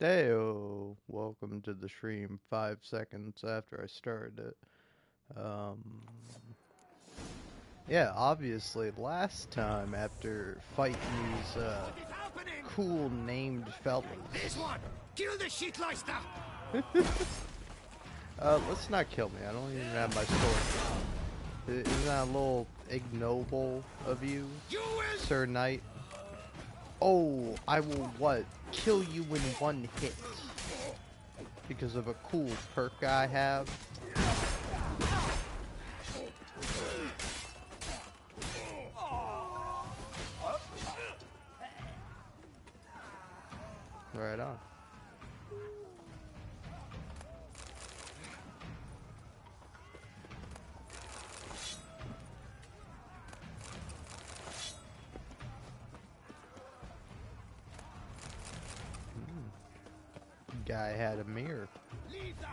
Heyo, welcome to the stream 5 seconds after I started it. Um, yeah, obviously, last time after fighting these, cool named fellas. This one! Kill the shitleister! Let's not kill me, I don't even have my sword. Isn't that a little ignoble of you, Sir Knight? Oh, I will what? Kill you in one hit. Because of a cool perk I have. Right on. Guy had a mirror.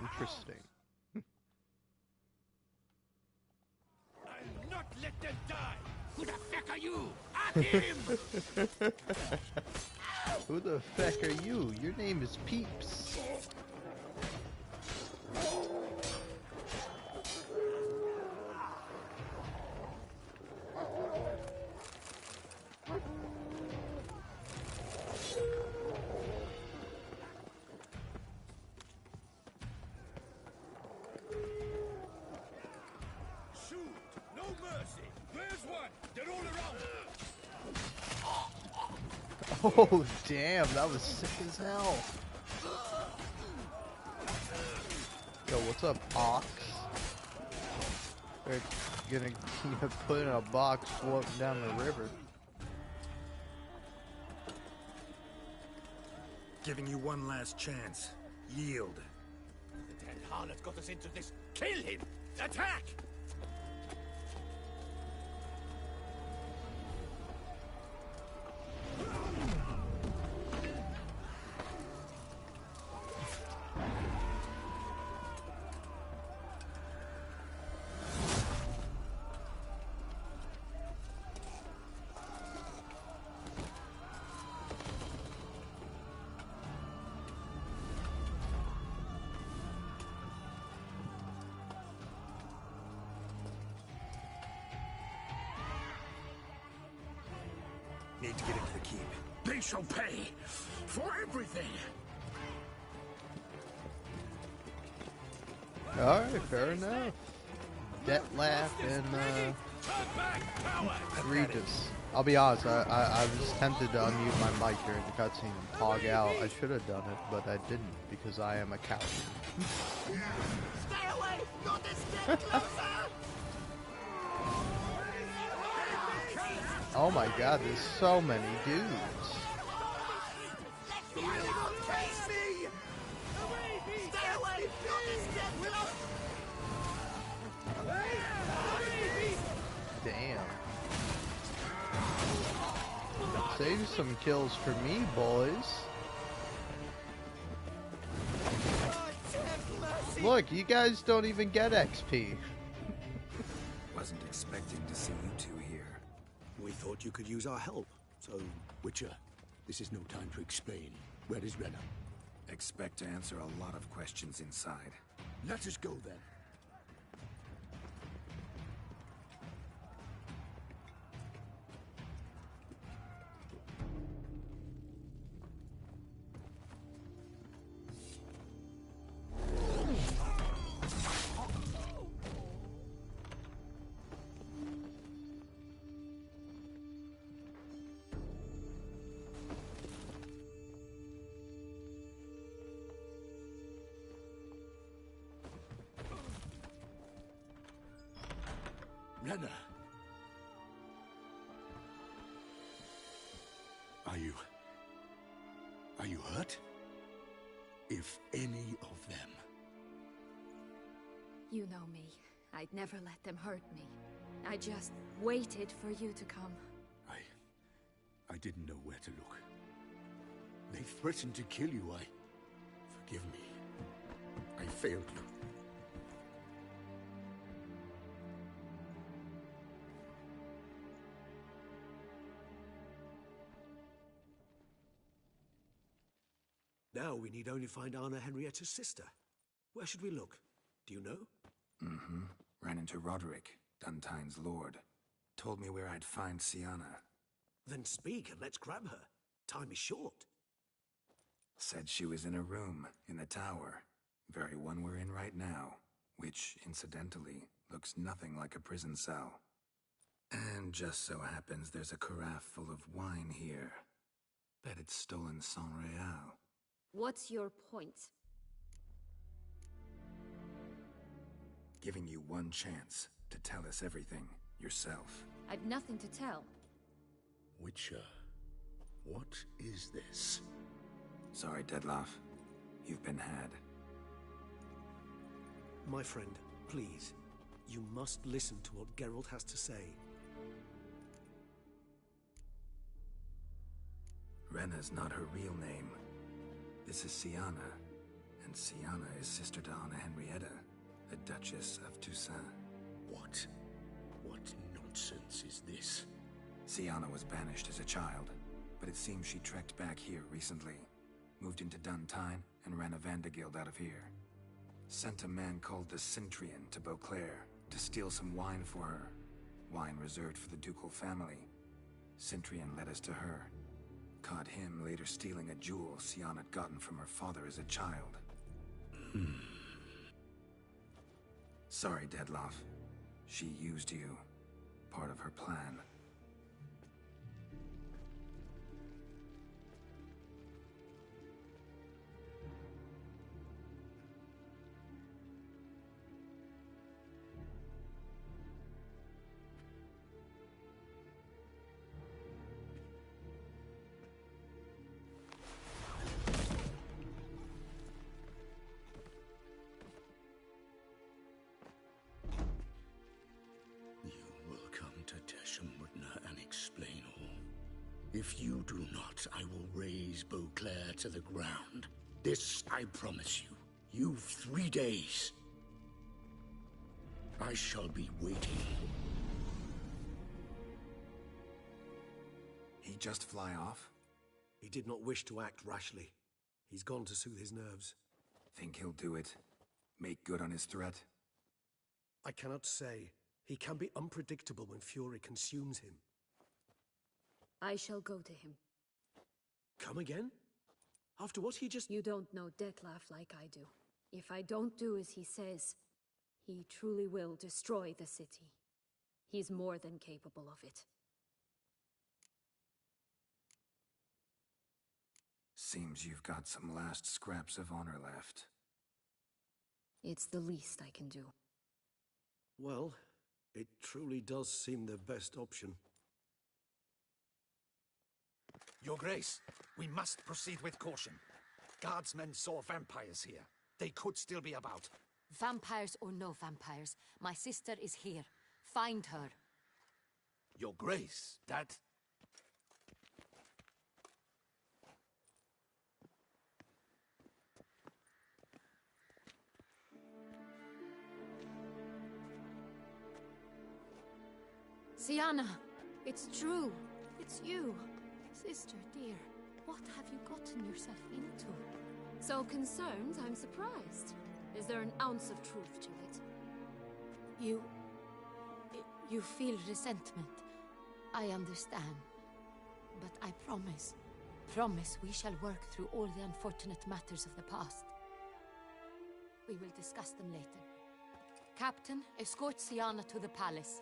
Interesting. I'll not let them die! Who the feck are you? At him! Who the feck are you? Your name is Peeps. Shoot! No mercy! Where's one? They're all around! Oh, damn, that was sick as hell. Yo, what's up, Ox? They're gonna put in a box floating down the river. Giving you one last chance. Yield. The dead harlot got us into this. Kill him! Attack! Need to get into the keep. They shall pay for everything! Alright, fair enough. Detlef and, Regis. I'll be honest, I was tempted to unmute my mic during the cutscene and tog out. I should have done it, but I didn't because I am a coward. Stay away! Not a step closer! Oh my god, there's so many dudes. Let me out! Face me! Stay away! Not a step closer! Damn. Save some kills for me, boys. Look, you guys don't even get XP. Wasn't expecting to see you two here. We thought you could use our help. So, Witcher, this is no time to explain. Where is Renna? Expect to answer a lot of questions inside. Let us go then. Renna. Are you hurt? If any of them. You know me. I'd never let them hurt me. I just waited for you to come. I didn't know where to look. They threatened to kill you. Forgive me. I failed you. Now we need only find Anna Henrietta's sister. Where should we look? Do you know? Mm-hmm. Ran into Roderick, Duntine's lord. Told me where I'd find Siana. Then speak and let's grab her. Time is short. Said she was in a room in the tower. Very one we're in right now. Which, incidentally, looks nothing like a prison cell. And just so happens there's a carafe full of wine here. Bet it's stolen San Real. What's your point? Giving you one chance to tell us everything yourself. I've nothing to tell. Witcher, what is this? Sorry, Dettlaff. You've been had. My friend, please. You must listen to what Geralt has to say. Rena's not her real name. This is Siana. And Siana is sister to Anna Henrietta, the Duchess of Toussaint. What? What nonsense is this? Siana was banished as a child, but it seems she trekked back here recently. Moved into Duntine and ran a Vanderguild out of here. Sent a man called the Centrian to Beauclair to steal some wine for her. Wine reserved for the ducal family. Centrian led us to her. Caught him later stealing a jewel Siana had gotten from her father as a child. Sorry, Dettlaff. She used you. Part of her plan. If you do not, I will raise Beauclair to the ground. This I promise you. You've 3 days. I shall be waiting. He just fly off? He did not wish to act rashly. He's gone to soothe his nerves. Think he'll do it? Make good on his threat? I cannot say. He can be unpredictable when fury consumes him. I shall go to him. Come again? After what he just... You don't know Dettlaff like I do. If I don't do as he says, he truly will destroy the city. He's more than capable of it. Seems you've got some last scraps of honor left. It's the least I can do. Well, it truly does seem the best option. Your Grace, we must proceed with caution. Guardsmen saw vampires here. They could still be about. Vampires or no vampires, my sister is here. Find her. Your Grace, that... Siana, it's true. It's you. Sister, dear, what have you gotten yourself into? So concerned, I'm surprised. Is there an ounce of truth to it? You feel resentment. I understand. But I promise we shall work through all the unfortunate matters of the past. We will discuss them later. Captain, escort Siana to the palace.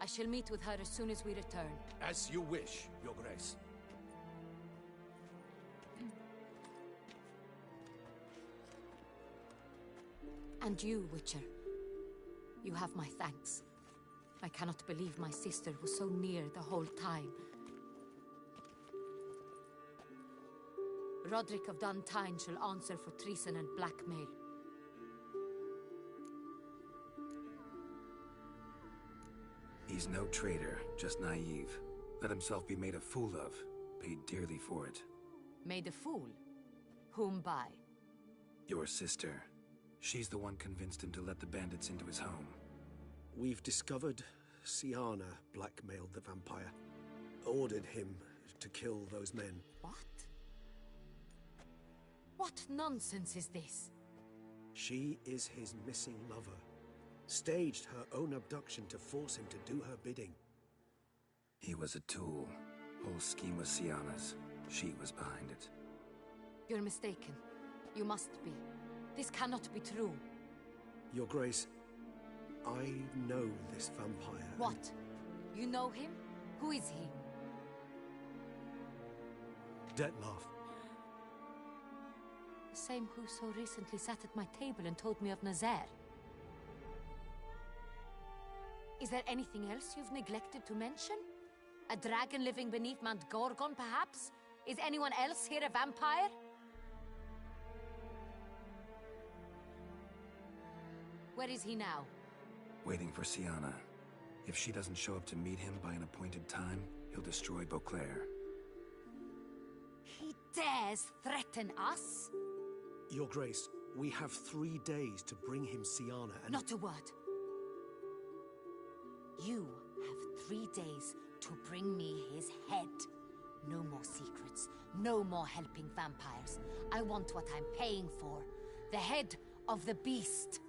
I shall meet with her as soon as we return. As you wish, Your Grace. And you, Witcher. You have my thanks. I cannot believe my sister was so near the whole time. Roderick of Duntine shall answer for treason and blackmail. He's no traitor, just naive. Let himself be made a fool of. Paid dearly for it. Made a fool? Whom by? Your sister. She's the one convinced him to let the bandits into his home. We've discovered Siana blackmailed the vampire. Ordered him to kill those men. What? What nonsense is this? She is his missing lover. Staged her own abduction to force him to do her bidding. He was a tool. Whole scheme was Syanna's. She was behind it. You're mistaken. You must be. This cannot be true. Your Grace, I know this vampire. What? You know him? Who is he? Dettlaff. The same who so recently sat at my table and told me of Nazaire. Is there anything else you've neglected to mention? A dragon living beneath Mount Gorgon, perhaps? Is anyone else here a vampire? Where is he now? Waiting for Syanna. If she doesn't show up to meet him by an appointed time, he'll destroy Beauclair. He dares threaten us? Your Grace, we have 3 days to bring him Syanna and... Not a word. You have 3 days to bring me his head. No more secrets. No more helping vampires. I want what I'm paying for. The head of the beast.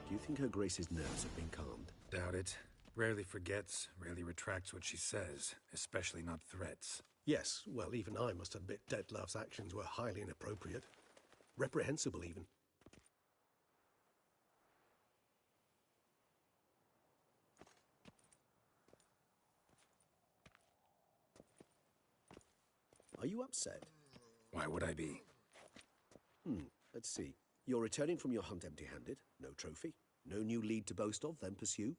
Do you think Her Grace's nerves have been calmed? Doubt it. Rarely forgets, rarely retracts what she says, especially not threats. Yes, well, even I must admit Dettlaff's actions were highly inappropriate. Reprehensible, even. Are you upset? Why would I be? Let's see. You're returning from your hunt empty-handed. No trophy. No new lead to boast of, then pursue.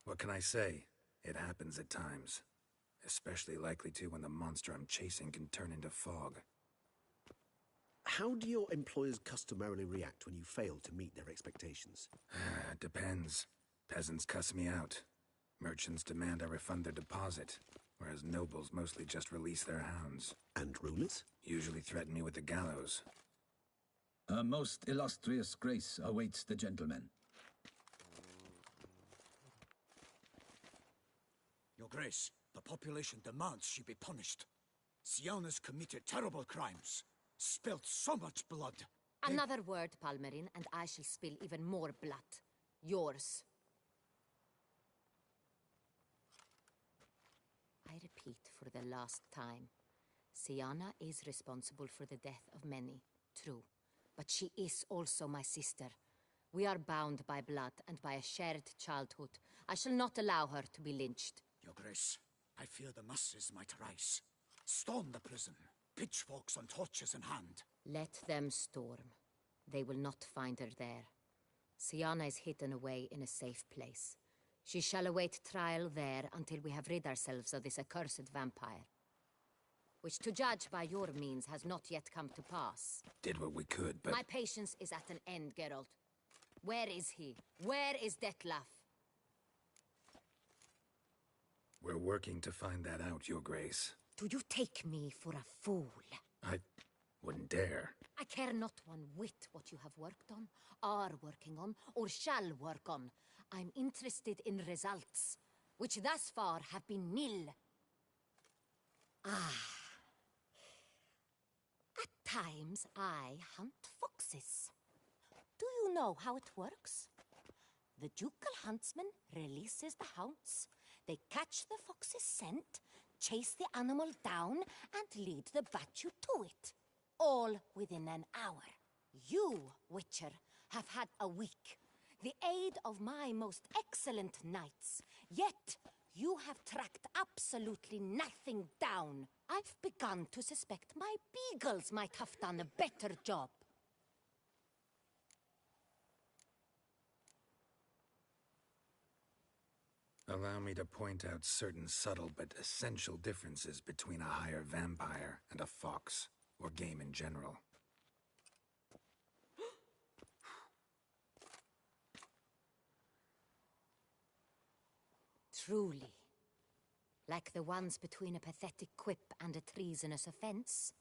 What can I say? It happens at times. Especially likely to when the monster I'm chasing can turn into fog. How do your employers customarily react when you fail to meet their expectations? Depends. Peasants cuss me out. Merchants demand I refund their deposit, whereas nobles mostly just release their hounds. And rulers? Usually threaten me with the gallows. Her most illustrious grace awaits the gentleman. Your Grace, the population demands she be punished. Syanna's committed terrible crimes. Spilt so much blood. Another word, Palmerin, and I shall spill even more blood. Yours. I repeat for the last time. Syanna is responsible for the death of many, true. But she is also my sister. We are bound by blood and by a shared childhood. I shall not allow her to be lynched. Your Grace, I fear the masses might rise. Storm the prison, pitchforks and torches in hand. Let them storm. They will not find her there. Syanna is hidden away in a safe place. She shall await trial there until we have rid ourselves of this accursed vampire. Which, to judge by your means, has not yet come to pass. Did what we could, but... My patience is at an end, Geralt. Where is he? Where is Dettlaff? We're working to find that out, Your Grace. Do you take me for a fool? I wouldn't dare. I care not one whit what you have worked on, are working on, or shall work on. I'm interested in results, which thus far have been nil. At times, I hunt foxes. Do you know how it works? The ducal huntsman releases the hounds. They catch the fox's scent, chase the animal down, and lead the Bachu to it. All within an hour. You, Witcher, have had a week. The aid of my most excellent knights. Yet, you have tracked absolutely nothing down. I've begun to suspect my beagles might have done a better job. Allow me to point out certain subtle but essential differences between a higher vampire and a fox, or game in general. Truly. Like the ones between a pathetic quip and a treasonous offense.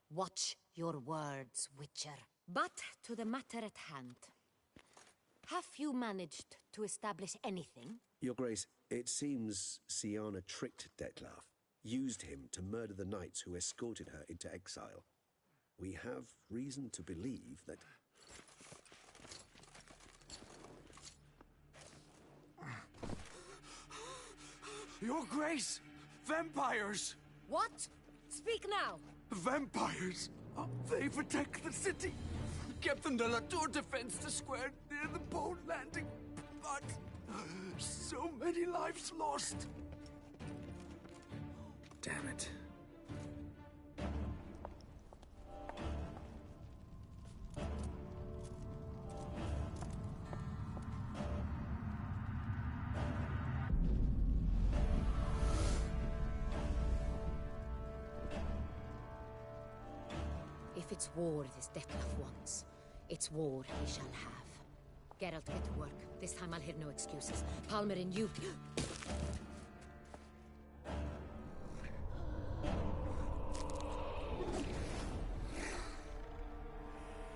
Watch your words, Witcher. But to the matter at hand. Have you managed to establish anything? Your Grace, it seems Syanna tricked Dettlaff, used him to murder the knights who escorted her into exile. We have reason to believe that... Your Grace! Vampires! What? Speak now! Vampires! They protect the city! Captain de la Tour defends the square near the boat landing, but so many lives lost. Damn it. If it's war this Dettlaff wants, it's war he shall have. Geralt, get to work. This time I'll hear no excuses. Palmer and you...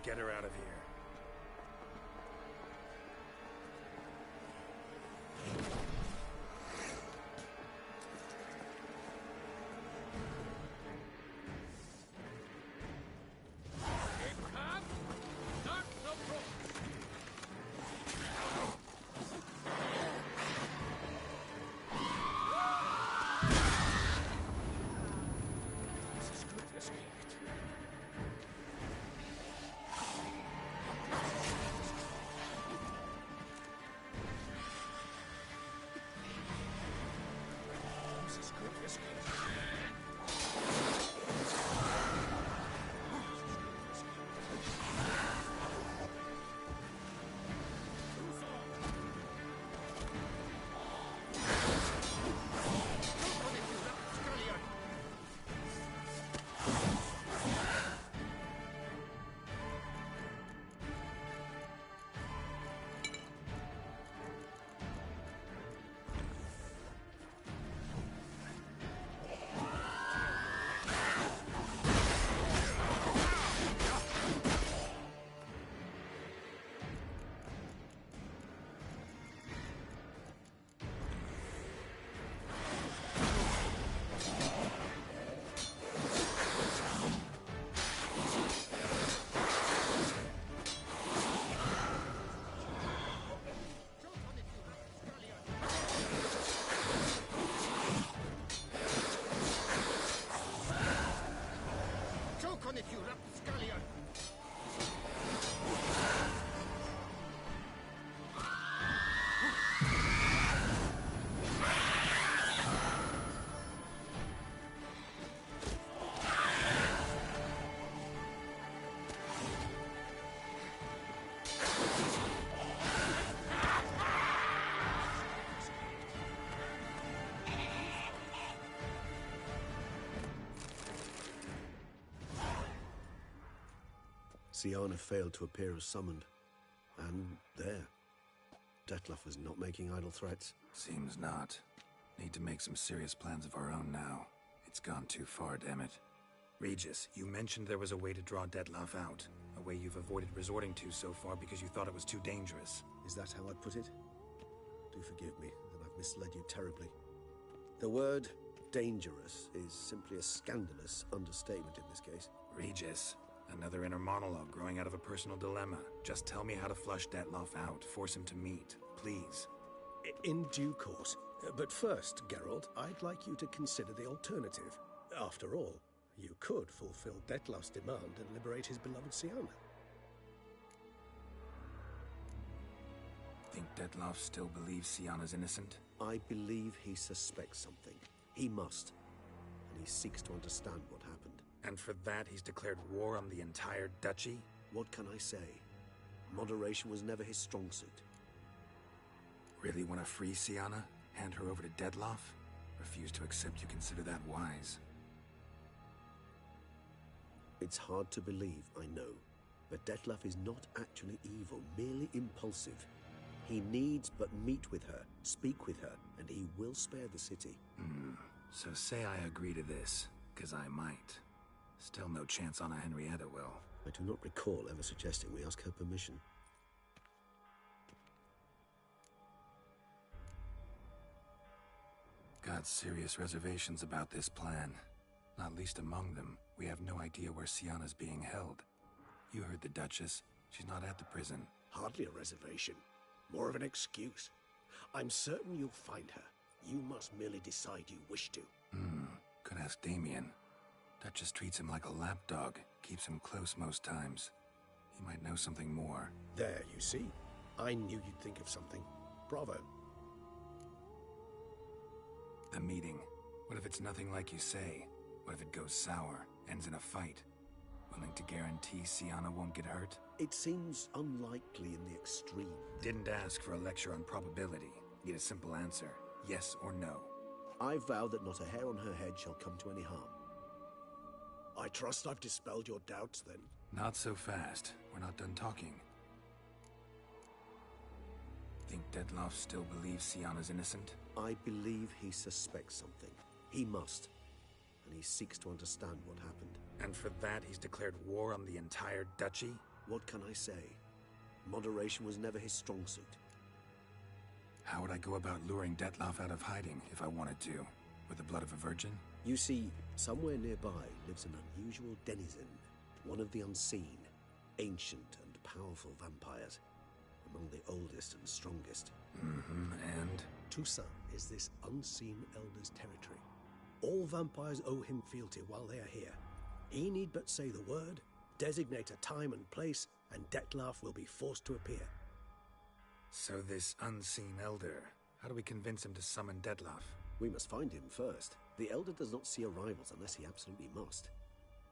Get her out of here. Syanna failed to appear as summoned. And there. Dettlaff was not making idle threats. Seems not. Need to make some serious plans of our own now. It's gone too far, damn it. Regis, you mentioned there was a way to draw Dettlaff out. A way you've avoided resorting to so far because you thought it was too dangerous. Is that how I put it? Do forgive me that I've misled you terribly. The word dangerous is simply a scandalous understatement in this case. Regis, another inner monologue growing out of a personal dilemma. Just tell me how to flush Dettlaff out. Force him to meet, please. In due course. But first, Geralt, I'd like you to consider the alternative. After all, you could fulfill Dettlaff's demand and liberate his beloved Syanna. Think Dettlaff still believes Syanna's innocent? I believe he suspects something. He must. And he seeks to understand what happened. And for that, he's declared war on the entire duchy? What can I say? Moderation was never his strong suit. Really want to free Syanna? Hand her over to Dettlaff? Refuse to accept you consider that wise. It's hard to believe, I know. But Dettlaff is not actually evil, merely impulsive. He needs but meet with her, speak with her, and he will spare the city. So say I agree to this, 'cause I might. Still no chance Anna Henrietta will. I do not recall ever suggesting we ask her permission. Got serious reservations about this plan. Not least among them, we have no idea where Syanna's being held. You heard the Duchess. She's not at the prison. Hardly a reservation. More of an excuse. I'm certain you'll find her. You must merely decide you wish to. Could ask Damien. Duchess treats him like a lapdog. Keeps him close most times. He might know something more. There, you see. I knew you'd think of something. Bravo. The meeting. What if it's nothing like you say? What if it goes sour, ends in a fight? Willing to guarantee Syanna won't get hurt? It seems unlikely in the extreme. Didn't ask for a lecture on probability. Need a simple answer. Yes or no. I vow that not a hair on her head shall come to any harm. I trust I've dispelled your doubts, then. Not so fast. We're not done talking. Think Dettlaff still believes Syanna's innocent? I believe he suspects something. He must. And he seeks to understand what happened. And for that, he's declared war on the entire duchy? What can I say? Moderation was never his strong suit. How would I go about luring Dettlaff out of hiding if I wanted to? With the blood of a virgin? You see, somewhere nearby lives an unusual denizen, one of the unseen, ancient and powerful vampires, among the oldest and strongest. And? Toussaint is this unseen elder's territory. All vampires owe him fealty while they are here. He need but say the word, designate a time and place, and Dettlaff will be forced to appear. So this unseen elder, how do we convince him to summon Dettlaff? We must find him first. The elder does not see arrivals unless he absolutely must.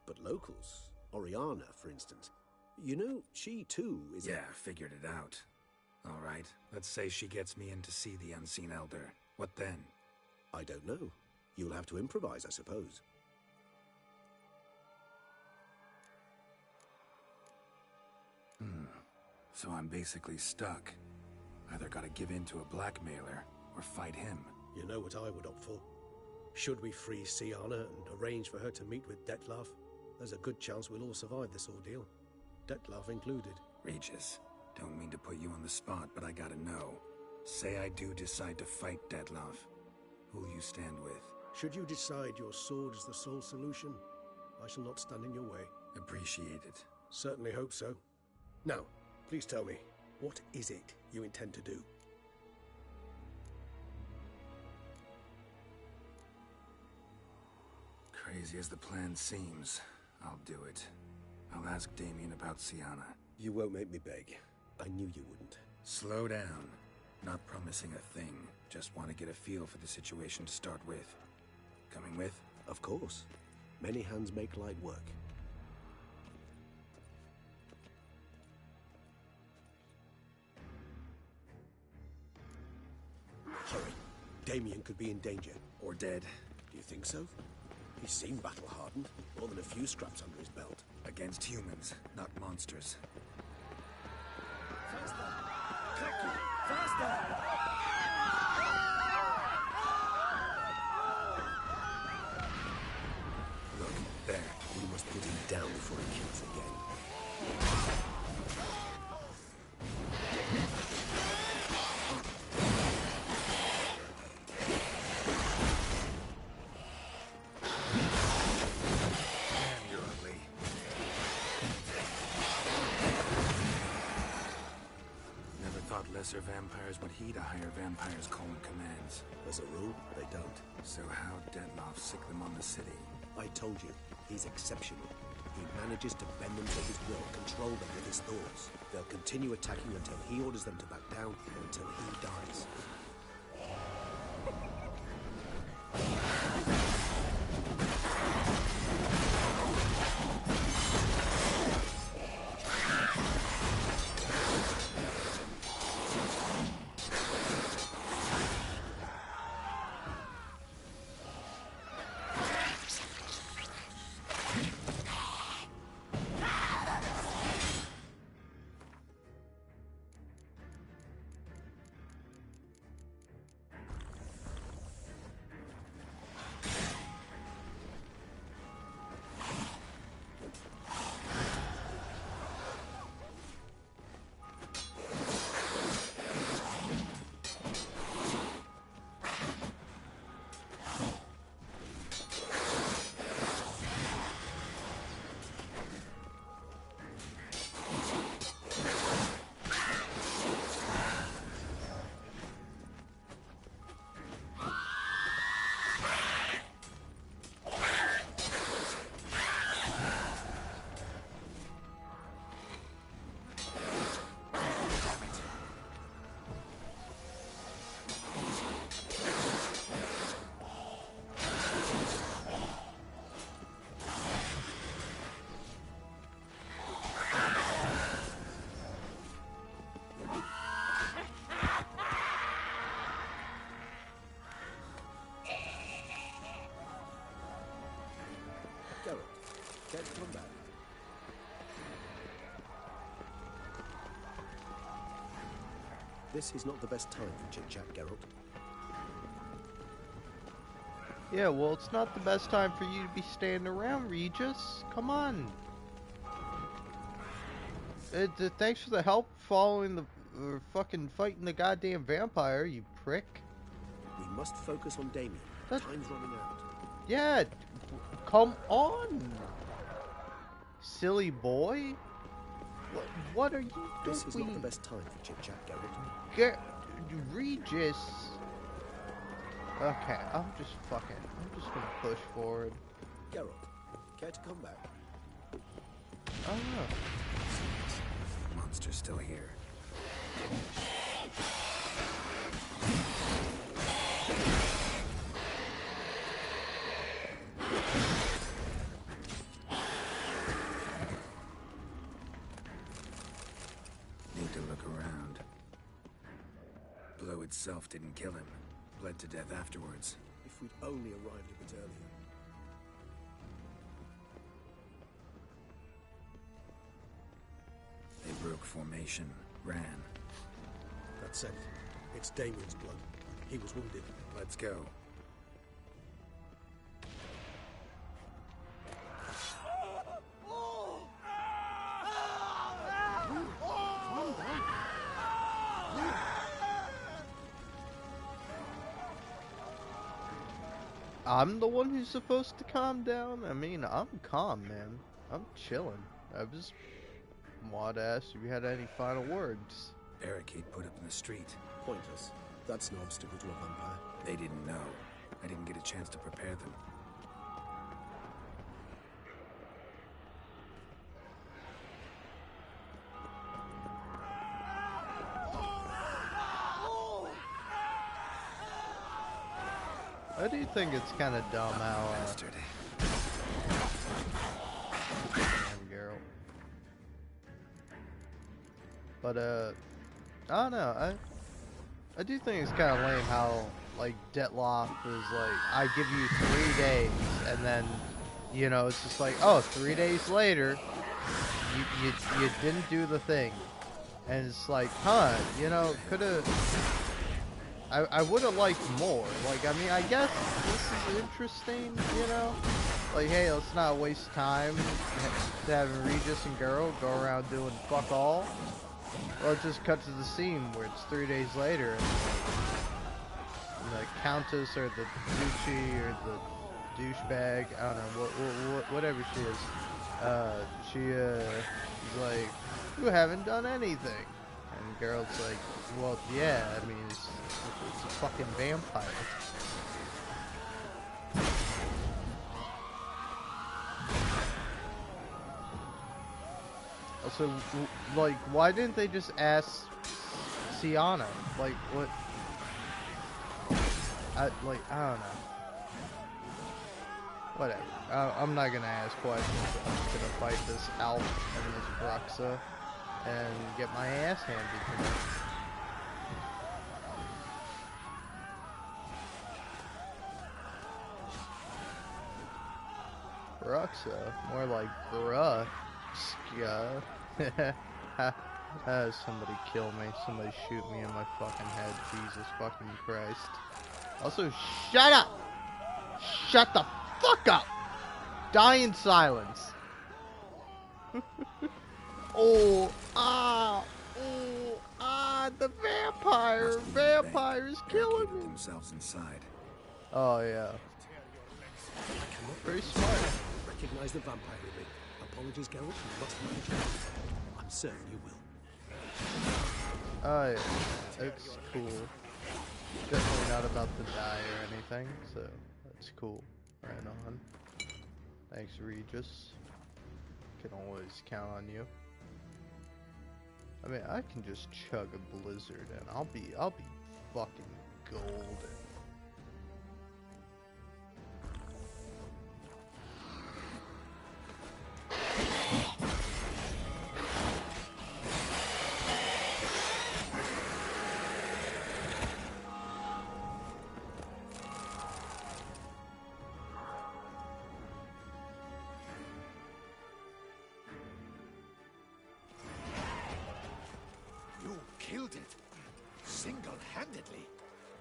But locals, Oriana, for instance, you know, she too is... Yeah, figured it out. All right, let's say she gets me in to see the unseen elder. What then? I don't know. You'll have to improvise, I suppose. So I'm basically stuck. Either gotta give in to a blackmailer, or fight him. You know what I would opt for. Should we free Syanna and arrange for her to meet with Dettlaff, there's a good chance we'll all survive this ordeal. Dettlaff included. Regis, don't mean to put you on the spot, but I gotta know. Say I do decide to fight Dettlaff. Who'll you stand with? Should you decide your sword is the sole solution, I shall not stand in your way. Appreciate it. Certainly hope so. Now, please tell me, what is it you intend to do? Crazy as the plan seems, I'll do it. I'll ask Damien about Syanna. You won't make me beg. I knew you wouldn't. Slow down. Not promising a thing. Just want to get a feel for the situation to start with. Coming with? Of course. Many hands make light work. Hurry. Damien could be in danger. Or dead. Do you think so? He seemed battle-hardened. More than a few scraps under his belt. Against humans, not monsters. Faster! Cracky! Faster! Look, there. We must put him down before he kills again. Lesser vampires would heed a higher vampire's calling commands. As a rule, they don't. So how'd Dettlaff sick them on the city? I told you, he's exceptional. He manages to bend them to his will, control them with his thoughts. They'll continue attacking until he orders them to back down, until he dies. come back. This is not the best time for chit-chat, Geralt. Yeah, well, it's not the best time for you to be standing around, Regis. Come on. Thanks for the help following the fucking fighting the goddamn vampire, you prick. We must focus on Damien. That- Time's running out. Yeah, come on, silly boy. What are you doing? This is not the best time for chit-chat, Geralt. Regis. Okay, I'm just gonna push forward. Geralt, care to come back? Oh no. Monster's still here. Need to look around. Blow itself didn't kill him. Bled to death afterwards. If we'd only arrived a bit earlier. They broke formation, ran. That's it. It's Damien's blood. He was wounded. Let's go. I'm the one who's supposed to calm down? I mean, I'm calm, man. I'm chilling. I just wanted to ask if you had any final words. Barricade put up in the street. Pointless. That's no obstacle to a vampire. They didn't know. I didn't get a chance to prepare them. I do think it's kind of dumb how, Bastard. damn, Geralt. But, I don't know, I do think it's kind of lame how, like, Dettlaff was like, I give you 3 days, and then, you know, it's just like, oh, 3 days later, you didn't do the thing. And it's like, huh, you know, could've... I would have liked more. Like, I mean, I guess this is interesting, you know? Like, hey, let's not waste time to having Regis and Geralt go around doing fuck all. Let's just cut to the scene where it's 3 days later and the Countess or the Duchy or the douchebag, I don't know, whatever she is, she's like, you haven't done anything. And Geralt's like, well, yeah, I mean, it's a fucking vampire. Also, like, why didn't they just ask Syanna? Like, what? I don't know. Whatever. I'm not gonna ask questions. I'm just gonna fight this Alf and this Bruxa and get my ass handed to me. Bruxa? More like bruh. Somebody kill me. Somebody shoot me in my fucking head. Jesus fucking Christ. Also, shut up! Shut the fuck up! Die in silence. The vampire! Vampire's killing me! Themselves inside. Oh, yeah. Very smart. Recognize the vampire in me. Apologies, Geralt. You must manage it. I'm certain you will. Oh, yeah. It's cool. Definitely not about to die or anything, so that's cool. Right on. Thanks, Regis. Can always count on you. I mean, I can just chug a blizzard and I'll be fucking golden. Single-handedly?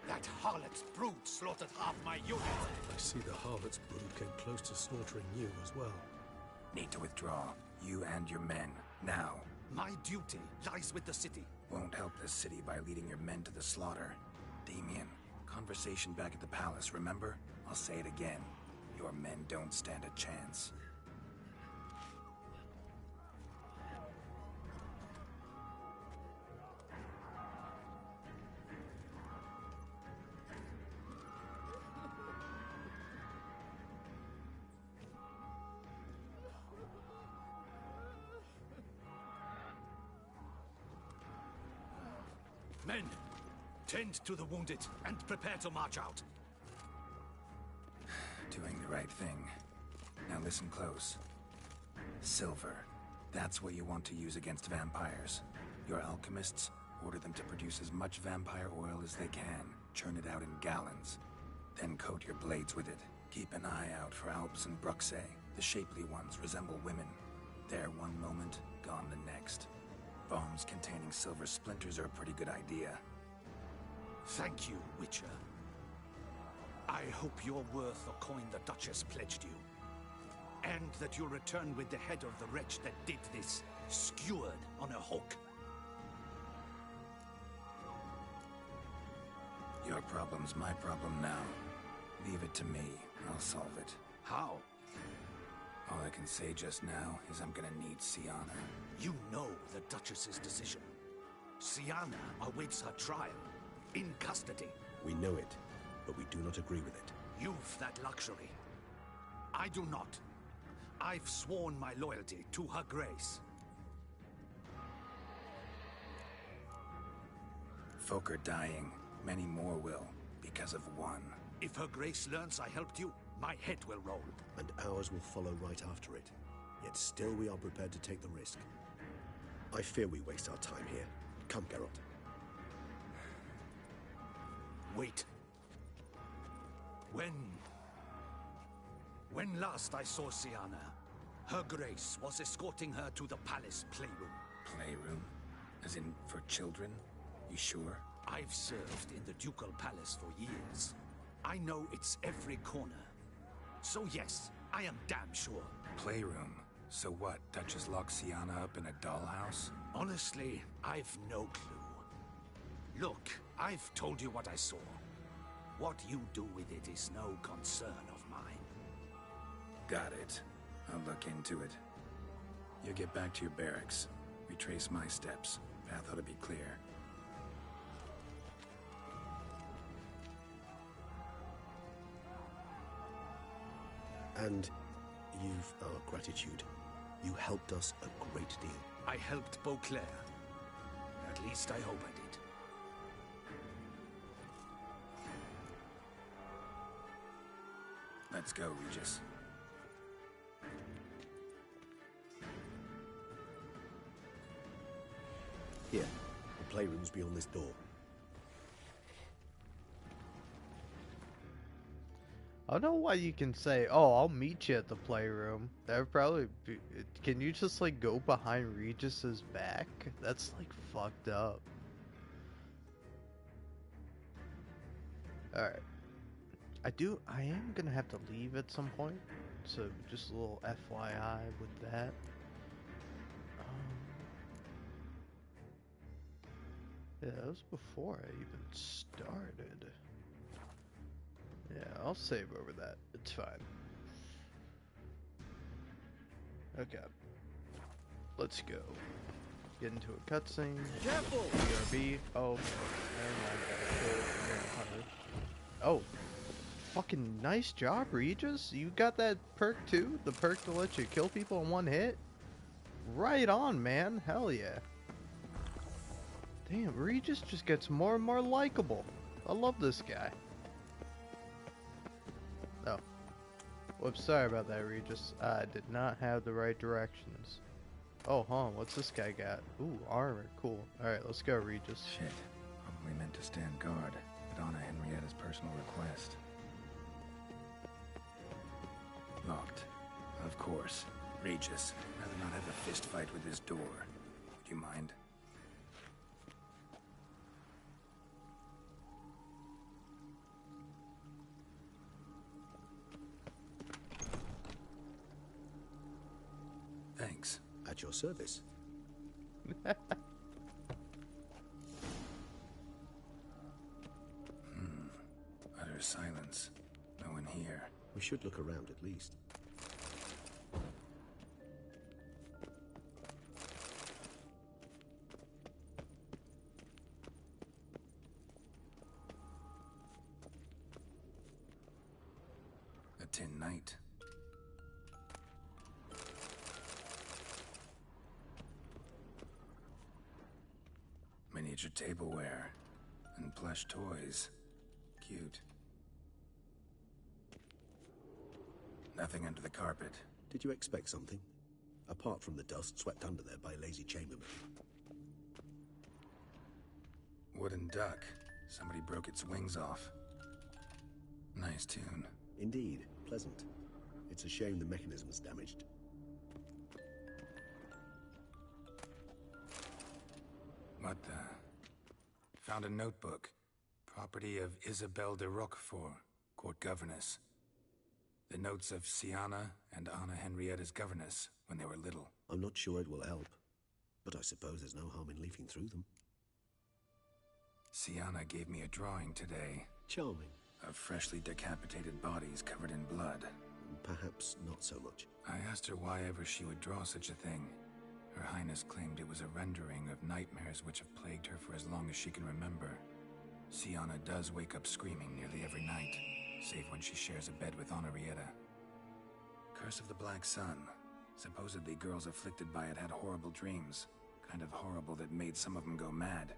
That harlot's brood slaughtered half my unit. I see the harlot's brood came close to slaughtering you as well. Need to withdraw. You and your men. Now. My duty lies with the city. Won't help the city by leading your men to the slaughter. Damien, conversation back at the palace, remember? I'll say it again. Your men don't stand a chance. Men, tend to the wounded and prepare to march out. Doing the right thing. Now listen close. Silver. That's what you want to use against vampires. Your alchemists, order them to produce as much vampire oil as they can. Churn it out in gallons. Then coat your blades with it. Keep an eye out for Alps and Bruxae. The shapely ones resemble women. There one moment, gone the next. Bombs containing silver splinters are a pretty good idea. Thank you, Witcher. I hope you're worth the coin the Duchess pledged you. And that you'll return with the head of the wretch that did this, skewered on a hook. Your problem's my problem now. Leave it to me. I'll solve it. How? All I can say just now is I'm gonna need Syanna. You know the Duchess's decision. Syanna awaits her trial, in custody. We know it, but we do not agree with it. You've that luxury. I do not. I've sworn my loyalty to her grace. Folk are dying. Many more will, because of one. If her grace learns I helped you, my head will roll. And ours will follow right after it. Yet still we are prepared to take the risk. I fear we waste our time here. Come, Geralt. Wait. When last I saw Syanna, her grace was escorting her to the palace playroom. Playroom? As in, for children? You sure? I've served in the ducal palace for years. I know it's every corner. So yes, I am damn sure. Playroom? So what, Duchess locked Syanna up in a dollhouse? Honestly, I've no clue. Look, I've told you what I saw. What you do with it is no concern of mine. Got it. I'll look into it. You get back to your barracks. Retrace my steps. Path ought to be clear. And you've our gratitude. You helped us a great deal. I helped Beauclair. At least I hope I did. Let's go, Regis. Here, the playroom's beyond this door. I don't know why you can say, oh, I'll meet you at the playroom. That would probably be... Can you just, like, go behind Regis's back? That's, like, fucked up. Alright. I am gonna have to leave at some point. So, just a little FYI with that. Yeah, that was before I even started. Yeah, I'll save over that. It's fine. Okay. Let's go. Get into a cutscene. Careful! BRB. Oh, never mind. Gotta kill it. Oh. Fucking nice job, Regis. You got that perk too? The perk to let you kill people in one hit? Right on, man. Hell yeah. Damn, Regis just gets more and more likable. I love this guy. Oh. Whoops, sorry about that, Regis. I did not have the right directions. Oh, huh, what's this guy got? Ooh, armor, cool. Alright, let's go, Regis. Shit. Probably meant to stand guard, but honor Henrietta's personal request. Locked. Of course. Regis, rather not have a fist fight with this door. Would you mind? Thanks. At your service. Utter silence. No one here. We should look around at least. A tin knight. Miniature tableware and plush toys. Cute. Nothing under the carpet. Did you expect something? Apart from the dust swept under there by lazy chambermen. Wooden duck. Somebody broke its wings off. Nice tune. Indeed, pleasant. It's a shame the mechanism's damaged. What the? Found a notebook. Property of Isabelle de Roquefort, court governess. The notes of Siana and Anna Henrietta's governess when they were little. I'm not sure it will help, but I suppose there's no harm in leafing through them. Siana gave me a drawing today. Charming. Of freshly decapitated bodies covered in blood. Perhaps not so much. I asked her why ever she would draw such a thing. Her Highness claimed it was a rendering of nightmares which have plagued her for as long as she can remember. Siana does wake up screaming nearly every night, save when she shares a bed with Henrietta. Curse of the Black Sun. Supposedly girls afflicted by it had horrible dreams. Kind of horrible that made some of them go mad.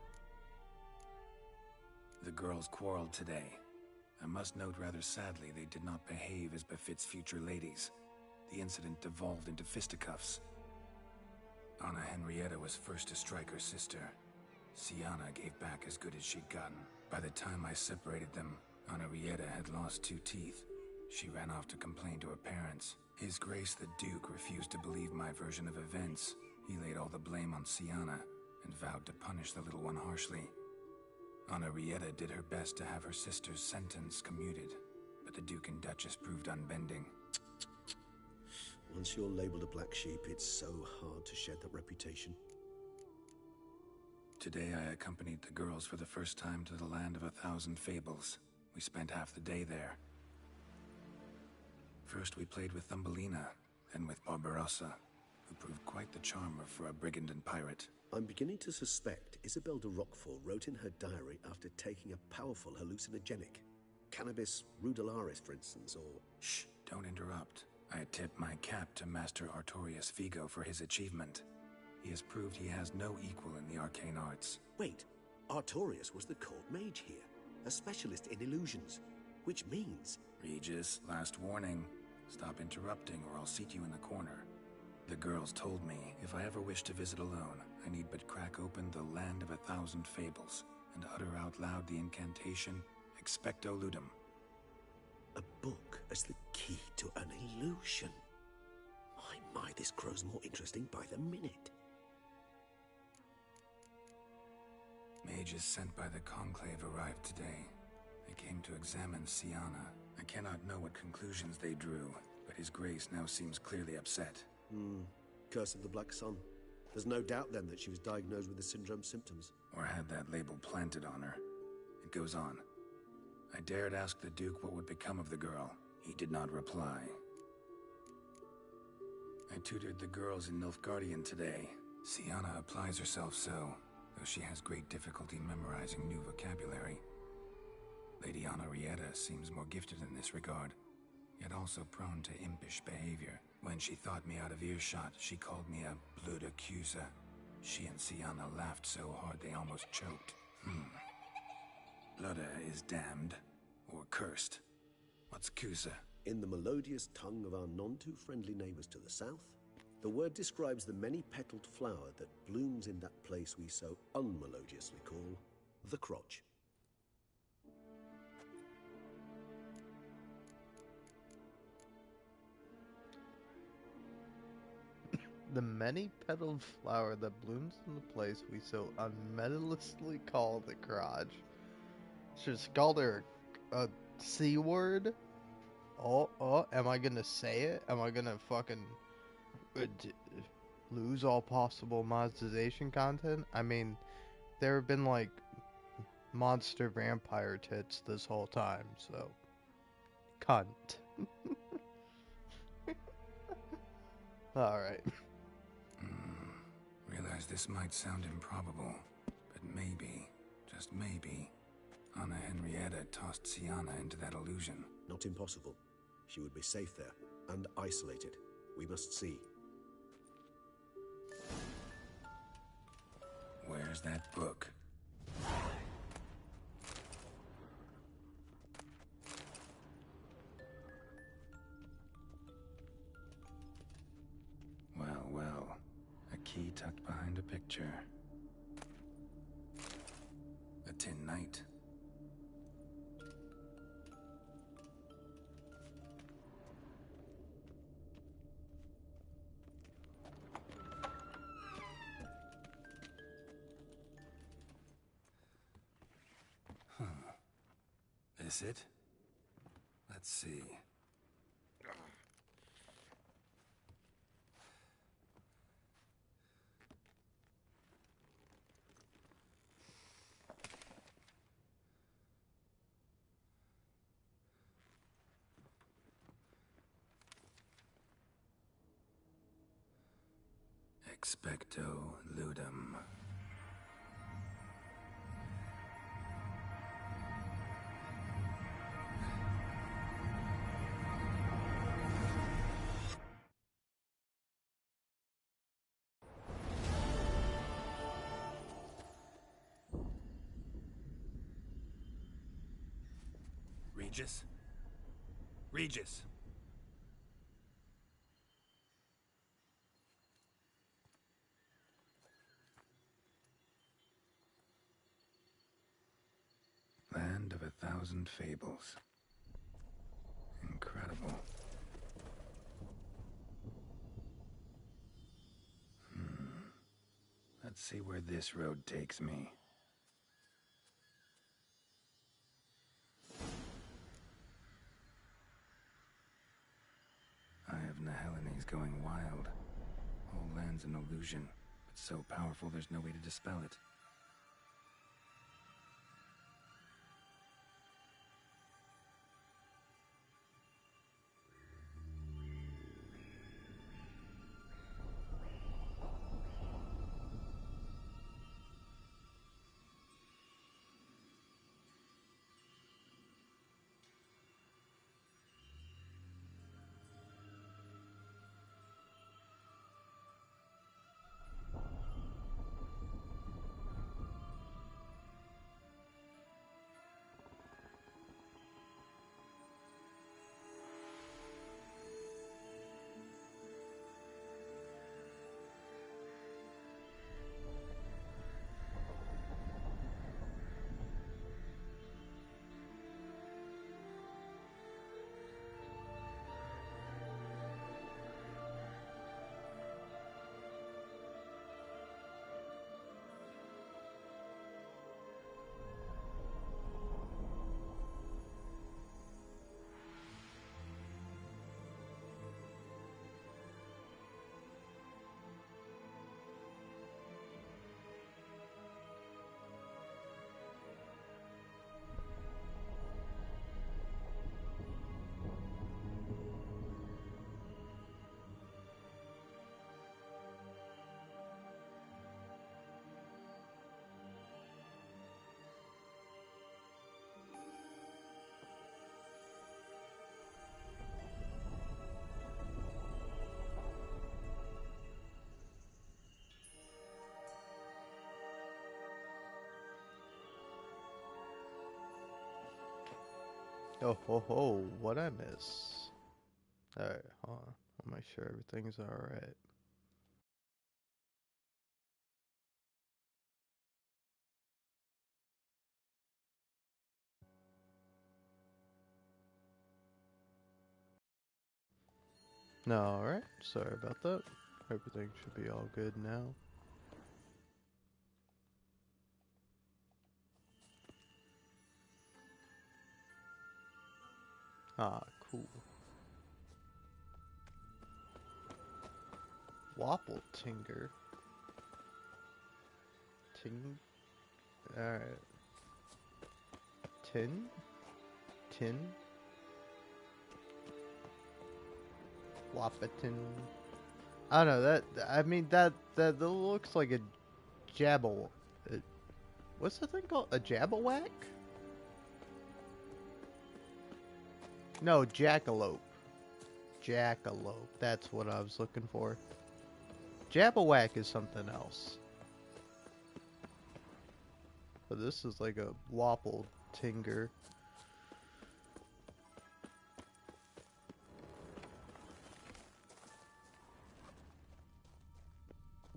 The girls quarreled today. I must note rather sadly they did not behave as befits future ladies. The incident devolved into fisticuffs. Anna Henrietta was first to strike her sister. Siana gave back as good as she'd gotten. By the time I separated them, Henrietta had lost 2 teeth. She ran off to complain to her parents. His Grace the Duke refused to believe my version of events. He laid all the blame on Siana and vowed to punish the little one harshly. Henrietta did her best to have her sister's sentence commuted, but the Duke and Duchess proved unbending. Once you're labeled a black sheep, it's so hard to shed that reputation. Today I accompanied the girls for the first time to the land of 1,000 fables. We spent half the day there. First we played with Thumbelina, then with Barbarossa, who proved quite the charmer for a brigand and pirate. I'm beginning to suspect Isabelle de Roquefort wrote in her diary after taking a powerful hallucinogenic. Cannabis rudelaris, for instance, or... Shh, don't interrupt. I tip my cap to Master Artorius Vigo for his achievement. He has proved he has no equal in the arcane arts. Wait, Artorius was the court mage here, a specialist in illusions, which means... Regis, last warning. Stop interrupting or I'll seat you in the corner. The girls told me if I ever wish to visit alone, I need but crack open the land of 1,000 fables and utter out loud the incantation Expecto Ludum. A book as the key to an illusion. My, this grows more interesting by the minute. Mages sent by the Conclave arrived today. They came to examine Siana. I cannot know what conclusions they drew, but His Grace now seems clearly upset. Curse of the Black Sun. There's no doubt then that she was diagnosed with the syndrome symptoms. Or had that label planted on her. It goes on. I dared ask the Duke what would become of the girl. He did not reply. I tutored the girls in Nilfgaardian today. Siana applies herself so, though she has great difficulty memorizing new vocabulary. Lady Henrietta seems more gifted in this regard, yet also prone to impish behavior. When she thought me out of earshot, she called me a blood accuser. She and Siana laughed so hard they almost choked. Blooda is damned, or cursed. What's Cusa? In the melodious tongue of our none-too-friendly neighbors to the south, the word describes the many-petaled flower that blooms in that place we so unmelodiously call the crotch. The many-petaled flower that blooms in the place we so unmedalously call the crotch. Should have called her a C word? Oh, am I gonna say it? Am I gonna fucking lose all possible monetization content. I mean, there have been like monster vampire tits this whole time, so cunt. Alright. Realize this might sound improbable, but maybe, just maybe, Anna Henrietta tossed Sienna into that illusion. Not impossible. She would be safe there, and isolated. We must see. Where's that book? Well, well. A key tucked behind a picture. A tin knight. This it? Let's see. Expecto ludum. Regis? Regis! Land of 1,000 fables. Incredible. Let's see where this road takes me. Eye of Nehelines going wild. Whole land's an illusion, but so powerful there's no way to dispel it. Oh ho ho, what I miss? Alright, hold on. I'll make sure everything's alright. Alright, sorry about that. Everything should be all good now. Ah, cool. Wapple Tinger. Alright. Tin? Wappatin. I don't know, that looks like a jabble. What's the thing called? A jabberwack? No, jackalope. Jackalope. That's what I was looking for. Jabberwack is something else. But this is like a Wapple Tinger.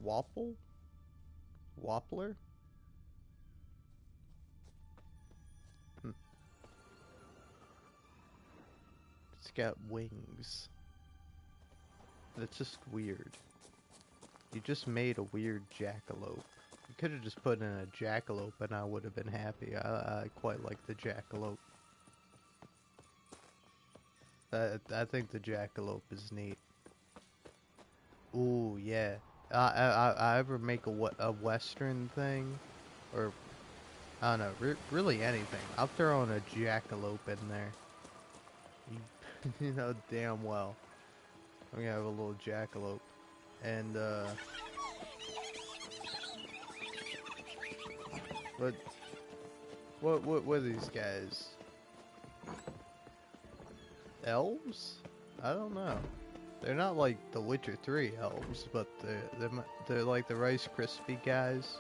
Wapple? Wappler? It's got wings. That's just weird. You just made a weird jackalope. You could have just put in a jackalope and I would have been happy. I quite like the jackalope. I think the jackalope is neat. Ooh, yeah. I ever make a western thing, or I don't know, really anything. I'll throw in a jackalope in there. You know damn well I'm gonna have a little jackalope, and what are these guys? Elves? I don't know. They're not like the Witcher 3 elves, but they're like the Rice Krispie guys.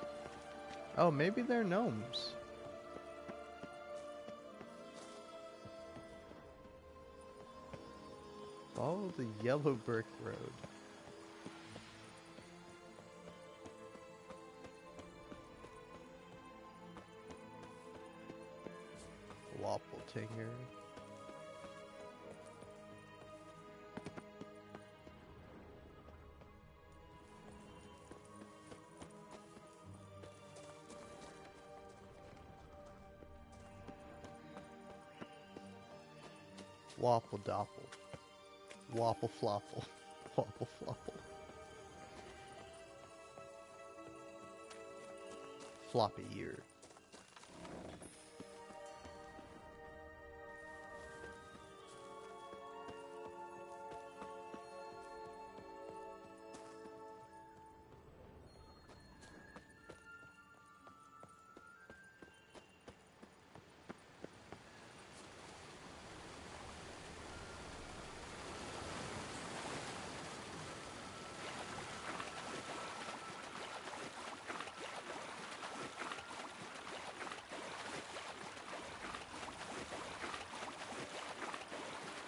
Oh, maybe they're gnomes. Follow the yellow brick road. Wapple Tinger. Wapple Dopple. Wapple Flopple. Wapple Flopple. Floppy ear.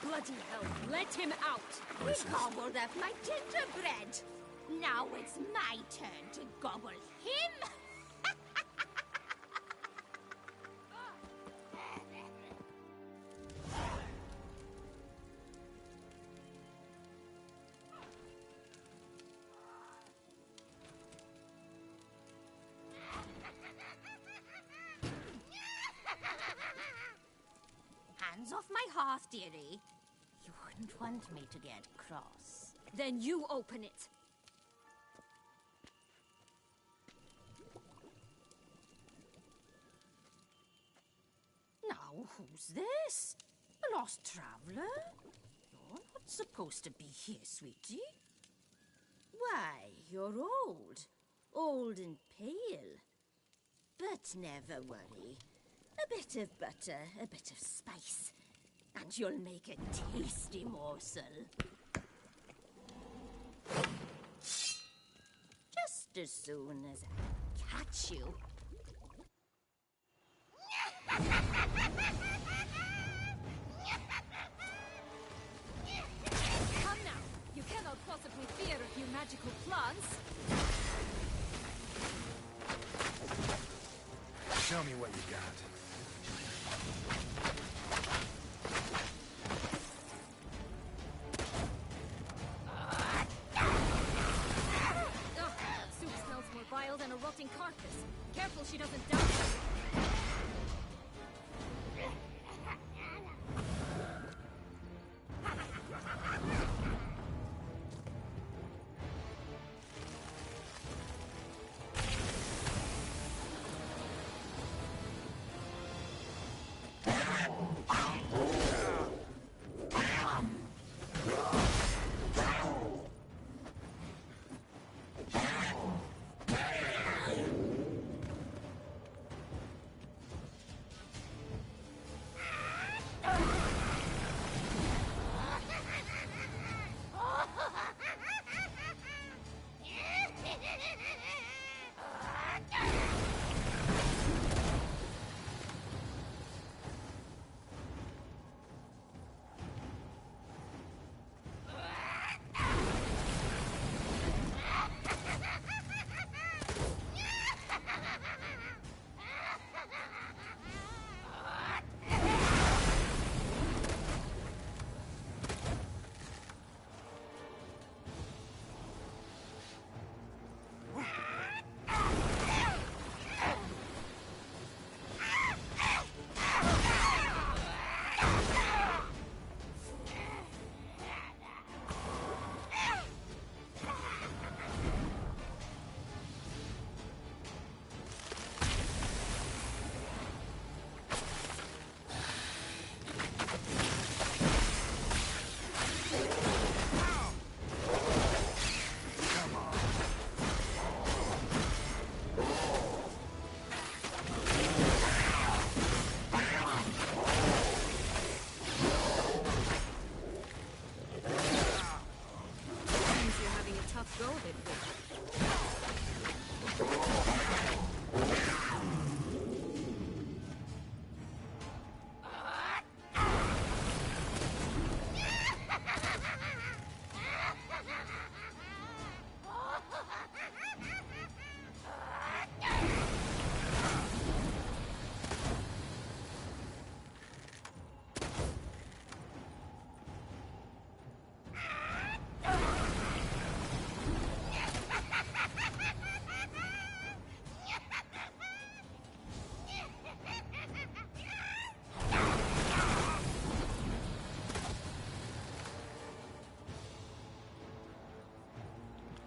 Bloody hell, let him out! He gobbled up my gingerbread. Now it's my turn to gobble him. Hands off my hearth, dearie. You wouldn't want me to get cross. Then you open it. Now, who's this? A lost traveler? You're not supposed to be here, sweetie. Why, you're old. Old and pale. But never worry. A bit of butter, a bit of spice, and you'll make a tasty morsel. Just as soon as I catch you. Come now! You cannot possibly fear a few magical plants! Show me what you got. Soup smells more vile than a rotting carcass. Careful she doesn't die.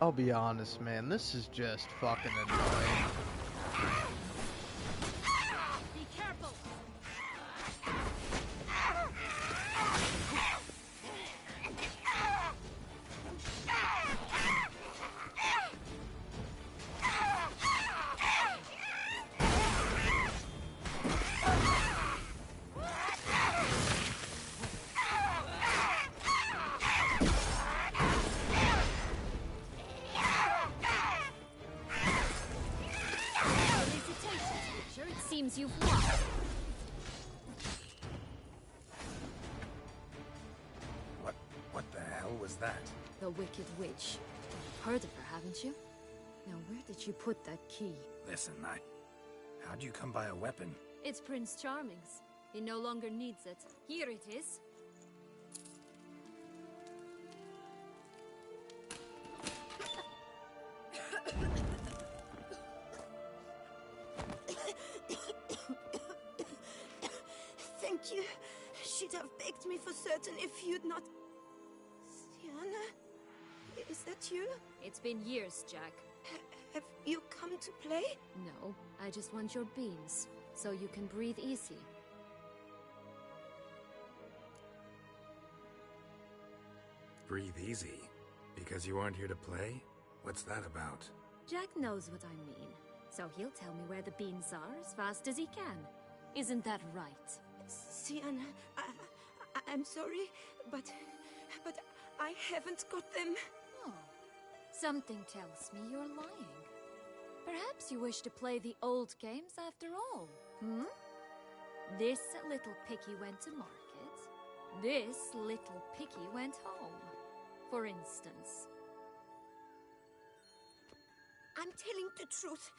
I'll be honest, man, this is just fucking annoying. Be careful! Seems you've won. What the hell was that? The Wicked Witch. You've heard of her, haven't you? Now, where did you put that key? Listen, how'd you come by a weapon? It's Prince Charming's. He no longer needs it. Here it is. Thank you. She'd have begged me for certain if you'd not... Sienna? Is that you? It's been years, Jack. Have you come to play? No, I just want your beans, so you can breathe easy. Breathe easy? Because you aren't here to play? What's that about? Jack knows what I mean, so he'll tell me where the beans are as fast as he can. Isn't that right? Sienna, I'm sorry, but I haven't got them. Oh, something tells me you're lying. Perhaps you wish to play the old games after all, hmm? This little picky went to market. This little picky went home, for instance. I'm telling the truth.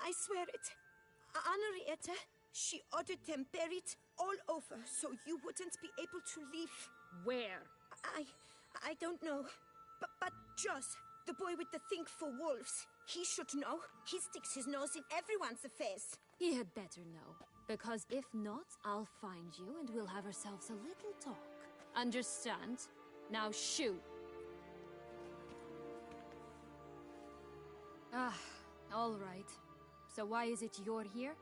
I swear it. Henrietta, she ordered them buried all over, so you wouldn't be able to leave. Where? I don't know. But Joss, the boy with the thing for wolves, he should know. He sticks his nose in everyone's affairs. He had better know. Because if not, I'll find you and we'll have ourselves a little talk. Understand? Now shoot. Ah, all right. So why is it you're here?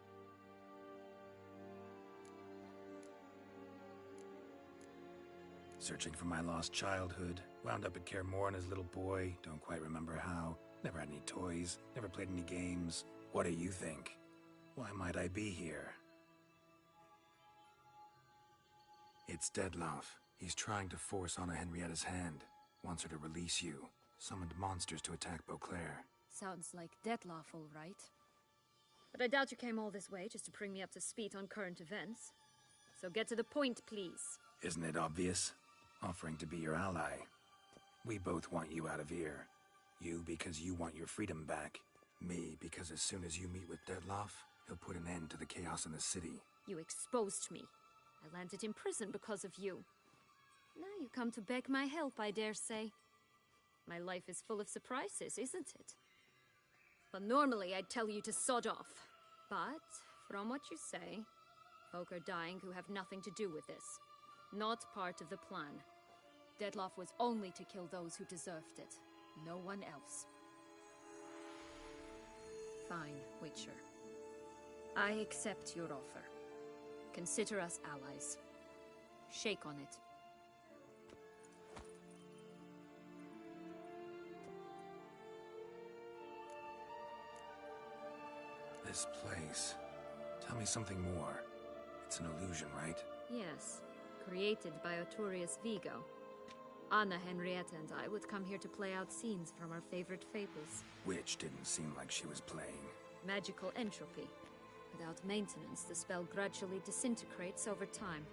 Searching for my lost childhood. Wound up at Kaer Morhen as a little boy. Don't quite remember how. Never had any toys. Never played any games. What do you think? Why might I be here? It's Dettlaff. He's trying to force Anna Henrietta's hand. Wants her to release you. Summoned monsters to attack Beauclair. Sounds like Dettlaff, all right. But I doubt you came all this way just to bring me up to speed on current events. So get to the point, please. Isn't it obvious? Offering to be your ally. We both want you out of here. You because you want your freedom back. Me because as soon as you meet with Dettlaff, he'll put an end to the chaos in the city. You exposed me. I landed in prison because of you. Now you come to beg my help, I dare say. My life is full of surprises, isn't it? But normally I'd tell you to sod off. But, from what you say, folk are dying who have nothing to do with this. Not part of the plan. Dettlaff was only to kill those who deserved it. No one else. Fine, Witcher. I accept your offer. Consider us allies. Shake on it. This place. Tell me something more. It's an illusion, right? Yes. Created by Arturius Vigo. Anna, Henrietta, and I would come here to play out scenes from our favorite fables. Which didn't seem like she was playing. Magical entropy. Without maintenance, the spell gradually disintegrates over time.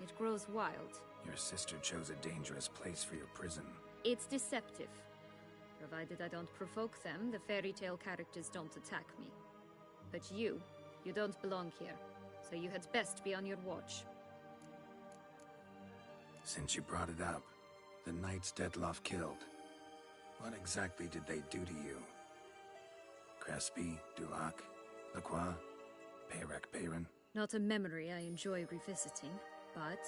It grows wild. Your sister chose a dangerous place for your prison. It's deceptive. Provided I don't provoke them, the fairy tale characters don't attack me. But you don't belong here, so you had best be on your watch. Since you brought it up, the knights Dettlaff killed. What exactly did they do to you? Crespi, Dulac, Lacroix, Peyrac Peyran? Not a memory I enjoy revisiting, but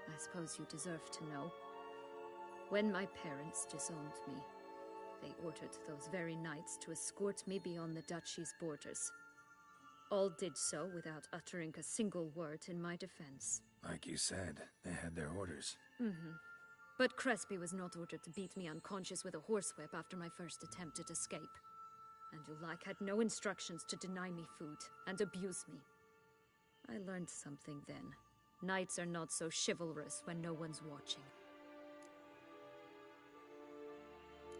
I suppose you deserve to know. When my parents disowned me, They ordered those very knights to escort me beyond the duchy's borders. All did so without uttering a single word in my defense. Like you said, they had their orders. But Crespi was not ordered to beat me unconscious with a horsewhip after my first attempt at escape. And Ulak had no instructions to deny me food and abuse me. I learned something then. Knights are not so chivalrous when no one's watching.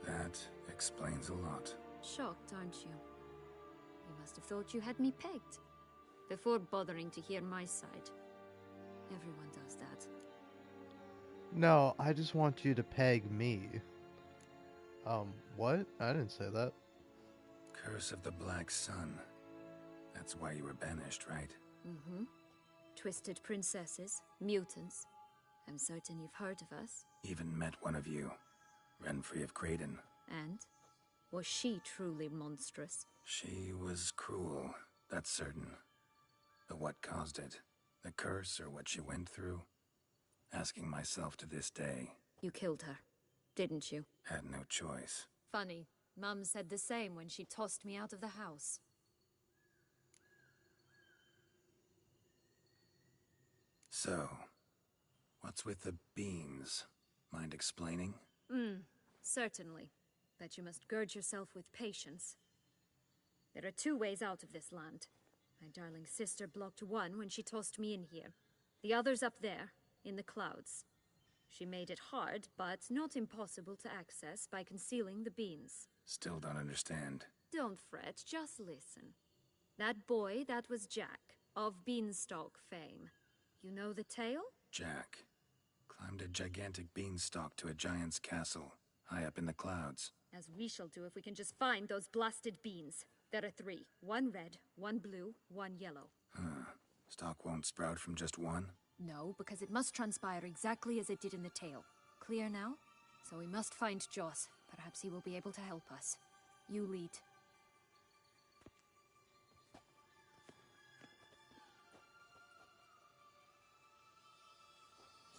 That explains a lot. Shocked, aren't you? You must have thought you had me pegged. Before bothering to hear my side. Everyone does that. No, I just want you to peg me. What? I didn't say that. Curse of the Black Sun. That's why you were banished, right? Twisted princesses, mutants. I'm certain you've heard of us. Even met one of you. Renfri of Kraden. And? Was she truly monstrous? She was cruel, that's certain. But what caused it? The curse or what she went through? Asking myself to this day. You killed her, didn't you? Had no choice. Funny. Mum said the same when she tossed me out of the house. So, what's with the beans? Mind explaining? Certainly. But you must gird yourself with patience. There are two ways out of this land. My darling sister blocked one when she tossed me in here. The other's up there, in the clouds. She made it hard, but not impossible to access by concealing the beans. Still don't understand. Don't fret, just listen. That boy, that was Jack, of Beanstalk fame. You know the tale? Jack climbed a gigantic beanstalk to a giant's castle, high up in the clouds. As we shall do if we can just find those blasted beans. There are 3. 1 red, 1 blue, 1 yellow. Stalk won't sprout from just one? No, because it must transpire exactly as it did in the tale. Clear now? So we must find Joss. Perhaps he will be able to help us. You lead.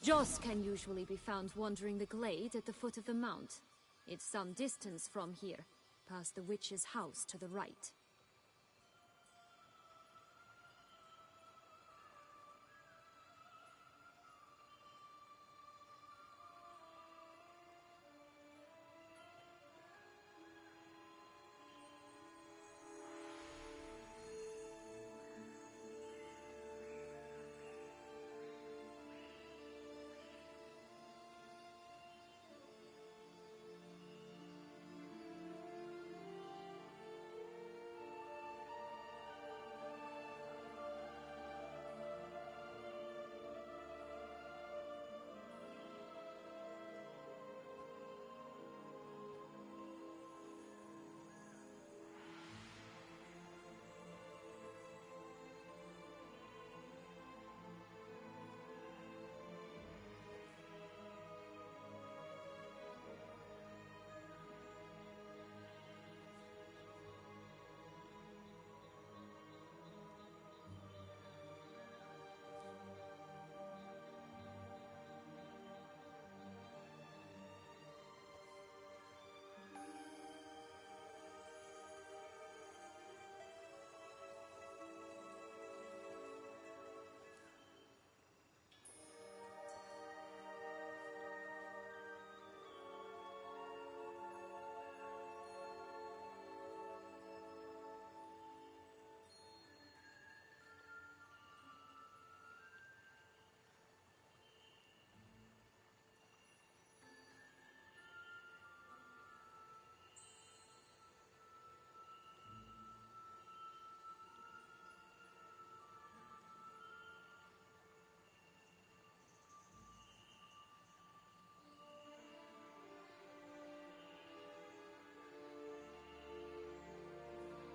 Joss can usually be found wandering the glade at the foot of the mount. It's some distance from here, past the witch's house to the right.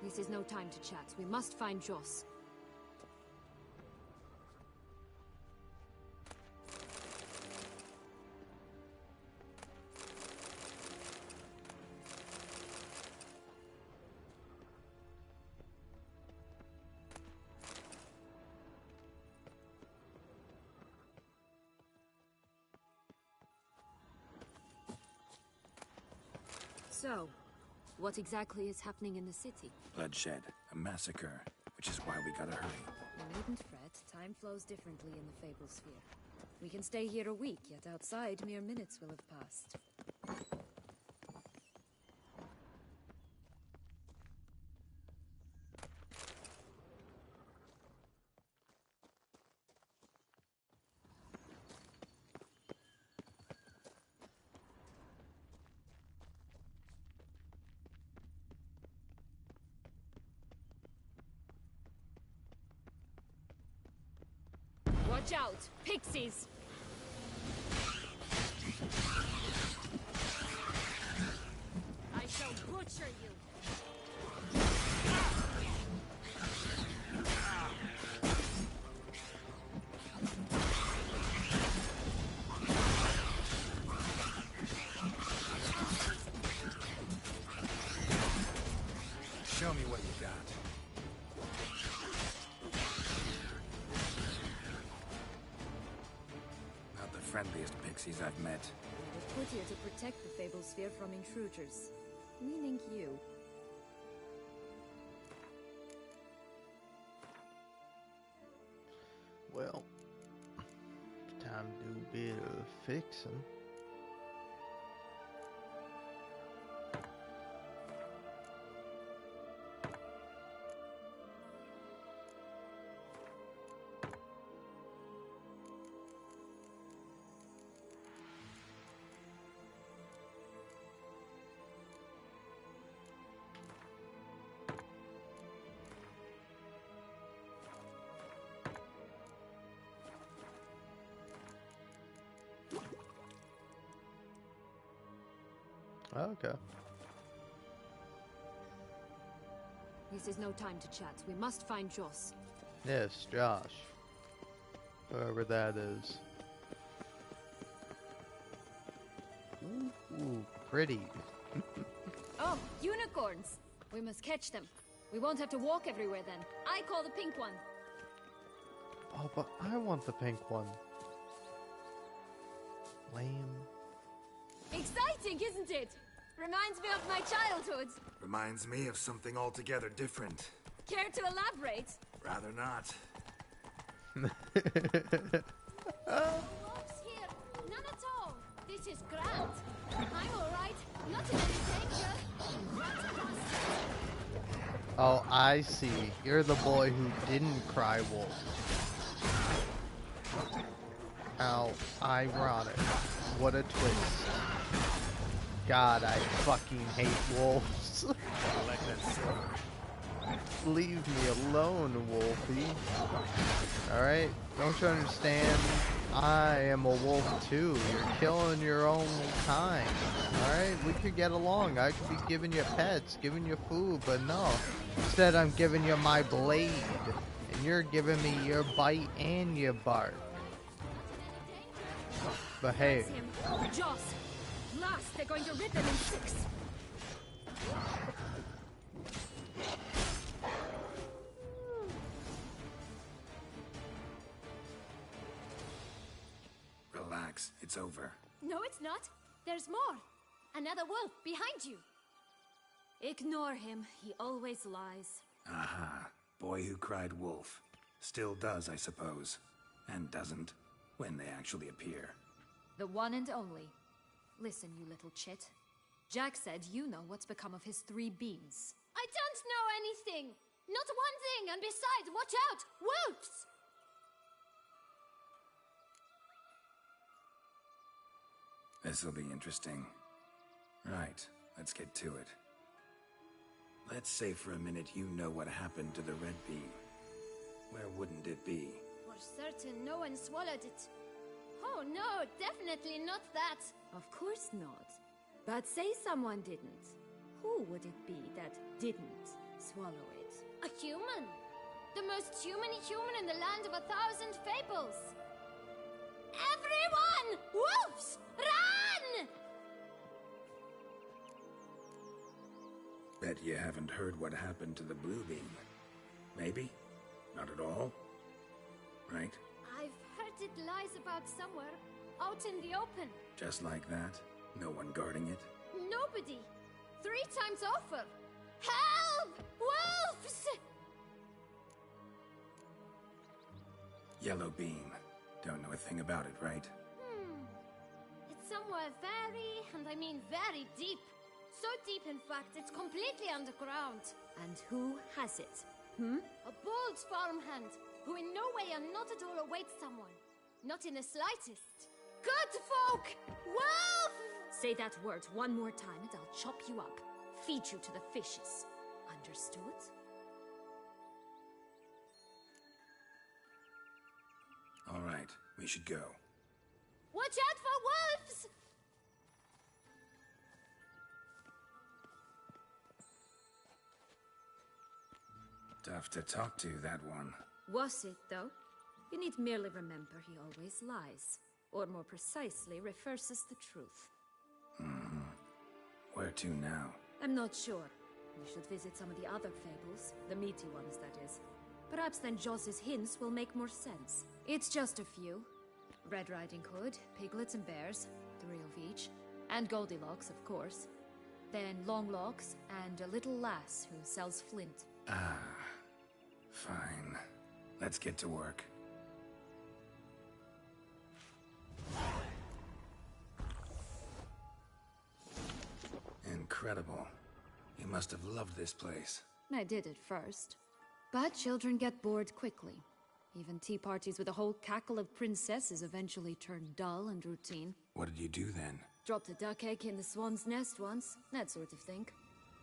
This is no time to chat. We must find Joss. So, what exactly is happening in the city? Bloodshed, a massacre, which is why we gotta hurry. You needn't fret. Time flows differently in the Fable Sphere. We can stay here a week, yet outside mere minutes will have passed. Watch out! Pixies! I shall butcher you! Show me what you got. Not the friendliest pixies I've met. I was put here to protect the Fable Sphere from intruders. Meaning you. Well, time to do a bit of fixing. Okay. This is no time to chat. We must find Joss. Yes, Josh. Whoever that is. Ooh, pretty. Oh, unicorns! We must catch them. We won't have to walk everywhere then. I call the pink one. Oh, but I want the pink one. Lame. Exciting, isn't it? Reminds me of my childhood. Reminds me of something altogether different. Care to elaborate? Rather not. Wolves here. None at all. This is grand. I'm alright. Not in any danger. Oh, I see. You're the boy who didn't cry wolf. How ironic. What a twist. God, I fucking hate wolves. Leave me alone, Wolfie. Alright? Don't you understand? I am a wolf too. You're killing your own kind. Alright? We could get along. I could be giving you pets, giving you food, but no. Instead, I'm giving you my blade. And you're giving me your bite and your bark. But hey. That's him. Joss. Last, they're going to rip them in 6. Relax, it's over. No, it's not. There's more. Another wolf behind you. Ignore him. He always lies. Aha. Boy who cried wolf. Still does, I suppose. And doesn't, when they actually appear. The one and only. Listen, you little chit. Jack said you know what's become of his 3 beams. I don't know anything! Not one thing, and besides, watch out! Wolves! This'll be interesting. Right, let's get to it. Let's say for a minute you know what happened to the red beam. Where wouldn't it be? For certain, no one swallowed it. Oh no, definitely not that. Of course not. But say someone didn't. Who would it be that didn't swallow it? A human. The most humany human in the land of 1,000 fables. Everyone! Wolves! Run! Bet you haven't heard what happened to the blue beam. Maybe? Not at all? Right? I've heard it lies about somewhere, out in the open. Just like that? No one guarding it? Nobody. 3 times over. Help! Wolves! Yellow beam. Don't know a thing about it, right? It's somewhere very, and I mean very deep. So deep, in fact, it's completely underground. And who has it? A bold farmhand, who in no way and not at all awaits someone. Not in the slightest. Good folk! Wolf! Say that word one more time and I'll chop you up. Feed you to the fishes. Understood? All right, we should go. Watch out for wolves! Tough to talk to, that one. Was it, though? You need merely remember he always lies. Or more precisely, reverses the truth. Where to now? I'm not sure. We should visit some of the other fables. The meaty ones, that is. Perhaps then Joss's hints will make more sense. It's just a few. Red Riding Hood, piglets and bears, 3 of each. And Goldilocks, of course. Then Longlocks, and a little lass who sells flint. Fine. Let's get to work. Incredible. You must have loved this place. I did at first. But children get bored quickly. Even tea parties with a whole cackle of princesses eventually turn dull and routine. What did you do then? Dropped a duck egg in the swan's nest once, that sort of thing.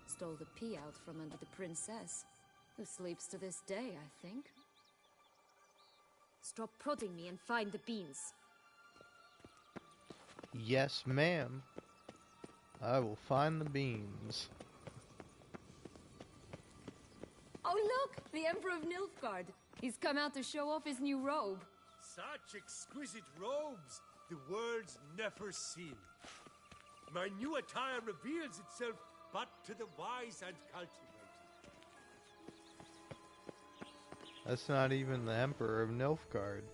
Stole the pea out from under the princess, who sleeps to this day, I think. Stop prodding me and find the beans. Yes, ma'am. I will find the beans. Oh look! The Emperor of Nilfgaard! He's come out to show off his new robe. Such exquisite robes, the world's never seen. My new attire reveals itself but to the wise and cultivated. That's not even the Emperor of Nilfgaard.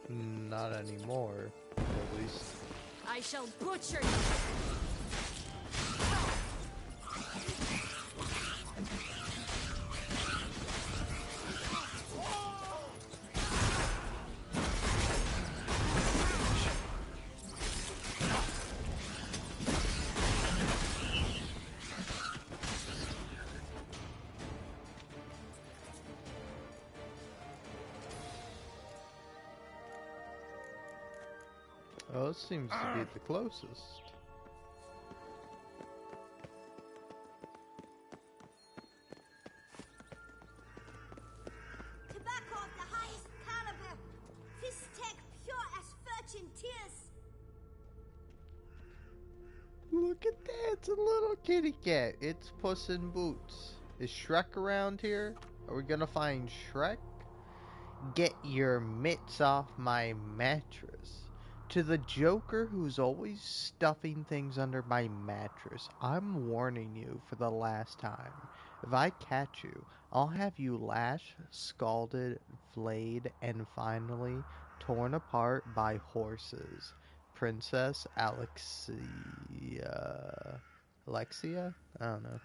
Not anymore, at least. I shall butcher you! Oh, it seems to be the closest. Tobacco of the highest caliber. Fistech pure as virgin tears. Look at that, it's a little kitty cat. It's Puss in Boots. Is Shrek around here? Are we gonna find Shrek? Get your mitts off my mattress. To the Joker who's always stuffing things under my mattress, I'm warning you for the last time. If I catch you, I'll have you lashed, scalded, flayed, and finally torn apart by horses. Princess Alexia? I don't know.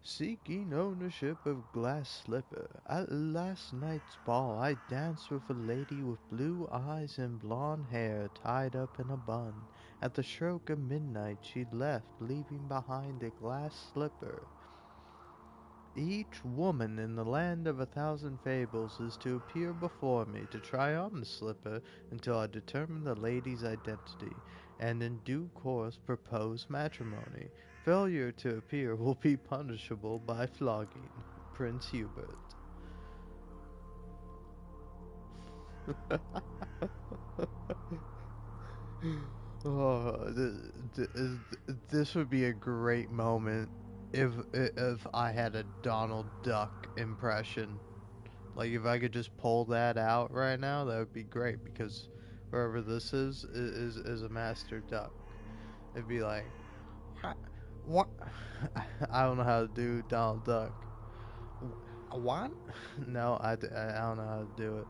Seeking ownership of Glass Slipper. At last night's ball, I danced with a lady with blue eyes and blonde hair tied up in a bun. At the stroke of midnight, she left, leaving behind a glass slipper. Each woman in the land of 1,000 fables is to appear before me to try on the slipper until I determine the lady's identity, and in due course propose matrimony. Failure to appear will be punishable by flogging. Prince Hubert. Oh, this would be a great moment if I had a Donald Duck impression. Like if I could just pull that out right now, that would be great, because wherever this is a master duck. It'd be like, what? I don't know how to do Donald Duck. What? No, I don't know how to do it.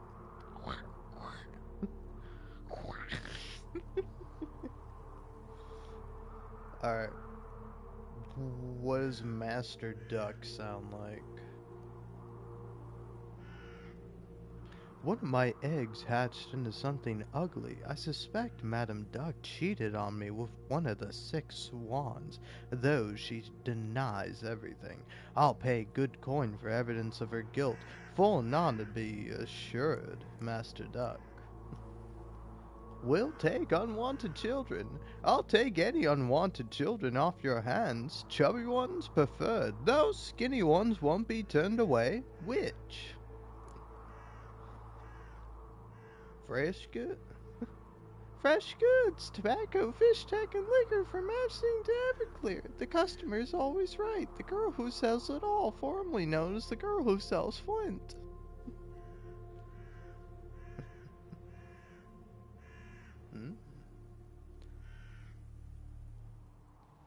Alright. What does Master Duck sound like? One of my eggs hatched into something ugly. I suspect Madame Duck cheated on me with one of the 6 swans, though she denies everything. I'll pay good coin for evidence of her guilt, full none to be assured, Master Duck. We'll take unwanted children. I'll take any unwanted children off your hands. Chubby ones preferred. Those skinny ones won't be turned away. Which? Fresh goods? Fresh goods, tobacco, fish tech, and liquor from Epstein to Everclear. The customer's always right. The girl who sells it all, formerly known as the girl who sells Flint.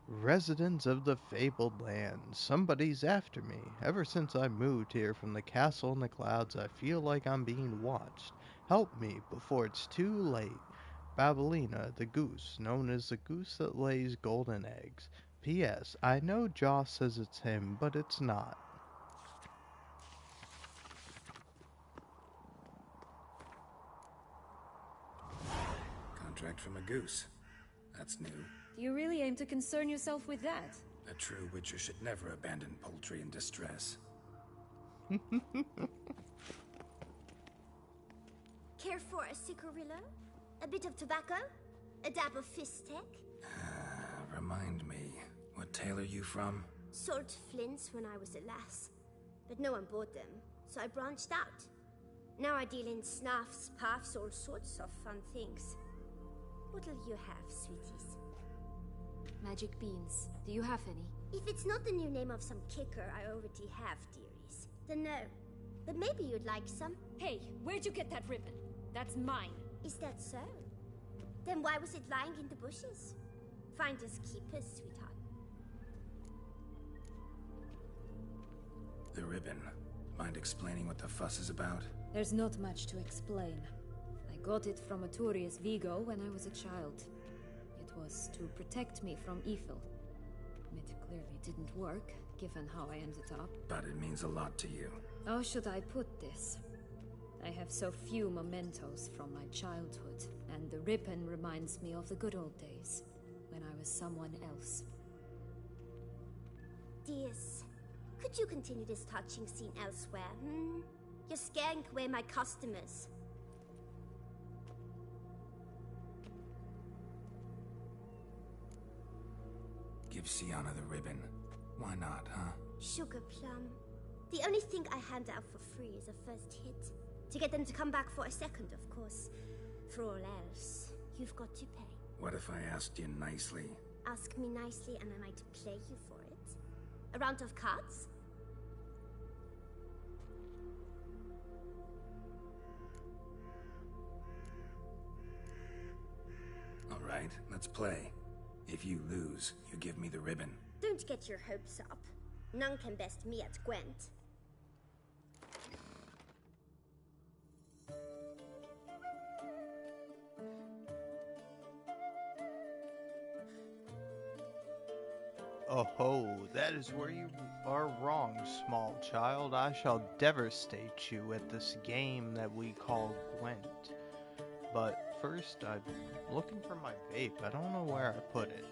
Residents of the fabled land, somebody's after me. Ever since I moved here from the castle in the clouds, I feel like I'm being watched. Help me before it's too late. Babylina, the goose, known as the goose that lays golden eggs. P.S. I know Joss says it's him, but it's not. Contract from a goose. That's new. Do you really aim to concern yourself with that? A true witcher should never abandon poultry in distress. Care for a cigarillo? A bit of tobacco? A dab of fistek? Remind me, what tale are you from? Sold flints when I was a lass, but no one bought them, so I branched out. Now I deal in snuffs, puffs, all sorts of fun things. What'll you have, sweeties? Magic beans. Do you have any? If it's not the new name of some kicker I already have, dearies, then no. But maybe you'd like some? Hey, where'd you get that ribbon? That's mine. Is that so? Then why was it lying in the bushes? Finders keepers, sweetheart. The ribbon. Mind explaining what the fuss is about? There's not much to explain. I got it from Arturius Vigo when I was a child. It was to protect me from evil. It clearly didn't work, given how I ended up. But it means a lot to you. How should I put this? I have so few mementos from my childhood, and the ribbon reminds me of the good old days, when I was someone else. Dears, could you continue this touching scene elsewhere, You're scaring away my customers. Give Sienna the ribbon. Why not, huh? Sugar plum. The only thing I hand out for free is a first hit. To get them to come back for a second, of course. For all else, you've got to pay. What if I asked you nicely? Ask me nicely and I might play you for it. A round of cards? All right, let's play. If you lose, you give me the ribbon. Don't get your hopes up. None can best me at Gwent. Oh, that is where you are wrong, small child. I shall devastate you at this game that we call Gwent. But first, I'm looking for my vape. I don't know where I put it.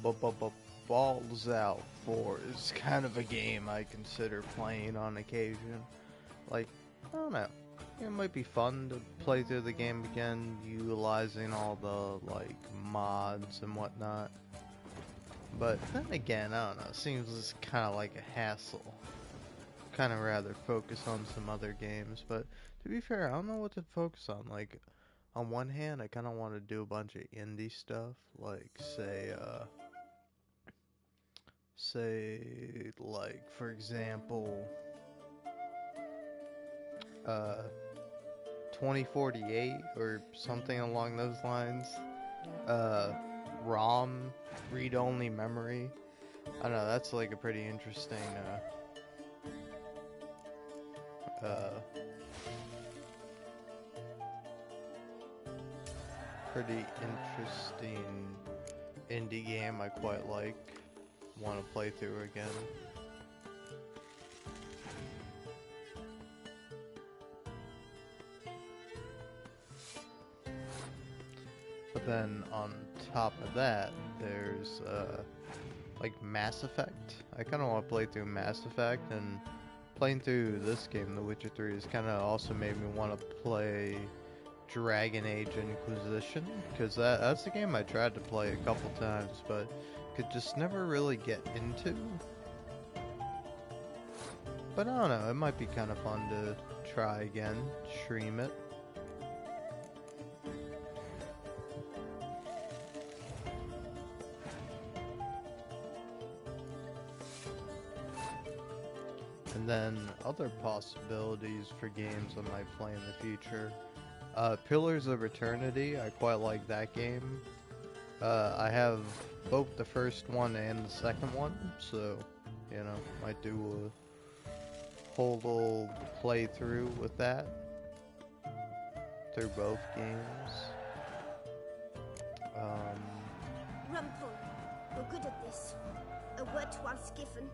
Balls Out 4 is kind of a game I consider playing on occasion. Like, I don't know. It might be fun to play through the game again, utilizing all the, like, mods and whatnot. But then again, I don't know, it seems kind of like a hassle. Kind of rather focus on some other games, but to be fair, I don't know what to focus on. Like, on one hand, I kind of want to do a bunch of indie stuff, like, like, for example, 2048 or something along those lines. ROM, read-only memory. I don't know, that's like a pretty interesting, pretty interesting indie game I quite like. Want to play through again. But then on top of that, there's like Mass Effect. I kind of want to play through Mass Effect, and playing through this game, The Witcher 3, has kind of also made me want to play Dragon Age Inquisition, because that's a game I tried to play a couple times, but could just never really get into. But I don't know, it might be kind of fun to try again, stream it. And then other possibilities for games I might play in the future. Pillars of Eternity, I quite like that game. I have both the first one and the second one, so, you know, might do a whole little playthrough with that. Through both games. Rumpel, you're good at this. A word once given.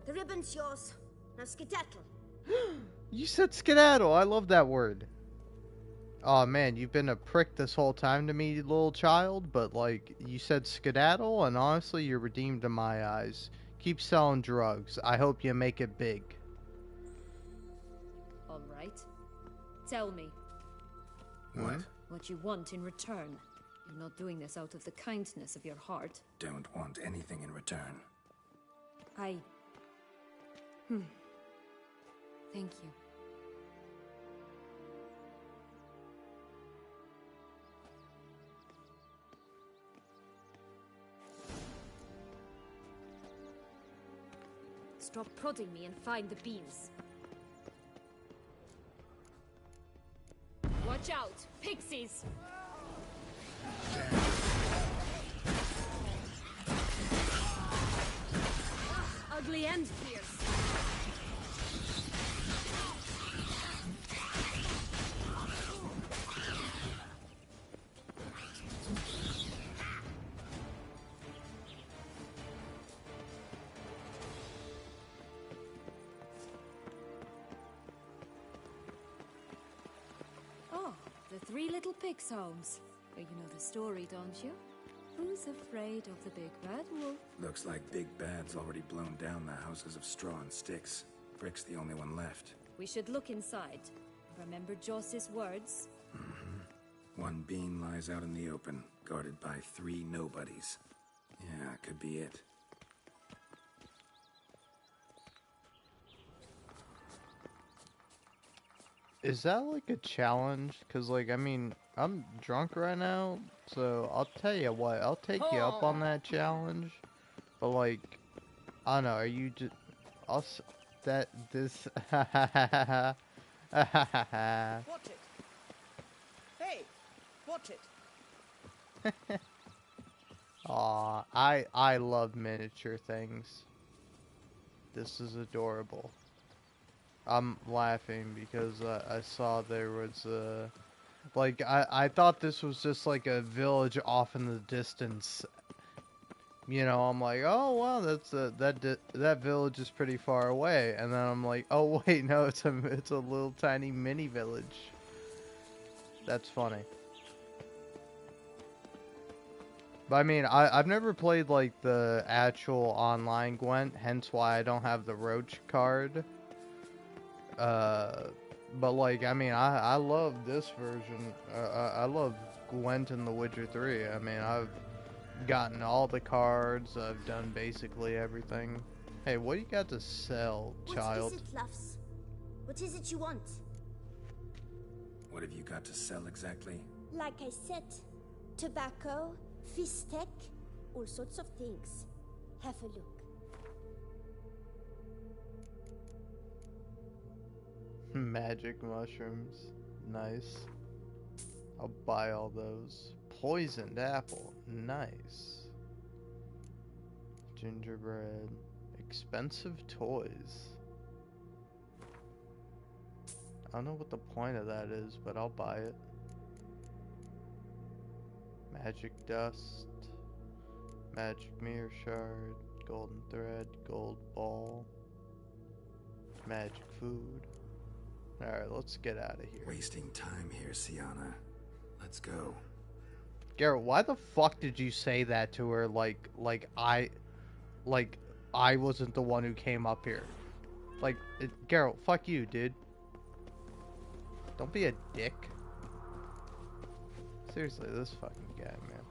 The ribbon's yours. Now skedaddle. You said skedaddle. I love that word. Oh man, you've been a prick this whole time to me, little child, but like, you said skedaddle, and honestly, you're redeemed in my eyes. Keep selling drugs. I hope you make it big. Alright. Tell me. What? What you want in return. You're not doing this out of the kindness of your heart. Don't want anything in return. Thank you. Stop prodding me and find the beans. Watch out! Pixies! Ugly and fierce. The Three Little Pigs homes. You know the story, don't you? Who's afraid of the big bad wolf? Looks like Big Bad's already blown down the houses of straw and sticks. Brick's the only one left. We should look inside. Remember Joss's words? One being lies out in the open, guarded by 3 nobodies. Yeah, could be it. Is that like a challenge? Cause like, I mean, I'm drunk right now, so I'll tell you what, I'll take you up on that challenge. But like, I don't know, are you just, Watch it. Hey, watch it. Aw, I love miniature things. This is adorable. I'm laughing because I saw there was like, I thought this was just like a village off in the distance. You know, I'm like, oh wow, that's that village is pretty far away, and then I'm like, oh wait, no, it's a little tiny mini village. That's funny. But I mean, I've never played like the actual online Gwent, hence why I don't have the Roach card. But like, I mean, I love this version. I love Gwent in The Witcher 3. I mean, I've gotten all the cards. I've done basically everything. Hey, what do you got to sell, child? What is it, loves? What is it you want? What have you got to sell exactly? Like I said, tobacco, fistek, all sorts of things. Have a look. Magic mushrooms. Nice. I'll buy all those. Poisoned apple. Nice. Gingerbread. Expensive toys. I don't know what the point of that is, but I'll buy it. Magic dust. Magic mirror shard. Golden thread. Gold ball. Magic food. Alright, let's get out of here. Wasting time here, Siana. Let's go. Garrett, why the fuck did you say that to her like I wasn't the one who came up here? Like, Garrett, fuck you, dude. Don't be a dick. Seriously, this fucking guy, man.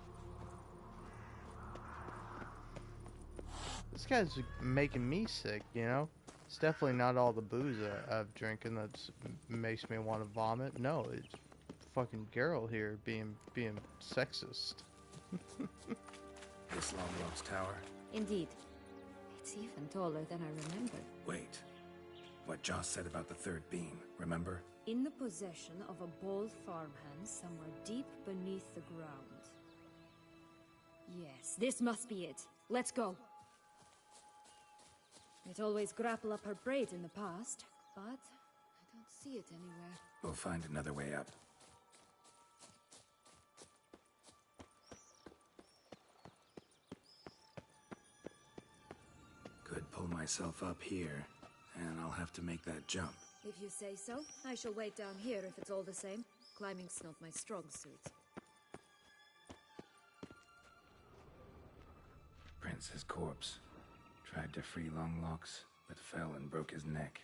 This guy's making me sick, you know? It's definitely not all the booze I've drinking that makes me want to vomit. No, it's fucking Geralt here being sexist. This Longlocks Tower? Indeed. It's even taller than I remember. Wait. What Joss said about the third beam, remember? In the possession of a bold farmhand somewhere deep beneath the ground. Yes, this must be it. Let's go. It always grapple up her braid in the past, but I don't see it anywhere. We'll find another way up. Could pull myself up here, and I'll have to make that jump. If you say so, I shall wait down here if it's all the same. Climbing's not my strong suit. Prince's corpse. Tried to free Longlocks, but fell and broke his neck.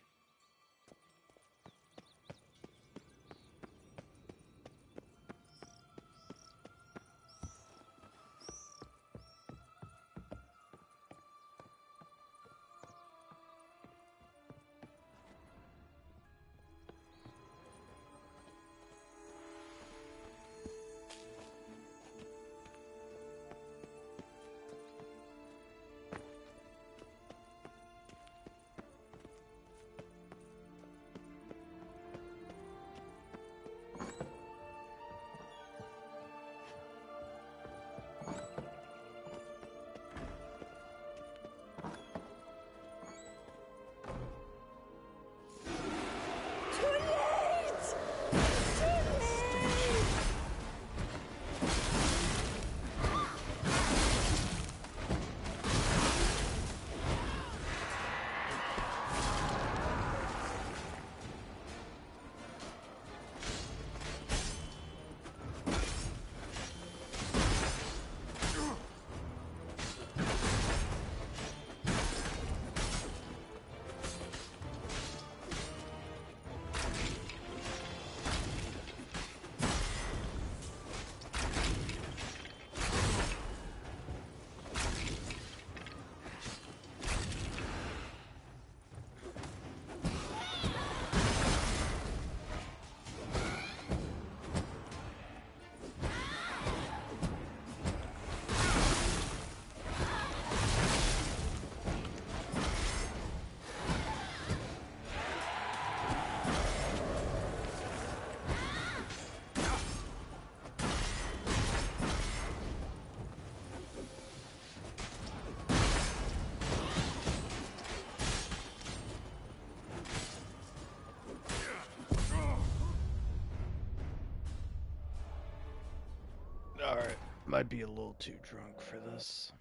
Alright, might be a little too drunk for this.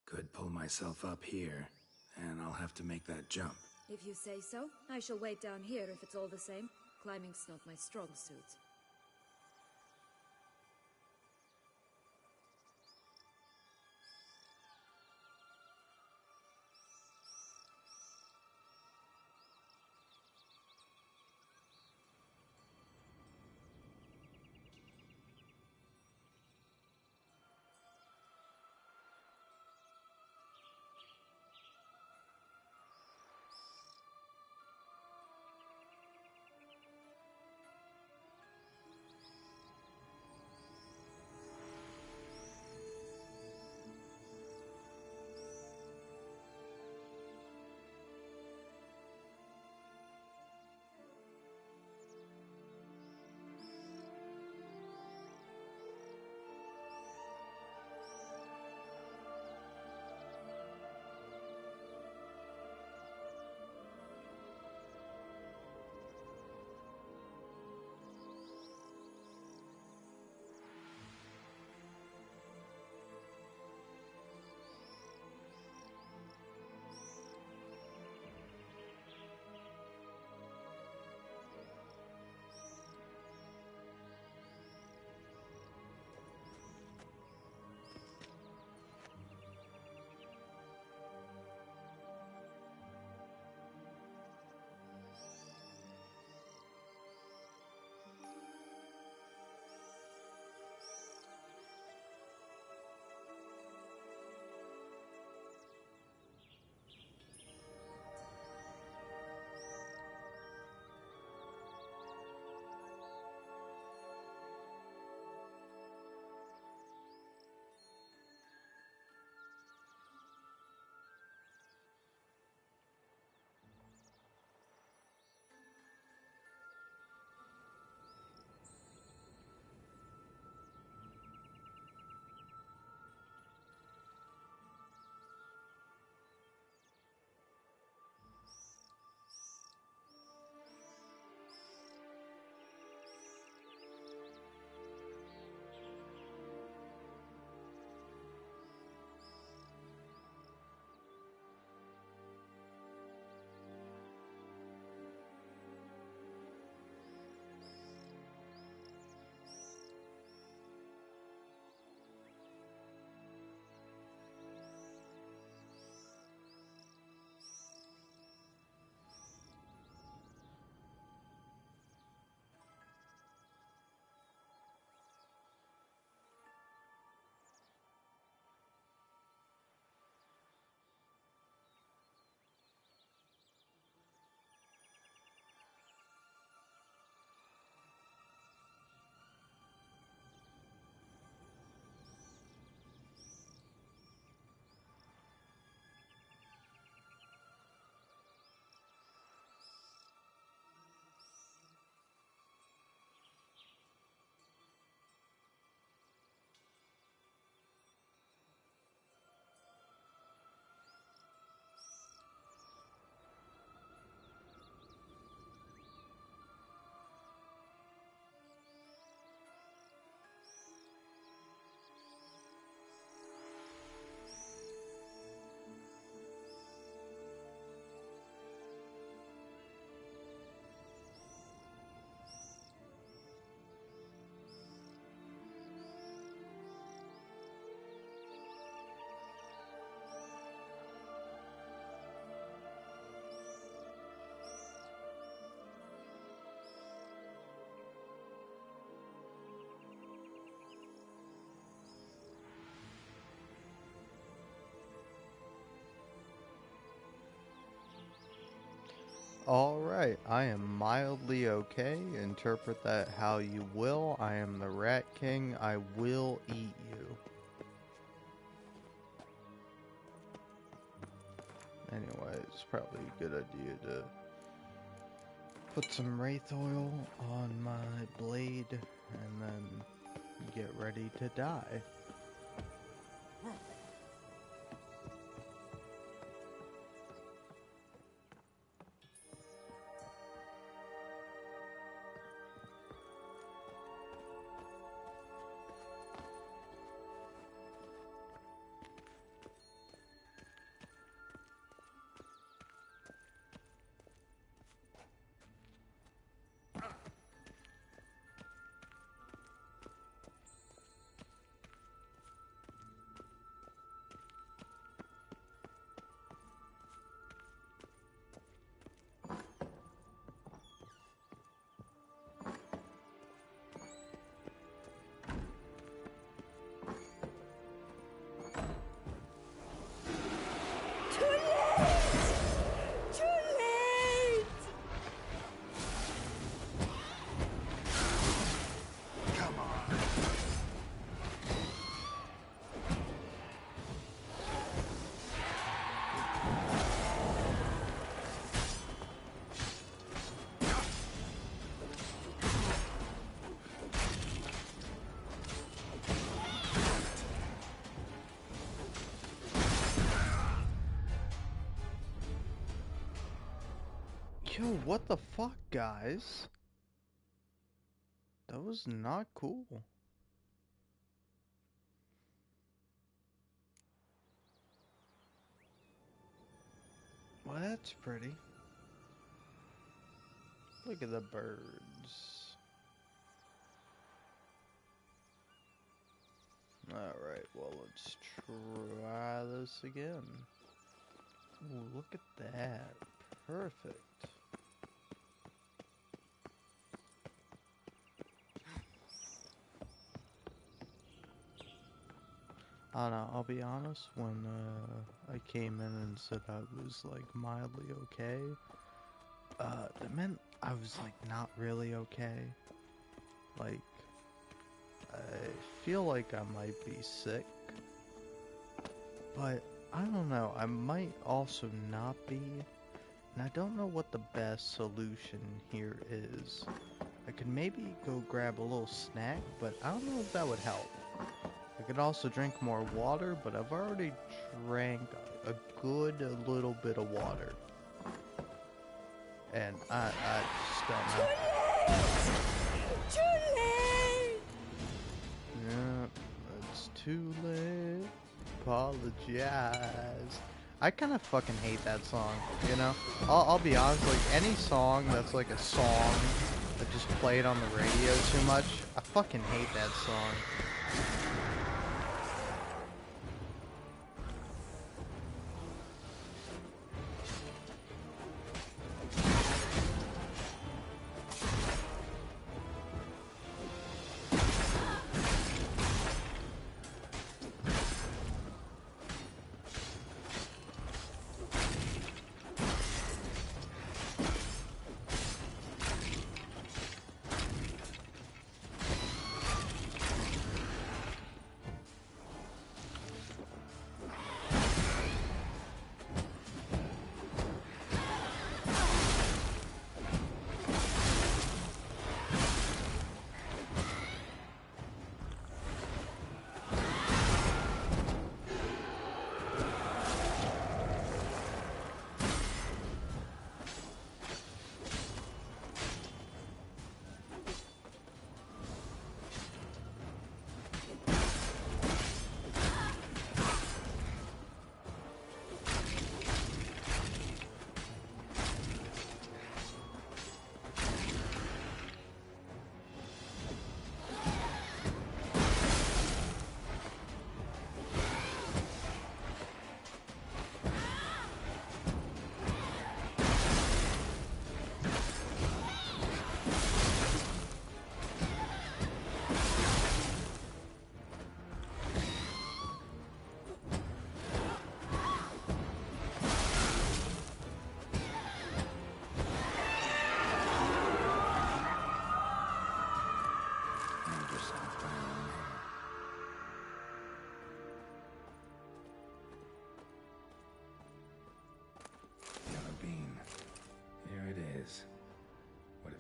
Could pull myself up here, and I'll have to make that jump. If you say so, I shall wait down here if it's all the same. Climbing's not my strong suit. Alright, I am mildly okay. Interpret that how you will. I am the Rat King. I will eat you. Anyway, it's probably a good idea to put some Wraith oil on my blade and then get ready to die. Yo, what the fuck, guys? That was not cool. Well, that's pretty. Look at the birds. Alright, well, let's try this again. Ooh, look at that. Perfect. I don't know, I'll be honest, when I came in and said I was like mildly okay, that meant I was like not really okay. Like, I feel like I might be sick, but I don't know, I might also not be, and I don't know what the best solution here is. I could maybe go grab a little snack, but I don't know if that would help. I could also drink more water, but I've already drank a good little bit of water. And I just don't know. Too late! Yeah, it's too late. Apologize. I kind of fucking hate that song, you know? I'll be honest, like, any song that's like a song that just played on the radio too much, I fucking hate that song.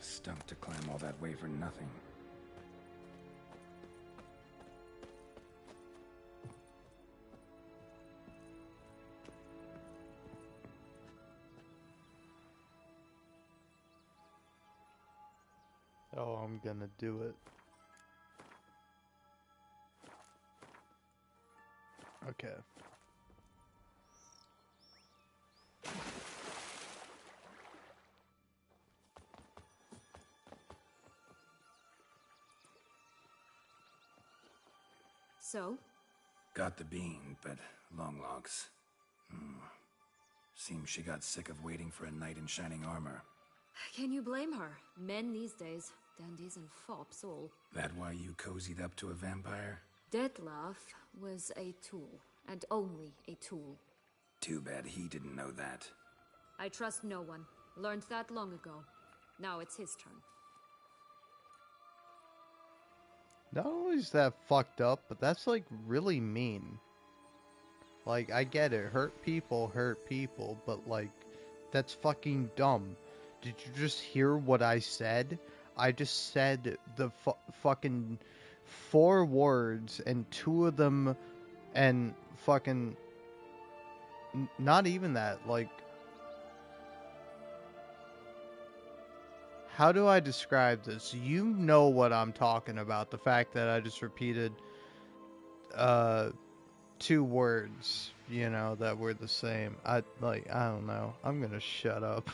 Stunk to climb all that way for nothing. Oh, I'm gonna do it. Okay. So? Got the bean, but long logs. Seems she got sick of waiting for a knight in shining armor. Can you blame her? Men these days, dandies and fops all. That why you cozied up to a vampire? Dettlaff was a tool, and only a tool. Too bad he didn't know that. I trust no one. Learned that long ago. Now it's his turn. Not only is that fucked up, but that's like really mean. Like, I get it, hurt people, but like, that's fucking dumb. Did you just hear what I said? I just said the fucking 4 words, and 2 of them, and fucking, not even that, like, how do I describe this? You know what I'm talking about. The fact that I just repeated 2 words, you know, that were the same. I don't know. I'm gonna shut up.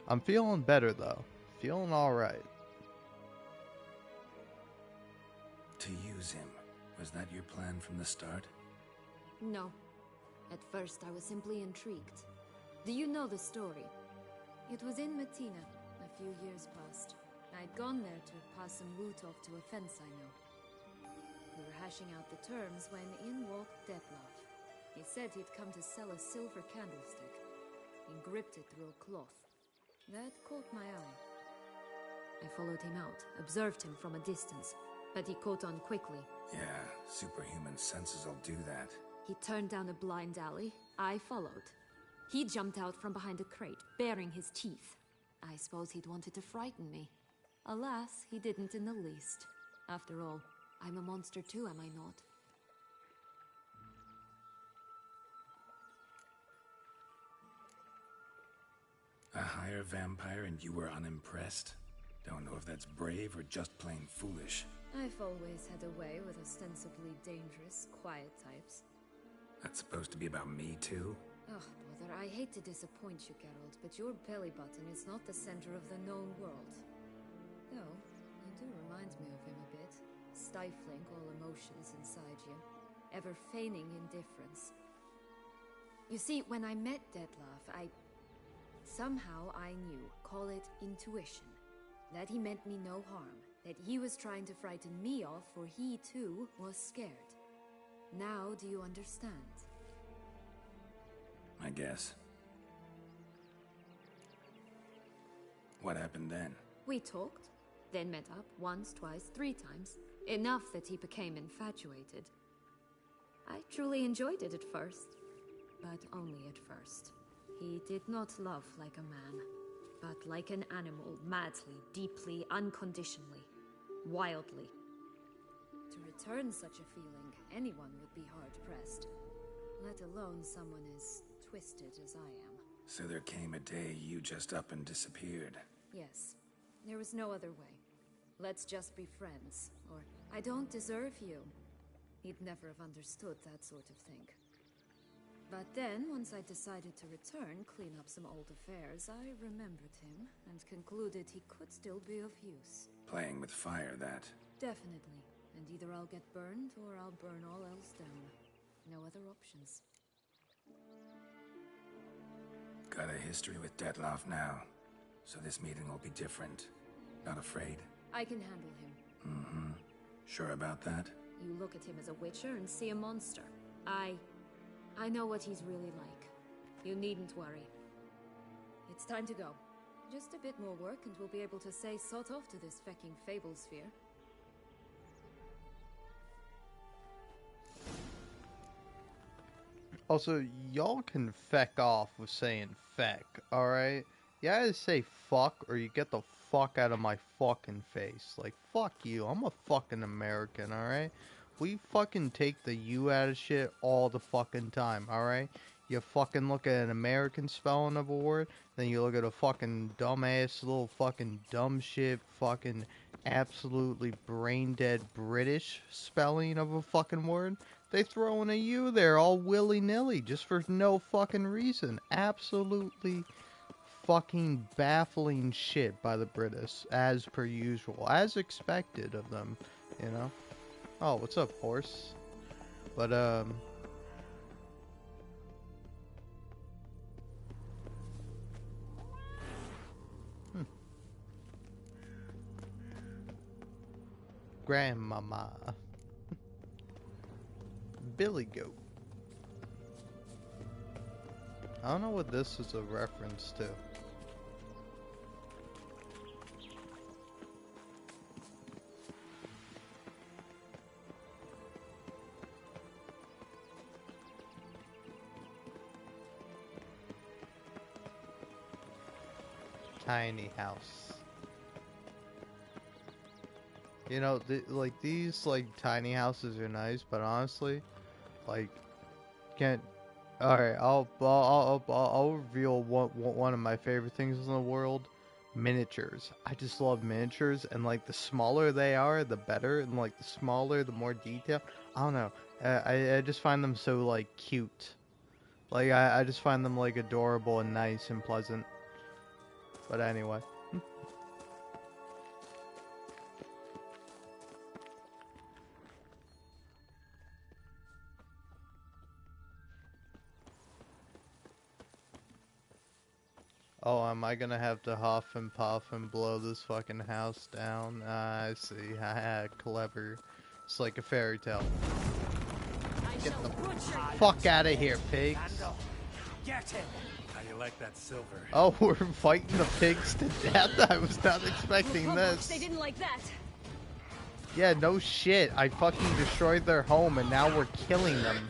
I'm feeling better though. Feeling alright. To use him, was that your plan from the start? No. At first, I was simply intrigued. Do you know the story? It was in Metina, a few years past. I'd gone there to pass some loot off to a fence I know. We were hashing out the terms when in walked Dettlaff. He said he'd come to sell a silver candlestick. He gripped it through a cloth. That caught my eye. I followed him out, observed him from a distance, but he caught on quickly. Yeah, superhuman senses will do that. He turned down a blind alley. I followed. He jumped out from behind a crate, baring his teeth. I suppose he'd wanted to frighten me. Alas, he didn't in the least. After all, I'm a monster too, am I not? A higher vampire and you were unimpressed? Don't know if that's brave or just plain foolish. I've always had a way with ostensibly dangerous, quiet types. That's supposed to be about me too? Oh, bother, I hate to disappoint you, Geralt, but your belly button is not the center of the known world. Though, you do remind me of him a bit. Stifling all emotions inside you. Ever feigning indifference. You see, when I met Dettlaff, somehow I knew, call it intuition, that he meant me no harm, that he was trying to frighten me off, for he too was scared. Now do you understand? I guess. What happened then? We talked, then met up once, twice, 3 times. Enough that he became infatuated. I truly enjoyed it at first, but only at first. He did not love like a man, but like an animal, madly, deeply, unconditionally, wildly. To return such a feeling, anyone would be hard-pressed, let alone someone as twisted as I am. So there came a day you just up and disappeared. Yes, there was no other way. Let's just be friends, or I don't deserve you. He'd never have understood that sort of thing. But then, once I decided to return, clean up some old affairs, I remembered him and concluded he could still be of use. Playing with fire, that. Definitely. And either I'll get burned, or I'll burn all else down. No other options. Got a history with Dettlaff now, so this meeting will be different. Not afraid? I can handle him. Mm-hmm. Sure about that? You look at him as a witcher and see a monster. I know what he's really like. You needn't worry. It's time to go. Just a bit more work and we'll be able to say sort off to this fecking fable sphere. Also, y'all can feck off with saying feck, alright? You either say fuck or you get the fuck out of my fucking face. Like, fuck you. I'm a fucking American, alright? We fucking take the you out of shit all the fucking time, alright? You fucking look at an American spelling of a word, then you look at a fucking dumbass little fucking dumb shit fucking absolutely brain dead British spelling of a fucking word. They throw in a U there all willy-nilly just for no fucking reason. Absolutely fucking baffling shit by the British, as per usual, as expected of them, you know? Oh, what's up, horse? But, Grandmama. Billy Goat. I don't know what this is a reference to. Tiny house. You know, like these like tiny houses are nice, but honestly, like, can't. All right, I'll reveal one of my favorite things in the world. miniatures. I just love miniatures, and like the smaller they are, the better, and like the smaller, the more detail. I don't know. I just find them so like cute. Like I just find them like adorable and nice and pleasant. But anyway. Oh, am I gonna have to huff and puff and blow this fucking house down? I see. Haha, clever. It's like a fairy tale. Get the fuck out of here, pigs. Get him! How you like that silver? Oh, we're fighting the pigs to death? I was not expecting this. They didn't like that. Yeah, no shit. I fucking destroyed their home and now we're killing them.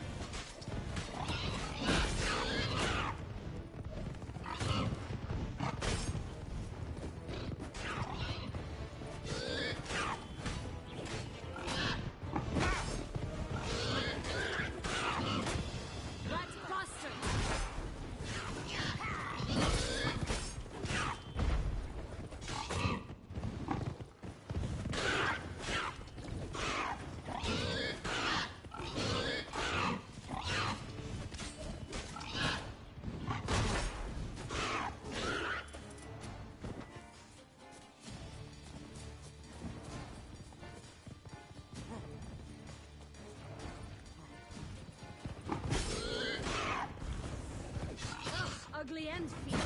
Ugly and fierce.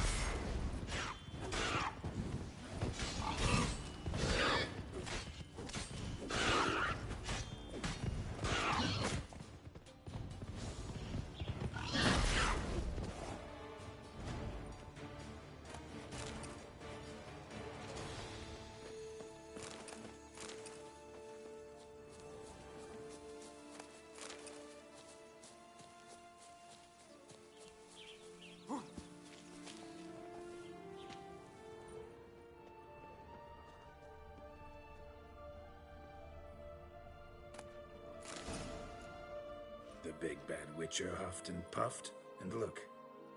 The big bad Witcher huffed and puffed, and look,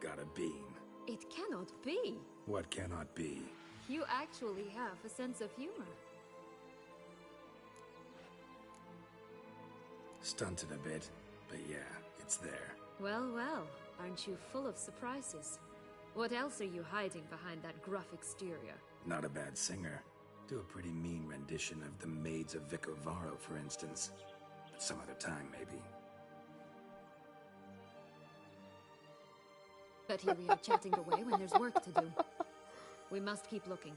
got a beam. It cannot be. What cannot be? You actually have a sense of humor. Stunted a bit, but yeah, it's there. Well, well, aren't you full of surprises? What else are you hiding behind that gruff exterior? Not a bad singer. Do a pretty mean rendition of The Maids of Vicovaro, for instance. But some other time, maybe. But here we are chatting away when there's work to do. We must keep looking.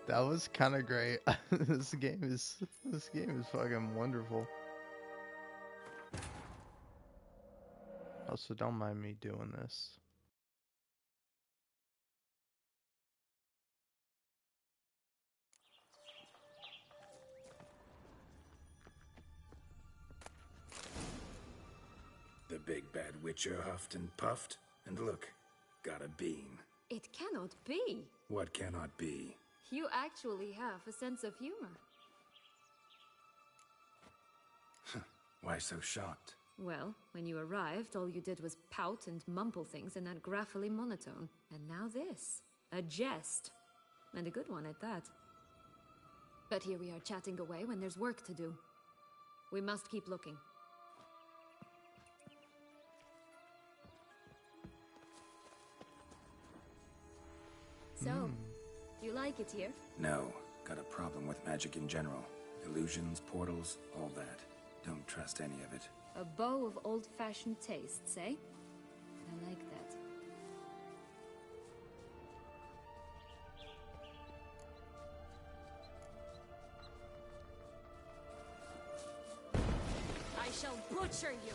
That was kind of great. This game is fucking wonderful. Also, don't mind me doing this. The big bad Witcher huffed and puffed, and look, got a beam. It cannot be. What cannot be? You actually have a sense of humor. Why so shocked? Well, when you arrived, all you did was pout and mumble things in that graphically monotone. And now this. A jest. And a good one at that. But here we are chatting away when there's work to do. We must keep looking. So, do you like it here? No, got a problem with magic in general. Illusions, portals, all that. Don't trust any of it. A bow of old-fashioned tastes, eh? I like that. I shall butcher you!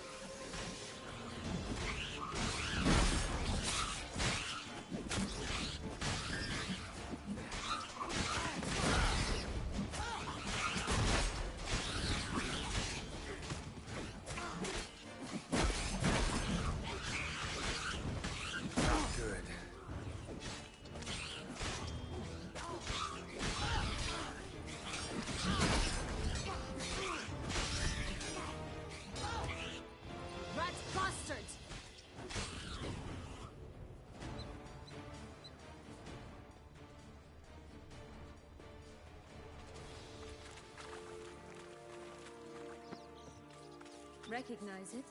Recognize it?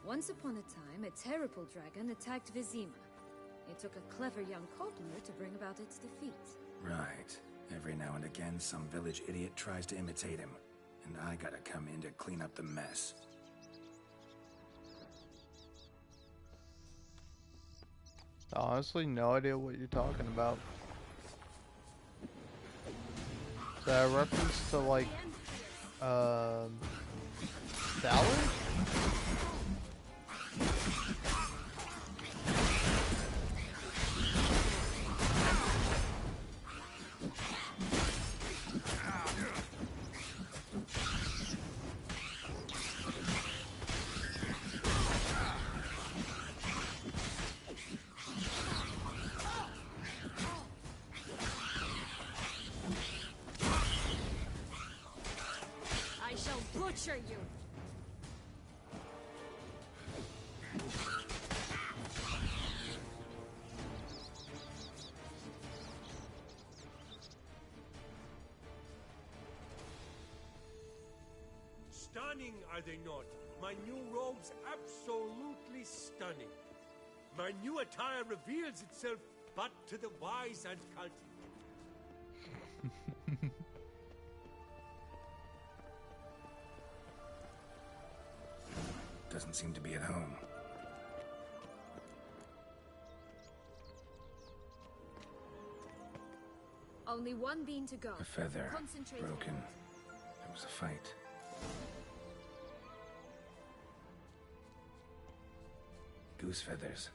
Once upon a time, a terrible dragon attacked Vizima. It took a clever young cobbler to bring about its defeat. Right. Every now and again, some village idiot tries to imitate him, and I gotta come in to clean up the mess. Honestly, no idea what you're talking about. Is that a reference to, like, Valor? I shall butcher you. Stunning, are they not? My new robes absolutely stunning. My new attire reveals itself but to the wise and cultivated. Doesn't seem to be at home. Only one bean to go. A feather. Concentrate. Broken. There was a fight. Goose feathers.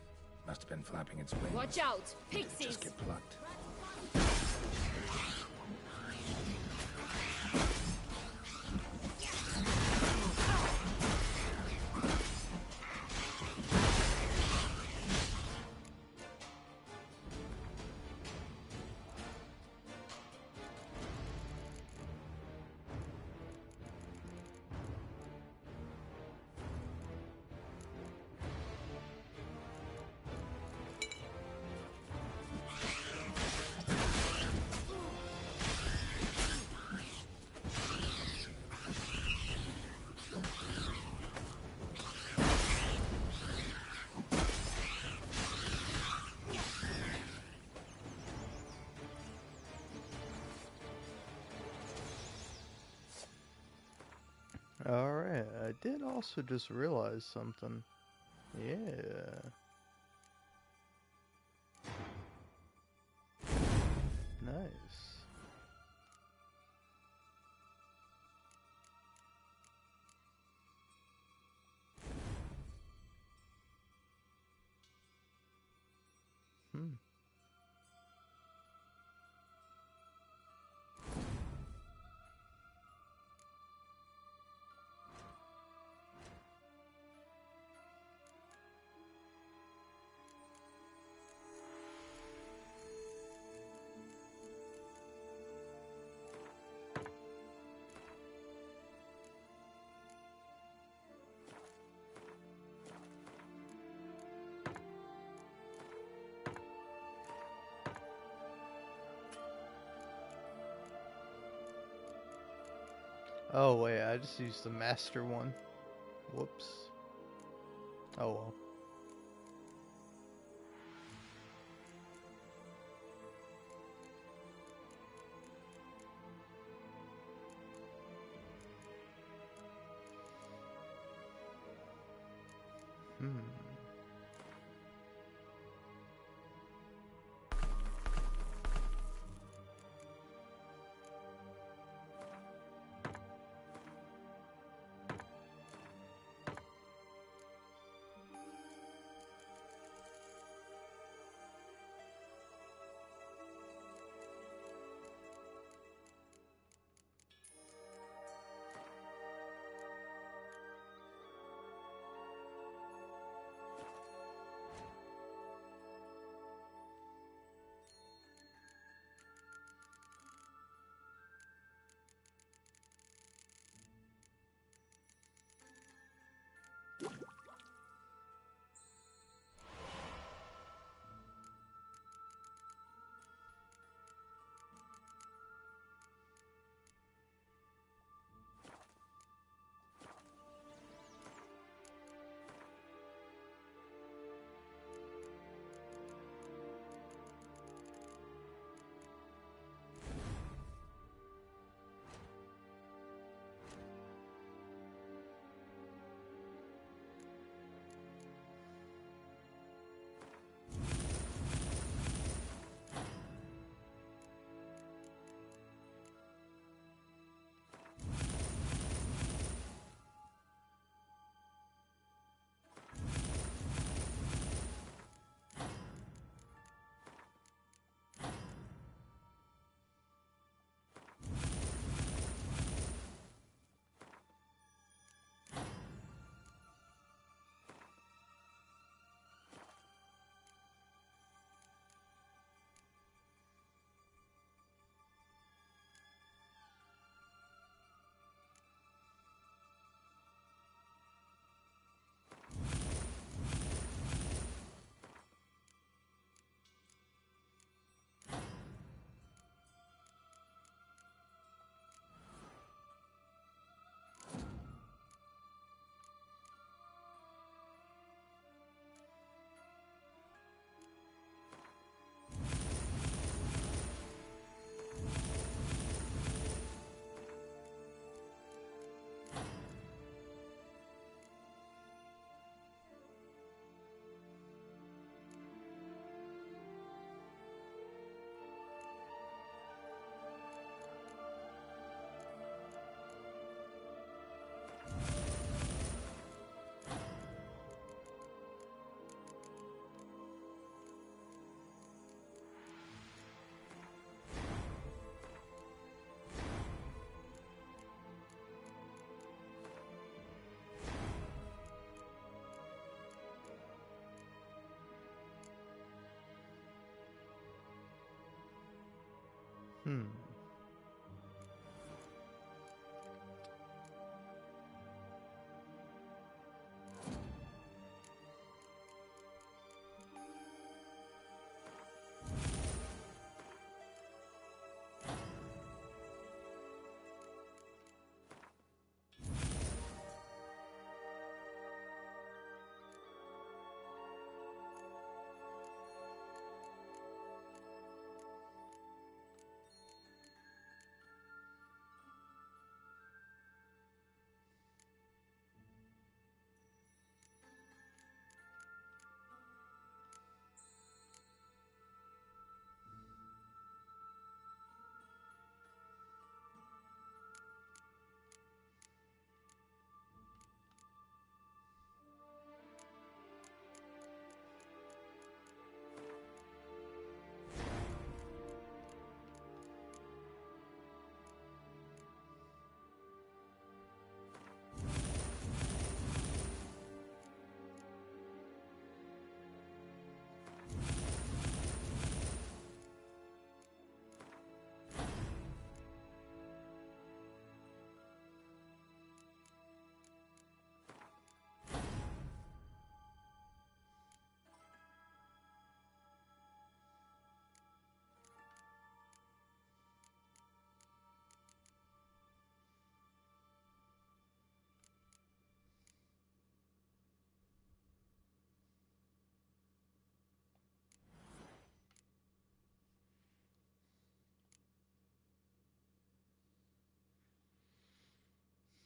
Must have been flapping its wings. Watch out! Pixies! Just get plucked. Alright, I did also just realize something. Yeah. Nice. Oh wait, I just used the master one. Whoops. Oh well. Hmm.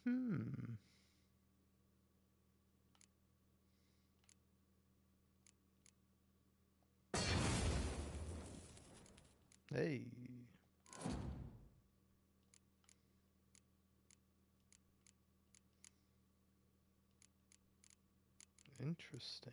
Hmm. Hey. Interesting.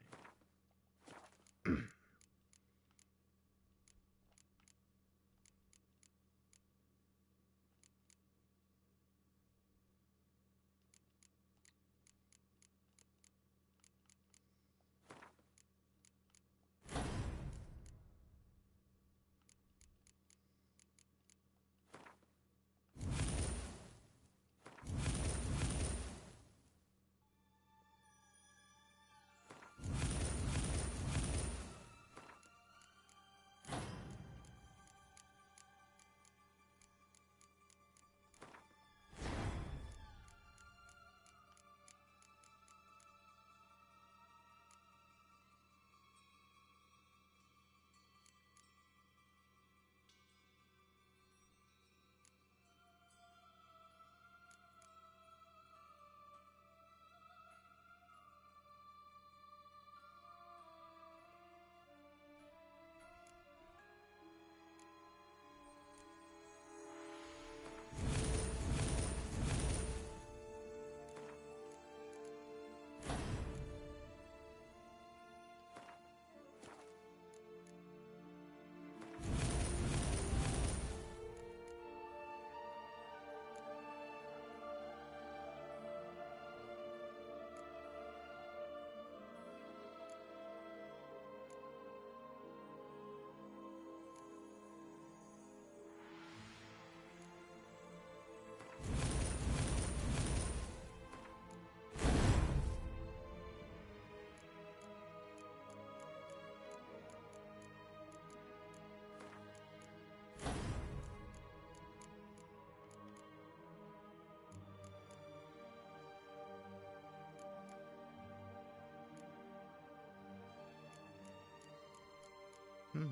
Hmm.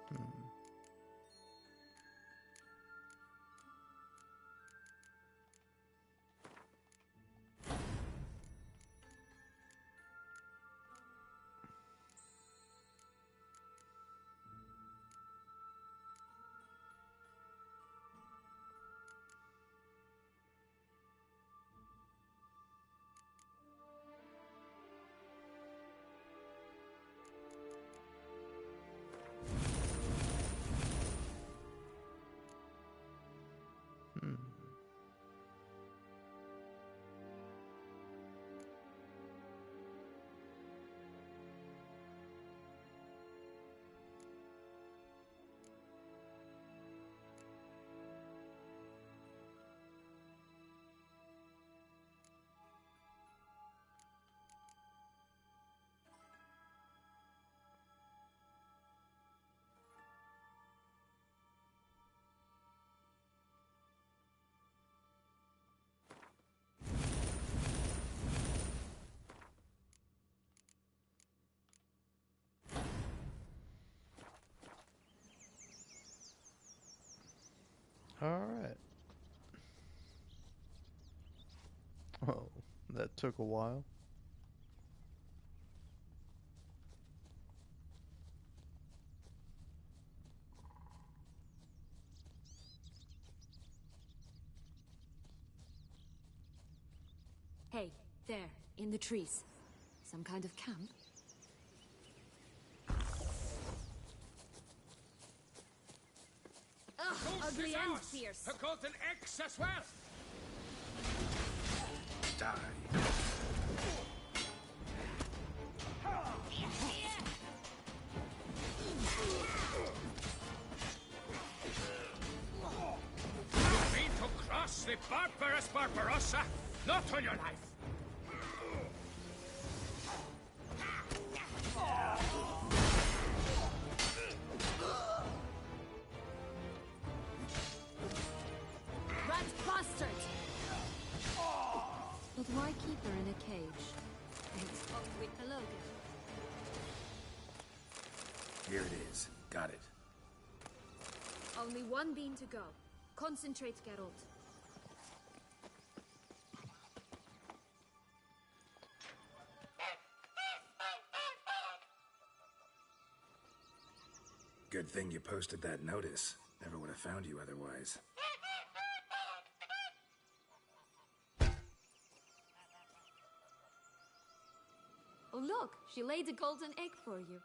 Hmm. Oh, that took a while. Hey, there, in the trees. Some kind of camp? Ugh, ugly and fierce. I've got an X as well. Die. You mean to cross the barbarous Barbarossa? Not on your life. Rat bastard! But why keep her in a cage? Spoke with the Logan. Here it is. Got it. Only one bean to go. Concentrate, Geralt. Good thing you posted that notice. Never would have found you otherwise. Oh look, she laid a golden egg for you.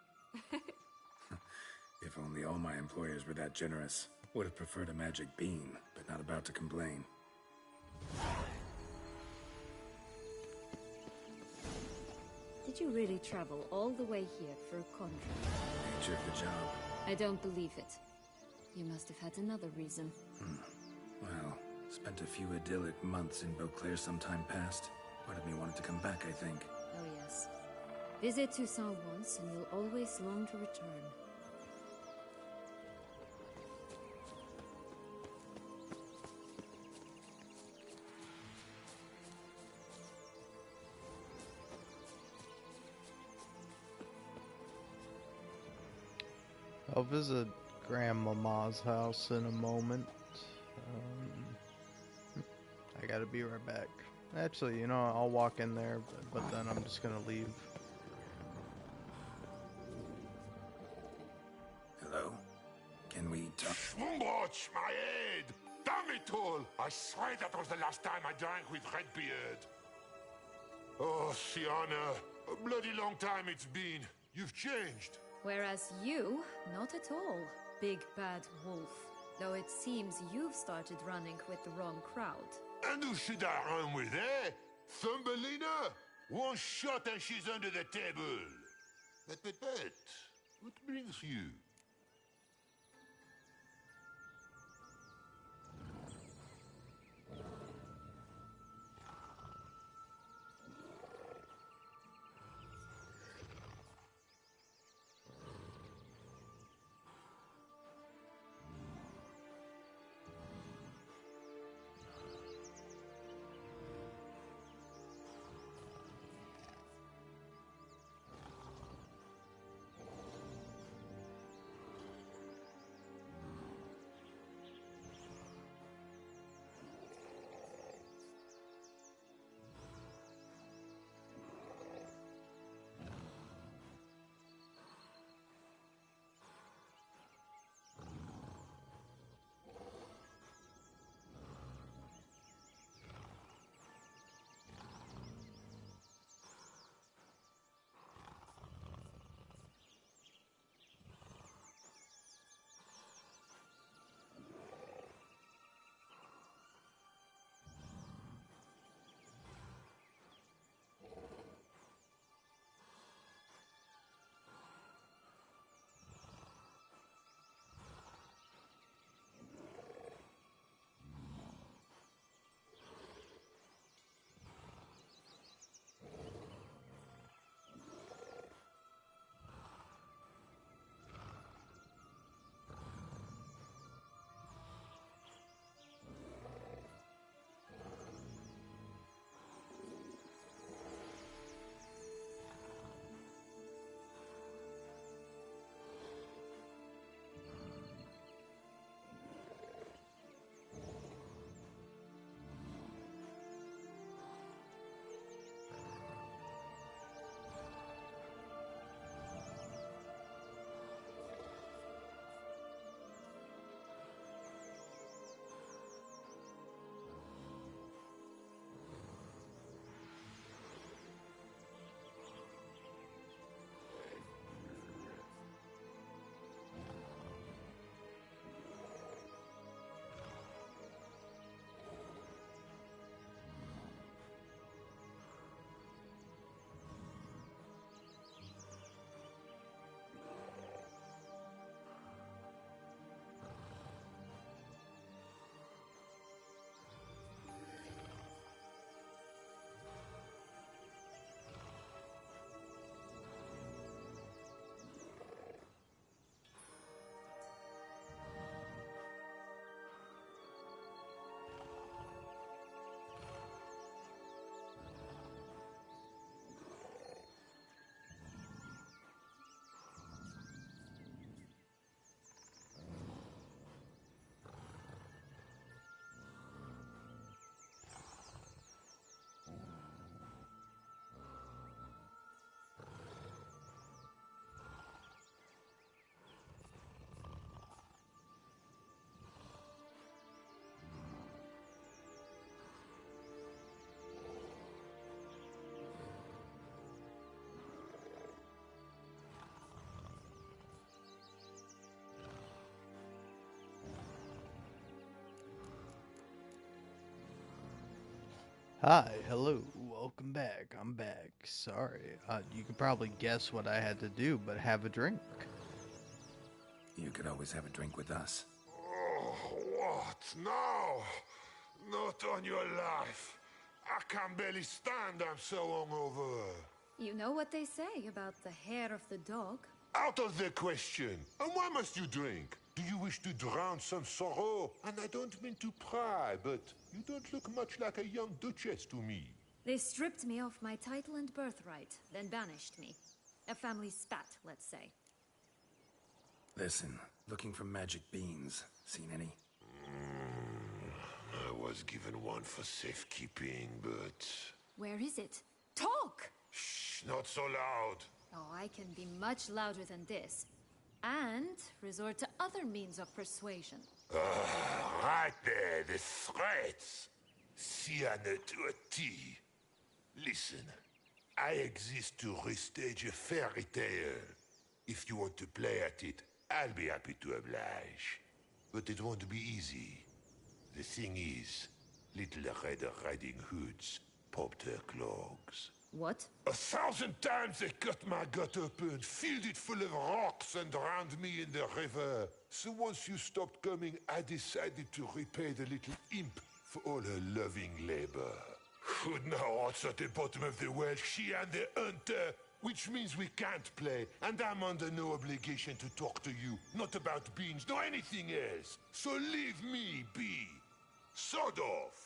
If only all my employers were that generous. Would have preferred a magic bean, but not about to complain. Did you really travel all the way here for a contract? Nature of the job. I don't believe it. You must have had another reason. Well, spent a few idyllic months in Beauclair some time past. Part of me wanted to come back, I think. Oh yes. Visit Toussaint once and you'll always long to return. I'll visit Grandmama's house in a moment. I gotta be right back. Actually, you know, I'll walk in there, but then I'm just gonna leave. Hello? Can we talk? Watch my head! Damn it all! I swear that was the last time I drank with Redbeard. Oh, Sienna, a bloody long time it's been. You've changed. Whereas you, not at all, big bad wolf. Though it seems you've started running with the wrong crowd. And who should I run with, eh? Thumbelina? One shot and she's under the table. But, what brings you? Hi, hello, welcome back. I'm back. Sorry, you could probably guess what I had to do, but have a drink. You could always have a drink with us. Oh, what now? Not on your life. I can barely stand, I'm so hungover. You know what they say about the hair of the dog? Out of the question. And why must you drink? Do you wish to drown some sorrow? And I don't mean to pry, but you don't look much like a young duchess to me. They stripped me of my title and birthright, then banished me. A family spat, let's say. Listen, looking for magic beans. Seen any? I was given one for safekeeping, but... Where is it? Talk! Shh, not so loud. Oh, I can be much louder than this. And resort to other means of persuasion. Right there, the threats. Sienna to a T. Listen, I exist to restage a fairy tale. If you want to play at it, I'll be happy to oblige. But it won't be easy. The thing is, Little Red Riding Hoods popped her clogs. What? 1,000 times they cut my gut open, filled it full of rocks and drowned me in the river. So once you stopped coming, I decided to repay the little imp for all her loving labor. Who'd know what's at the bottom of the well? She and the hunter, which means we can't play, and I'm under no obligation to talk to you, not about beans, nor anything else. So leave me be. Sod off.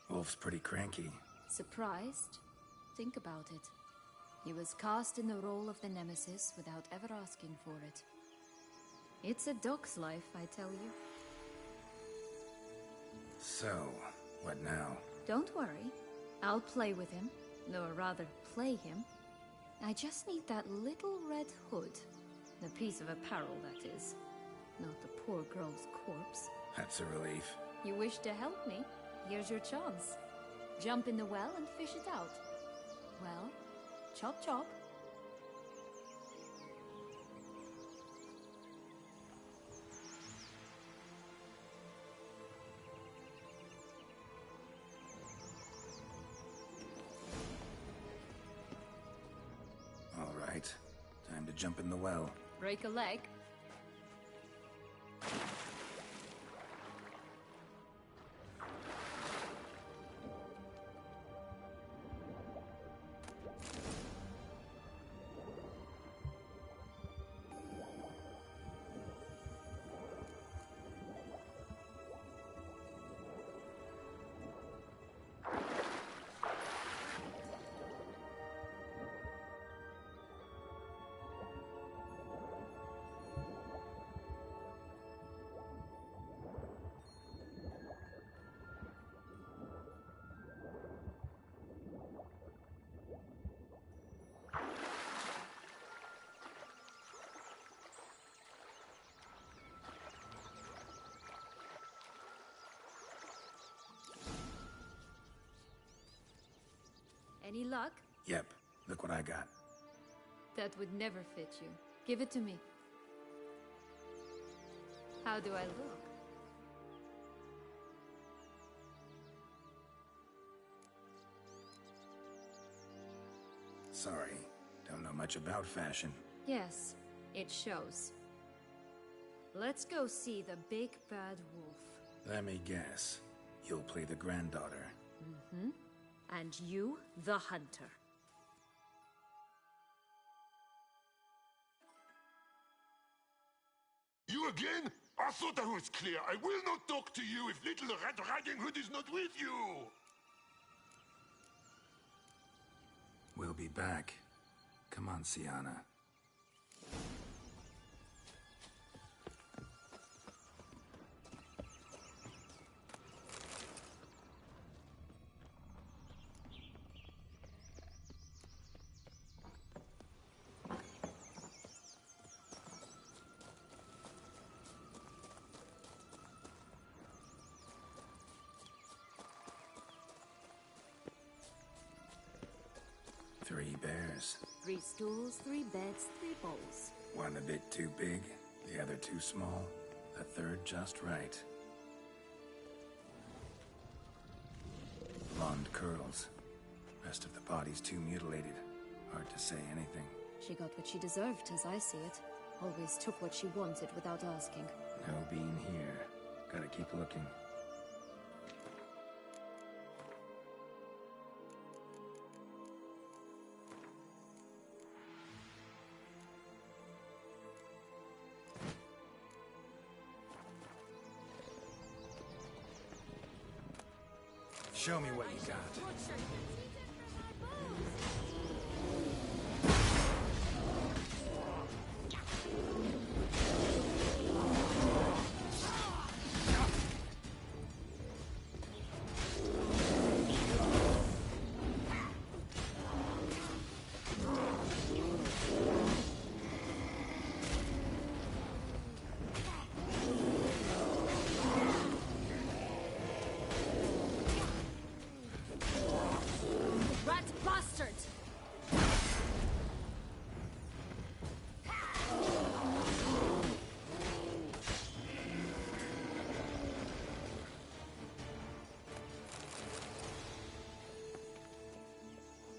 Wolf's pretty cranky. Surprised? Think about it. He was cast in the role of the Nemesis without ever asking for it. It's a dog's life, I tell you. So, what now? Don't worry. I'll play with him. Or rather, play him. I just need that little red hood. The piece of apparel, that is. Not the poor girl's corpse. That's a relief. You wish to help me? Here's your chance. Jump in the well and fish it out. Well, chop chop. All right. Time to jump in the well. Break a leg. Any luck? Yep. Look what I got. That would never fit you. Give it to me. How do I look? Sorry. Don't know much about fashion. Yes, it shows. Let's go see the big bad wolf. Let me guess. You'll play the granddaughter. Mm-hmm. And you, the hunter. You again? I thought I was clear. I will not talk to you if Little Red Riding Hood is not with you! We'll be back. Come on, Sienna. Three bears. 3 stools, 3 beds, 3 bowls. One a bit too big, the other too small, the third just right. Blonde curls. Rest of the body's too mutilated. Hard to say anything. She got what she deserved, as I see it. Always took what she wanted without asking. No being here. Gotta keep looking. Show me what you got.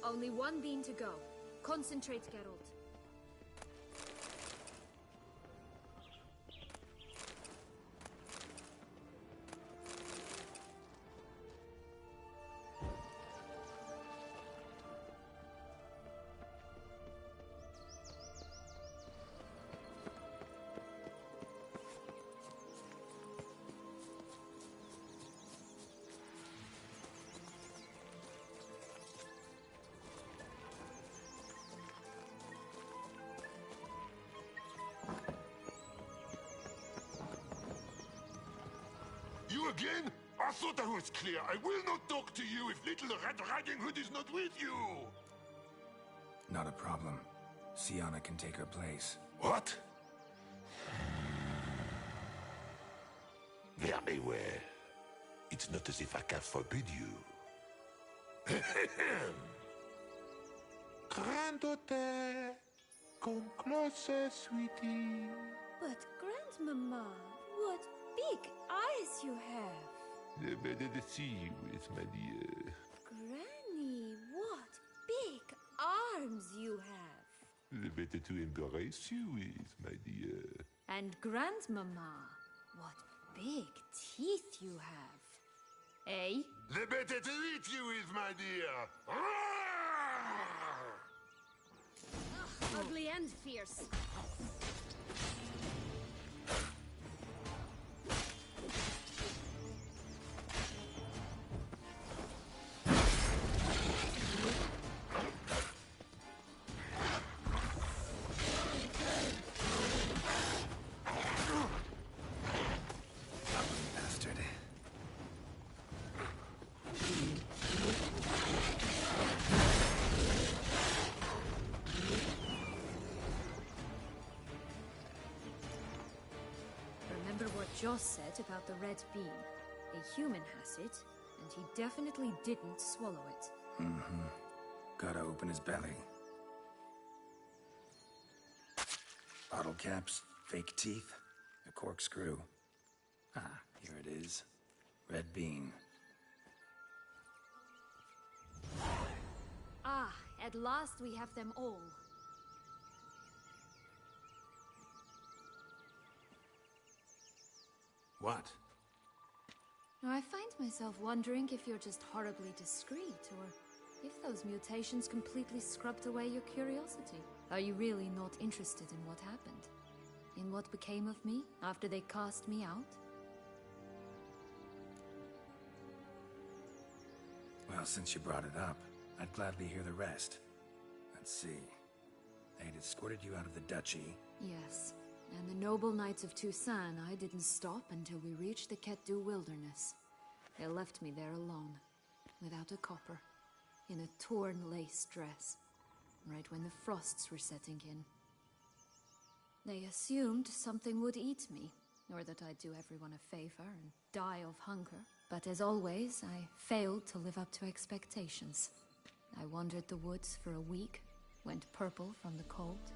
Only one bean to go. Concentrate, Geralt. You again? I thought I was clear. I will not talk to you if Little Red Riding Hood is not with you. Not a problem. Syanna can take her place. What? Very well. It's not as if I can forbid you. Granddaughter, come closer, sweetie. But, Grandmama, what big eyes you have. The better to see you with, my dear. Granny, what big arms you have. The better to embrace you with, my dear. And Grandmama, what big teeth you have. Eh? The better to eat you with, my dear. Ugly and fierce. Joss said about the red bean. A human has it, and he definitely didn't swallow it. Mm-hmm. Gotta open his belly. Bottle caps, fake teeth, a corkscrew. Ah, here it is. Red bean. Ah, at last we have them all. What? Now, I find myself wondering if you're just horribly discreet, or if those mutations completely scrubbed away your curiosity. Are you really not interested in what happened? In what became of me after they cast me out? Well, since you brought it up, I'd gladly hear the rest. Let's see. They'd escorted you out of the duchy. Yes. And the noble knights of Toussaint, I didn't stop until we reached the Ketdu wilderness. They left me there alone, without a copper, in a torn lace dress, right when the frosts were setting in. They assumed something would eat me, or that I'd do everyone a favor and die of hunger. But as always, I failed to live up to expectations. I wandered the woods for a week, went purple from the cold,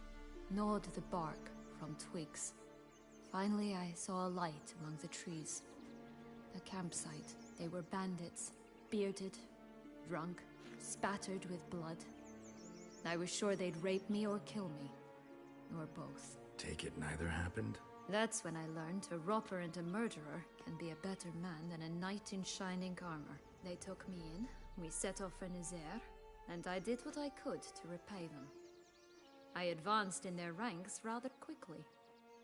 gnawed the bark from twigs. Finally, I saw a light among the trees. A campsite. They were bandits, bearded, drunk, spattered with blood. I was sure they'd rape me or kill me, or both. Take it neither happened? That's when I learned a robber and a murderer can be a better man than a knight in shining armor. They took me in, we set off for Nazaire, and I did what I could to repay them. I advanced in their ranks rather quickly.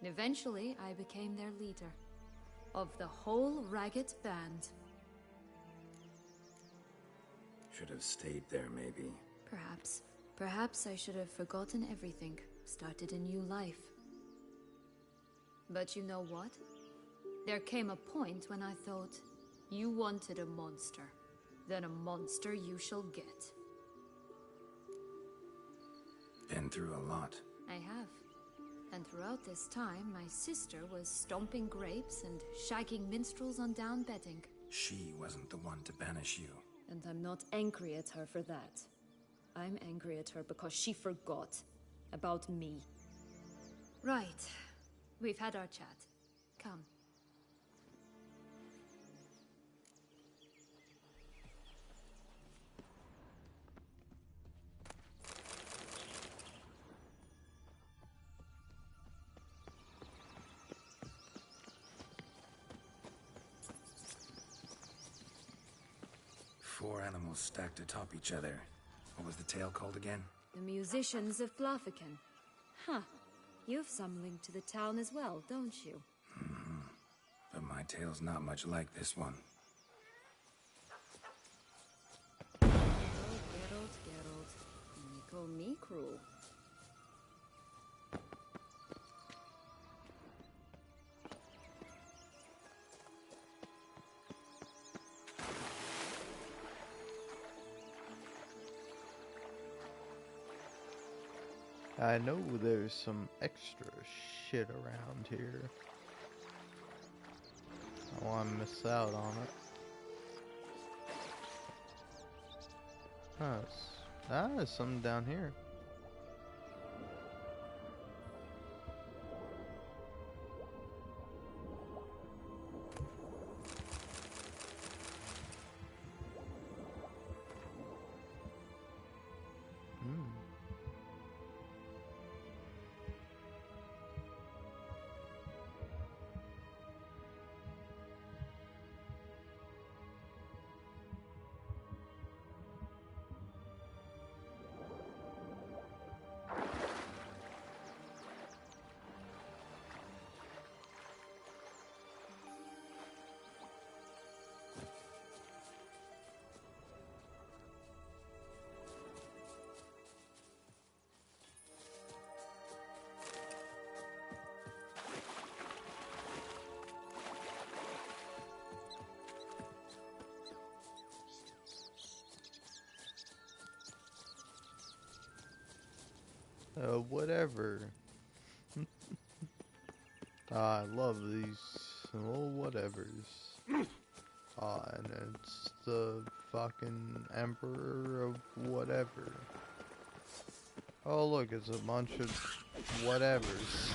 Eventually, I became their leader. Of the whole ragged band. Should have stayed there, maybe. Perhaps. Perhaps I should have forgotten everything, started a new life. But you know what? There came a point when I thought, you wanted a monster. Then a monster you shall get. Been through a lot. I have. And throughout this time, my sister was stomping grapes and shagging minstrels on down bedding. She wasn't the one to banish you. And I'm not angry at her for that. I'm angry at her because she forgot about me. Right. We've had our chat. Come. Four animals stacked atop each other. What was the tale called again? The Musicians of Glafican. Huh. You've some link to the town as well, don't you? Mm-hmm. But my tale's not much like this one. Geralt. You call me cruel. I know there's some extra shit around here. I don't want to miss out on it. There's something down here. Whatever. I love these little whatevers. And it's the fucking Emperor of whatever. Oh look, it's a bunch of whatevers.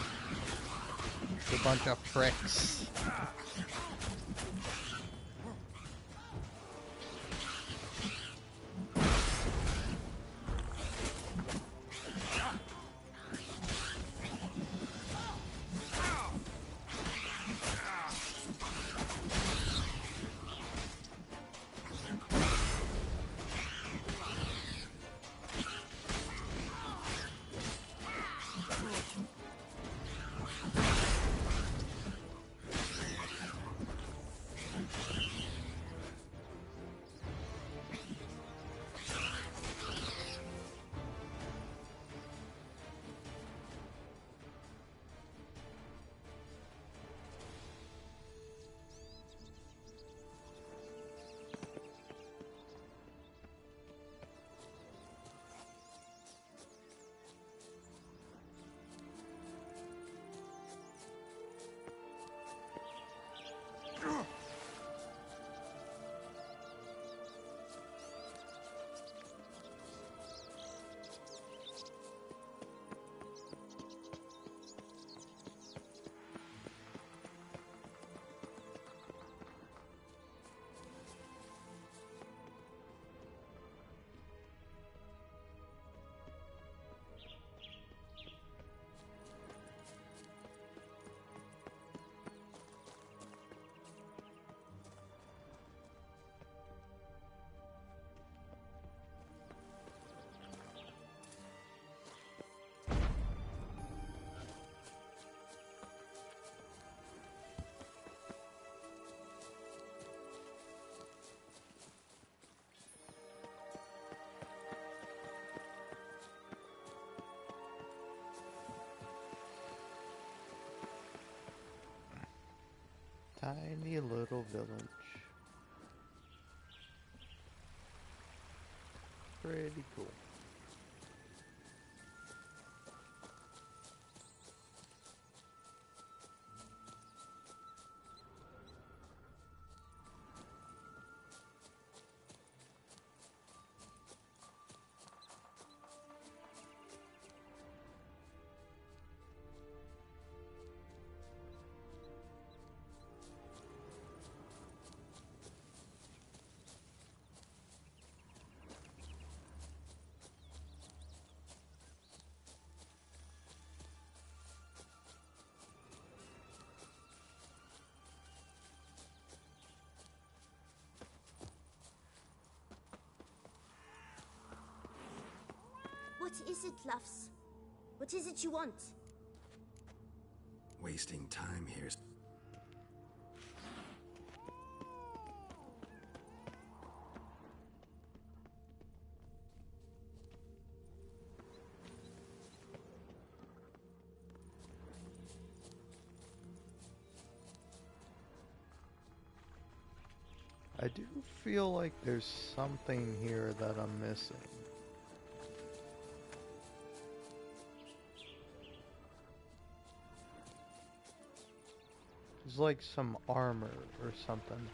It's a bunch of pricks. tiny little village. Pretty cool. What is it, loves? What is it you want? Wasting time here. I do feel like there's something here that I'm missing. It's like some armor or something.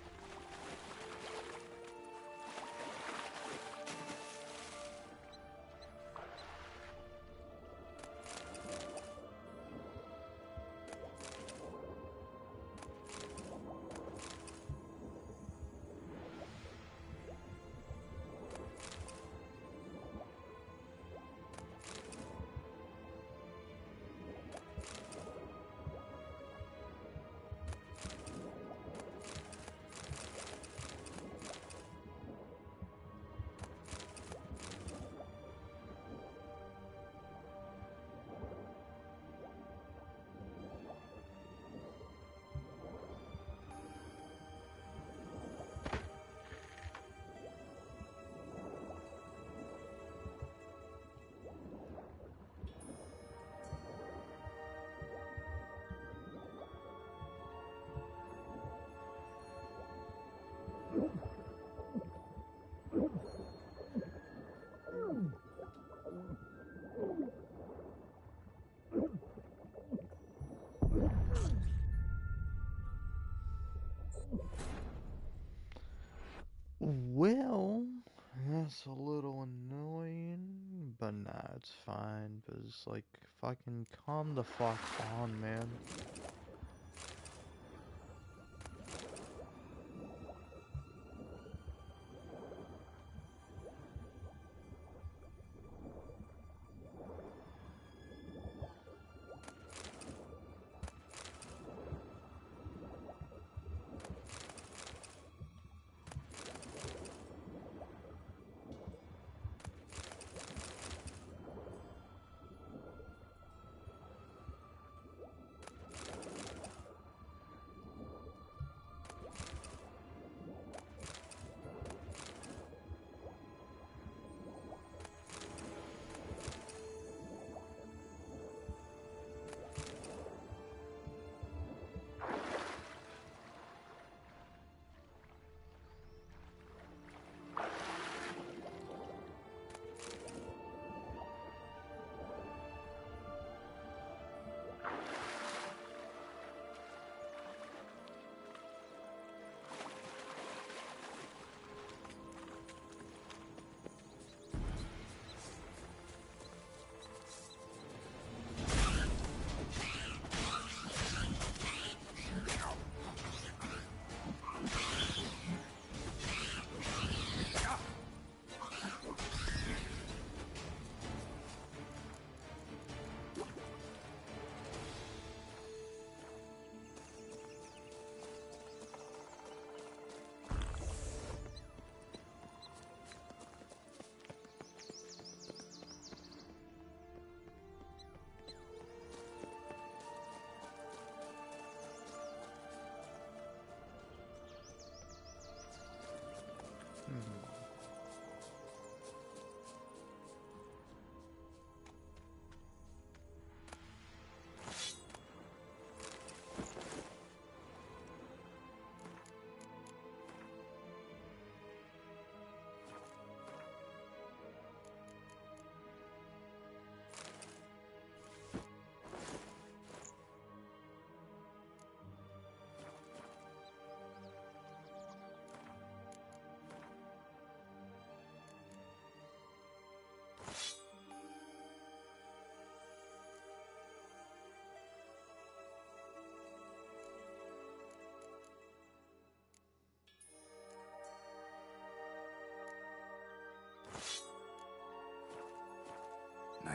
Well, that's a little annoying, but nah, it's fine, because, like, fucking calm the fuck down, man.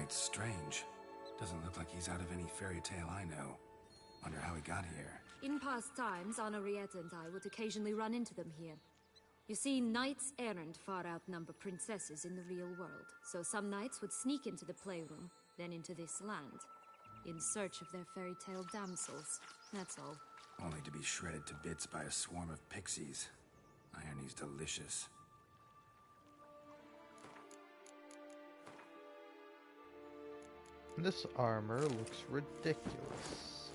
Knight's strange. Doesn't look like he's out of any fairy tale I know. Wonder how he got here. In past times, Henrietta and I would occasionally run into them here. You see, knights errant far outnumber princesses in the real world, so some knights would sneak into the playroom, then into this land, in search of their fairy tale damsels. That's all. Only to be shredded to bits by a swarm of pixies. Irony's delicious. This armor looks ridiculous.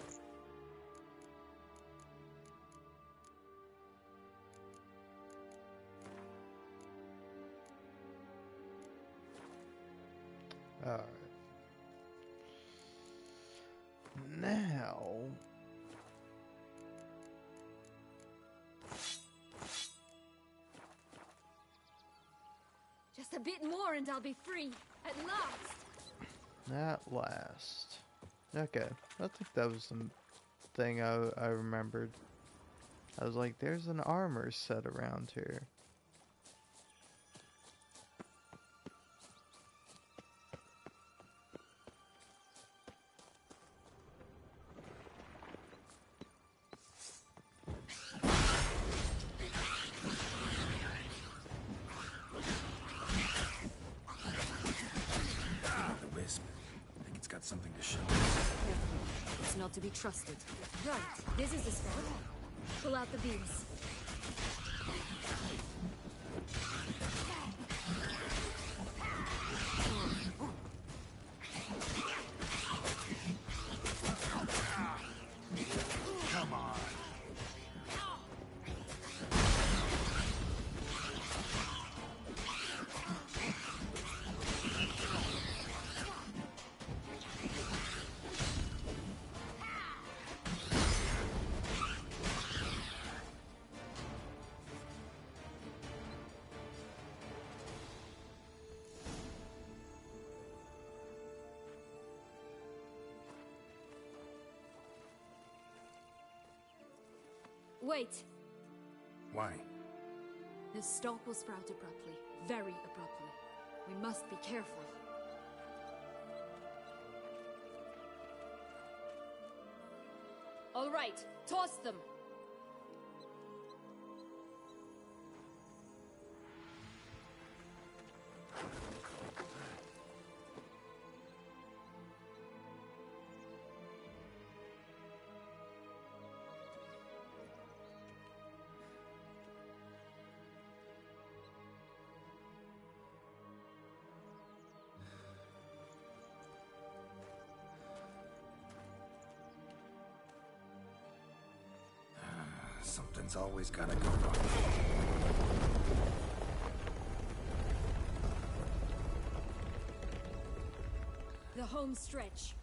Alright. Now... Just a bit more and I'll be free. At last! At last. Okay, I think that was the thing I remembered. I was like, there's an armor set around here. Something to show. It's not to be trusted. Right, this is the spot. Pull out the beams. Come on. Wait! Why? The stalk will sprout abruptly. Very abruptly. We must be careful. All right, toss them! Something's always gotta go wrong. The home stretch.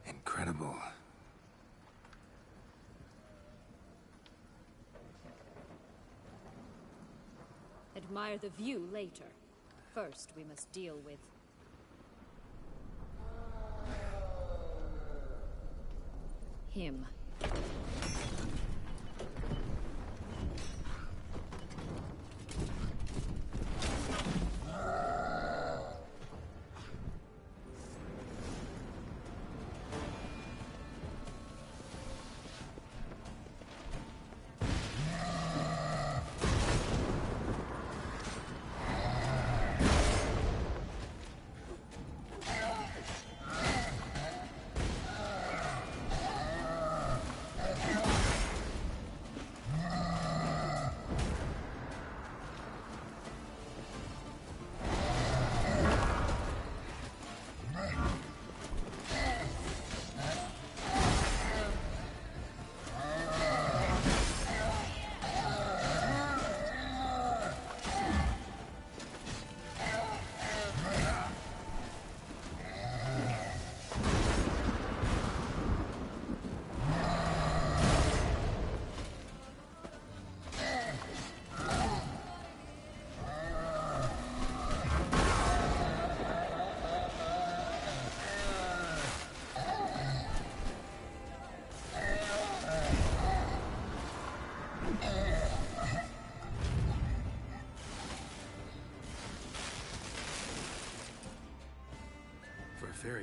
Incredible. Admire the view later. First, we must deal with... him.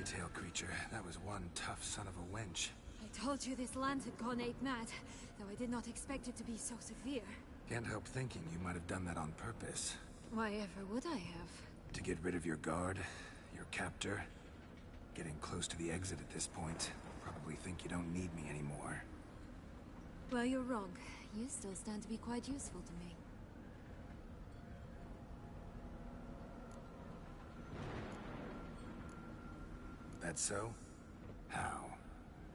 fairy tale creature. That was one tough son of a wench. I told you this land had gone ape mad, though I did not expect it to be so severe. Can't help thinking you might have done that on purpose. Why ever would I have? To get rid of your guard, your captor. Getting close to the exit at this point. Probably think you don't need me anymore. Well, you're wrong. You still stand to be quite useful to me. That so? How?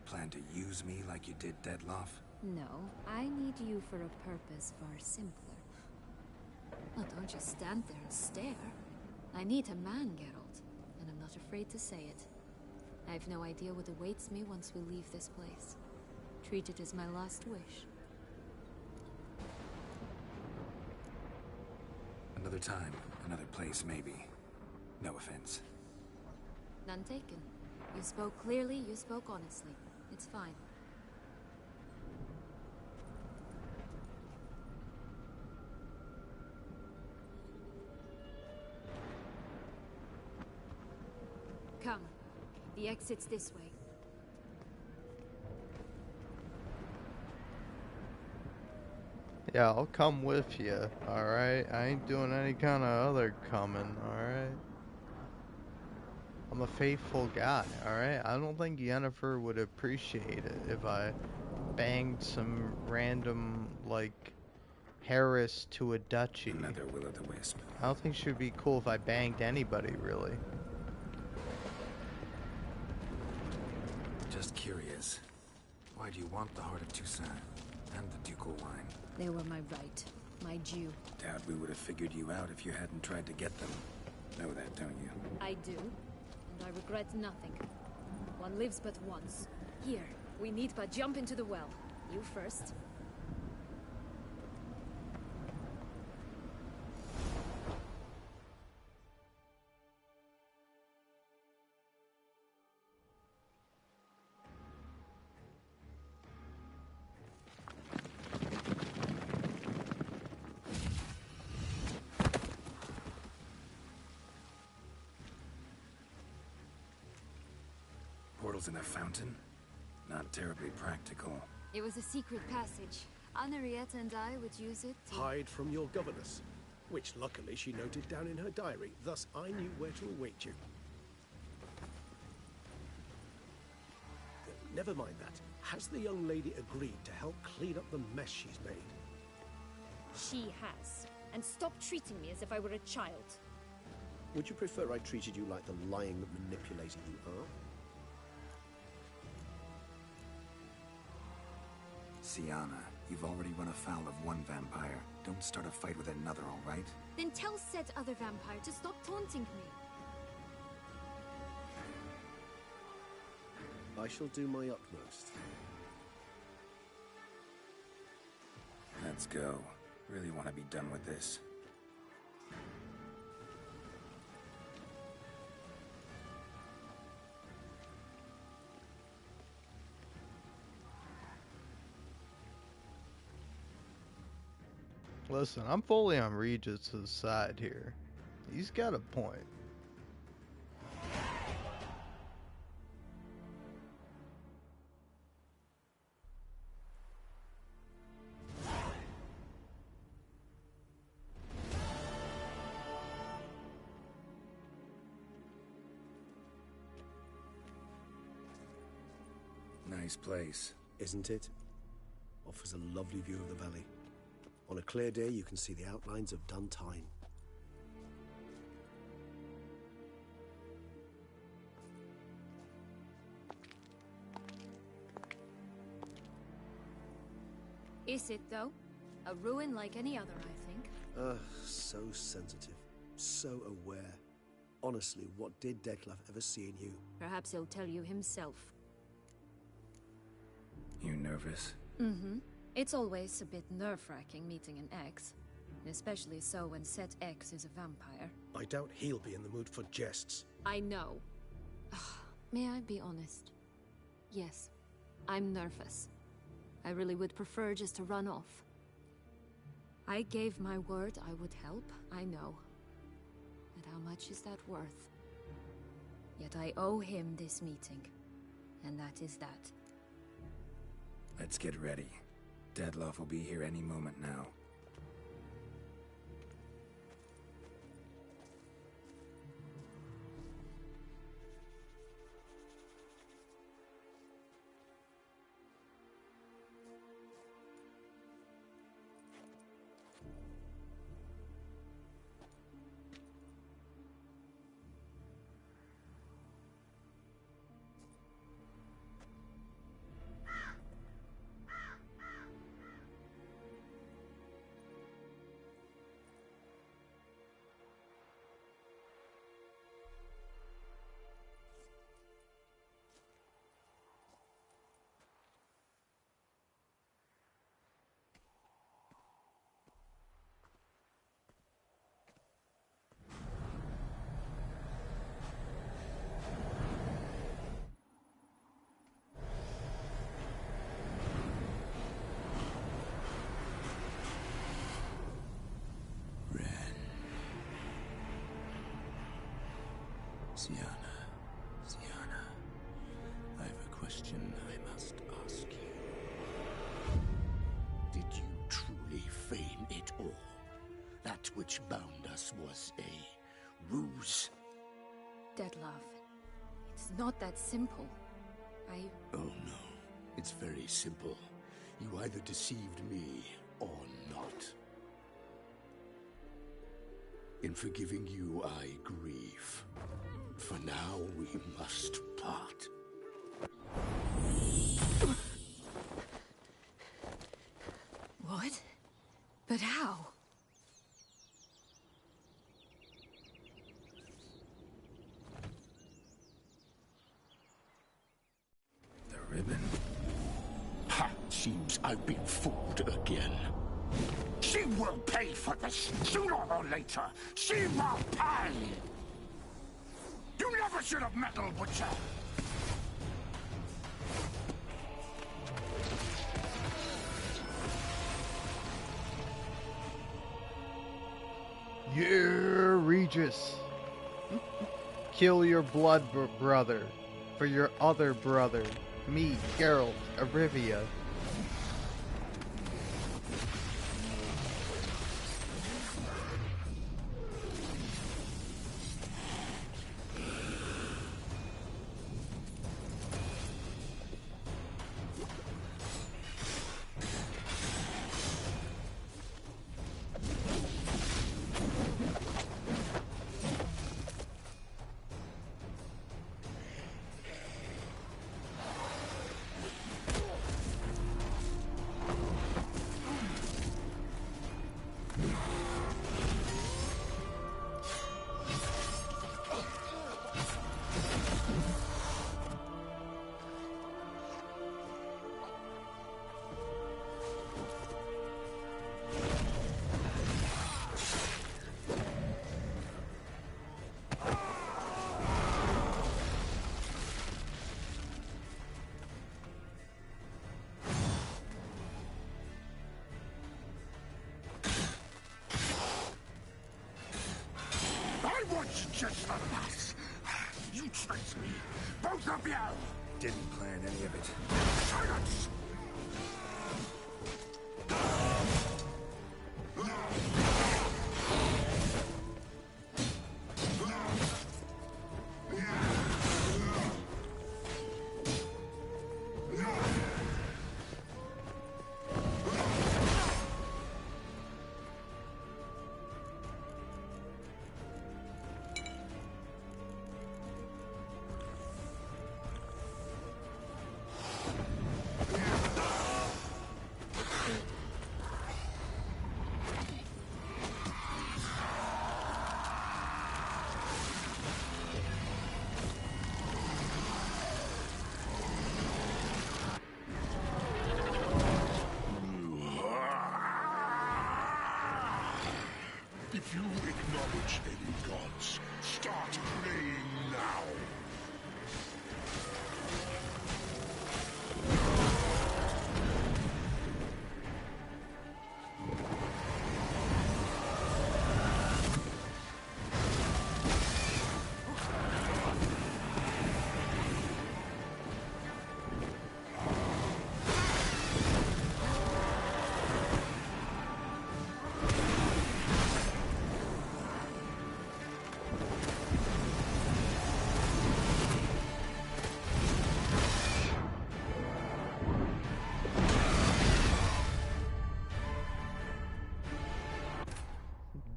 Plan to use me like you did Dettlaff? No, I need you for a purpose far simpler. Well, don't just stand there and stare. I need a man, Geralt, and I'm not afraid to say it. I have no idea what awaits me once we leave this place. Treat it as my last wish. Another time, another place, maybe. No offense. None taken. You spoke clearly, you spoke honestly. It's fine. Come. The exit's this way. Yeah, I'll come with you, alright? I ain't doing any kind of other coming, alright? I'm a faithful guy, alright? I don't think Yennefer would appreciate it if I banged some random, like, Harris to a duchy. Another will-o'-the-wisp. I don't think she would be cool if I banged anybody, really. Just curious. Why do you want the Heart of Toussaint and the ducal wine? They were my right, my due. Doubt we would have figured you out if you hadn't tried to get them. Know that, don't you? I do, and I regret nothing. One lives but once. Here, we need but jump into the well. You first. In a fountain? Not terribly practical. It was a secret passage. Henriette and I would use it to... Hide from your governess, which luckily she noted down in her diary. Thus, I knew where to await you. Never mind that. Has the young lady agreed to help clean up the mess she's made? She has. And stop treating me as if I were a child. Would you prefer I treated you like the lying, manipulating you are? Syanna, you've already run afoul of one vampire. Don't start a fight with another, all right? Then tell said other vampire to stop taunting me. I shall do my utmost. Let's go. Really want to be done with this. Listen, I'm fully on Regis' side here. He's got a point. Nice place. Isn't it? Offers a lovely view of the valley. On a clear day, you can see the outlines of Dun Tine. Is it, though? A ruin like any other, I think. So sensitive. So aware. Honestly, what did Dettlaff ever see in you? Perhaps he'll tell you himself. You nervous? Mm-hmm. It's always a bit nerve-wracking meeting an ex. Especially so when said ex is a vampire. I doubt he'll be in the mood for jests. I know. May I be honest? Yes, I'm nervous. I really would prefer just to run off. I gave my word I would help, I know. But how much is that worth? Yet I owe him this meeting. And that is that. Let's get ready. Dettlaff will be here any moment now. Syanna, I have a question I must ask you. Did you truly feign it all? That which bound us was a ruse? Dettlaff, it's not that simple. Oh no, it's very simple. You either deceived me or not. In forgiving you, I grieve. For now, we must part. What? But how? The ribbon? Ha! Seems I've been fooled again. She will pay for this, sooner or later. She will pay! You never should have meddled, Witcher! Yeah, Regis. Kill your blood brother for your other brother, me, Geralt, Arivia. Just alas! You tricked me! Both of you! Didn't plan any of it. Silence! If you acknowledge any gods, start praying now.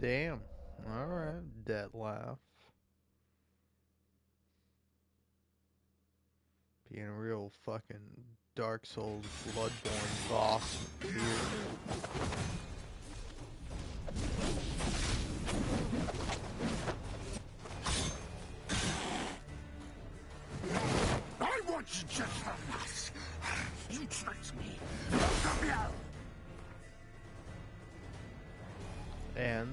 Damn. Alright, Dettlaff. Being a real fucking Dark Souls Bloodborne boss here. I want you just for us. You tricked me. And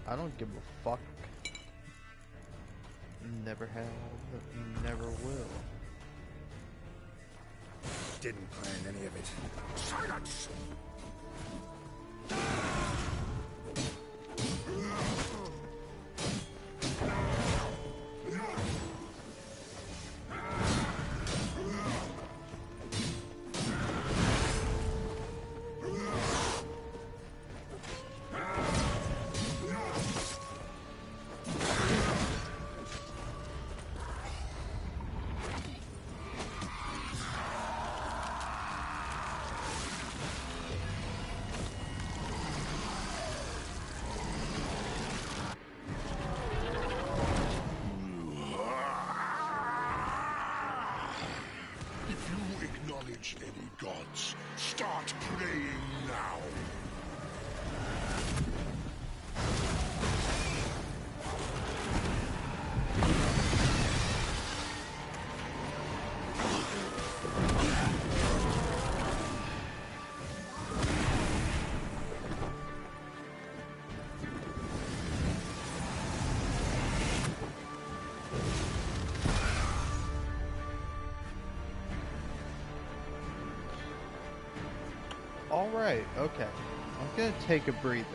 I don't give a fuck. Never have, never will. Didn't plan any of it. Silence! Any gods, start praying now. Alright, okay. I'm gonna take a breather.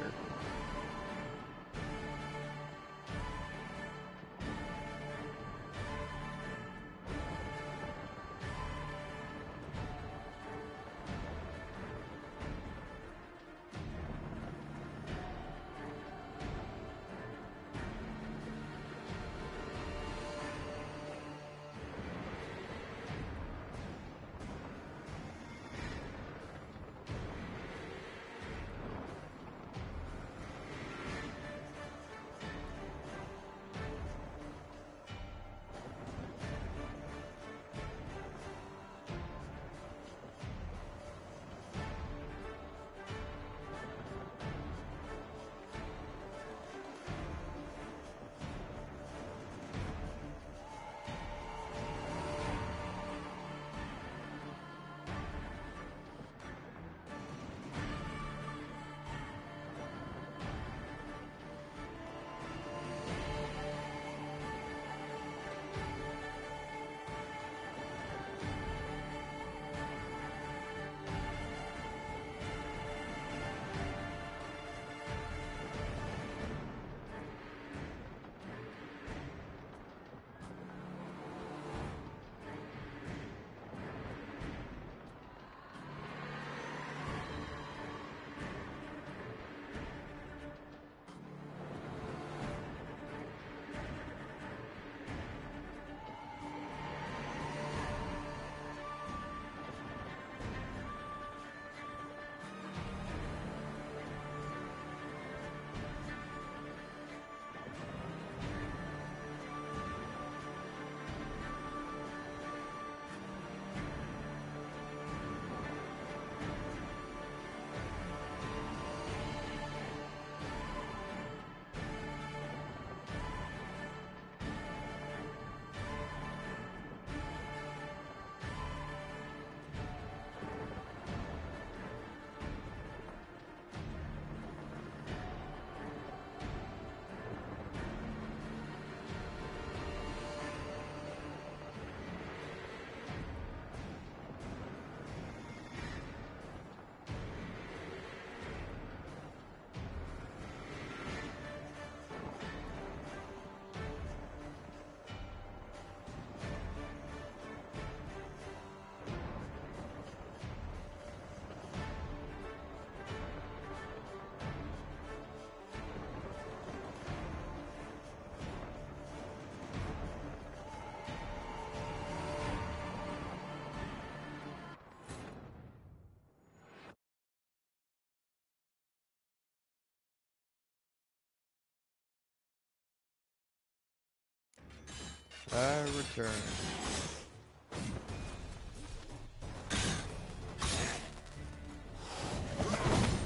I return.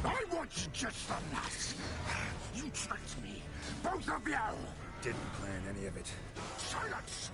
I want you just for that. You tricked me, both of you. Didn't plan any of it. Silence!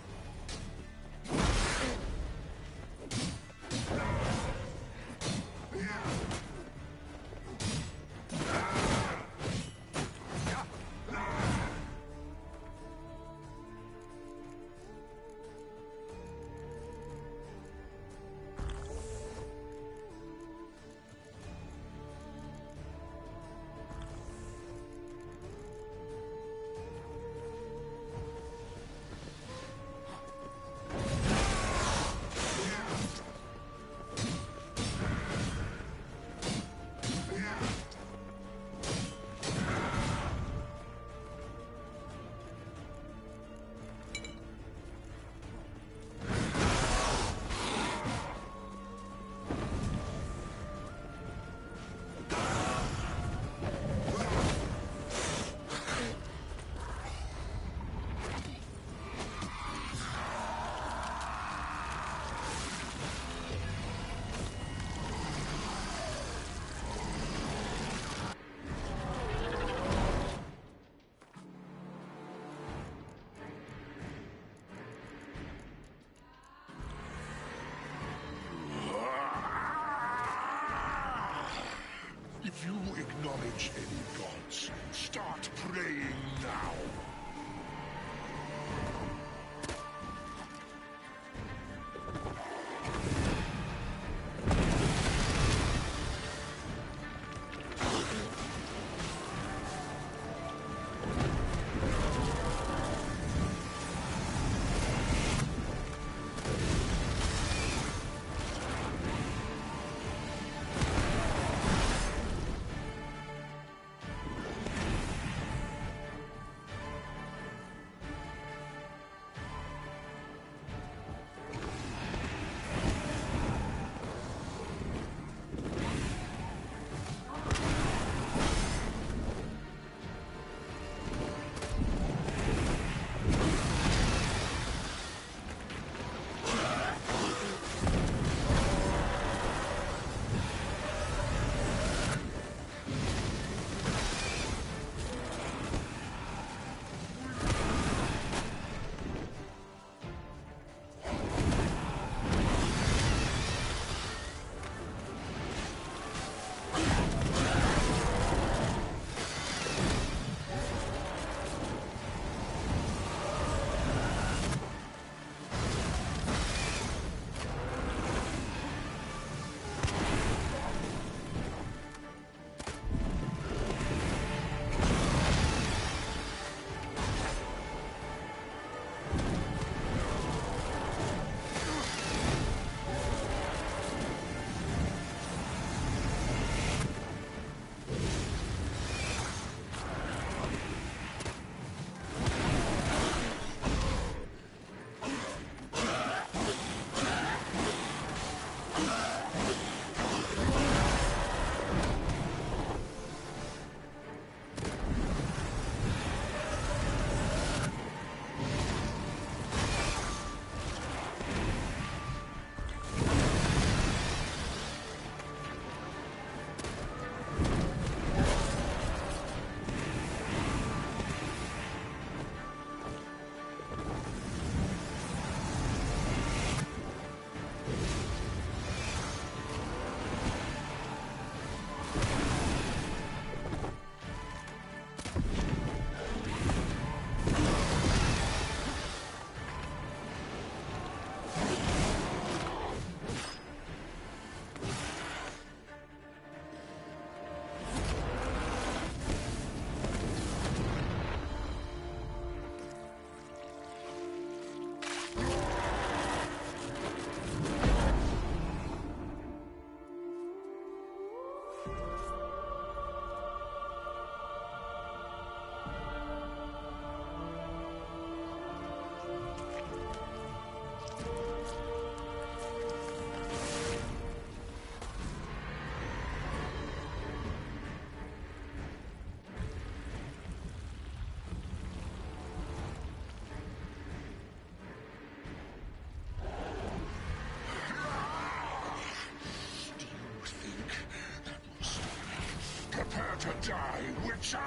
If you acknowledge any gods, start praying now. Die, Witcher!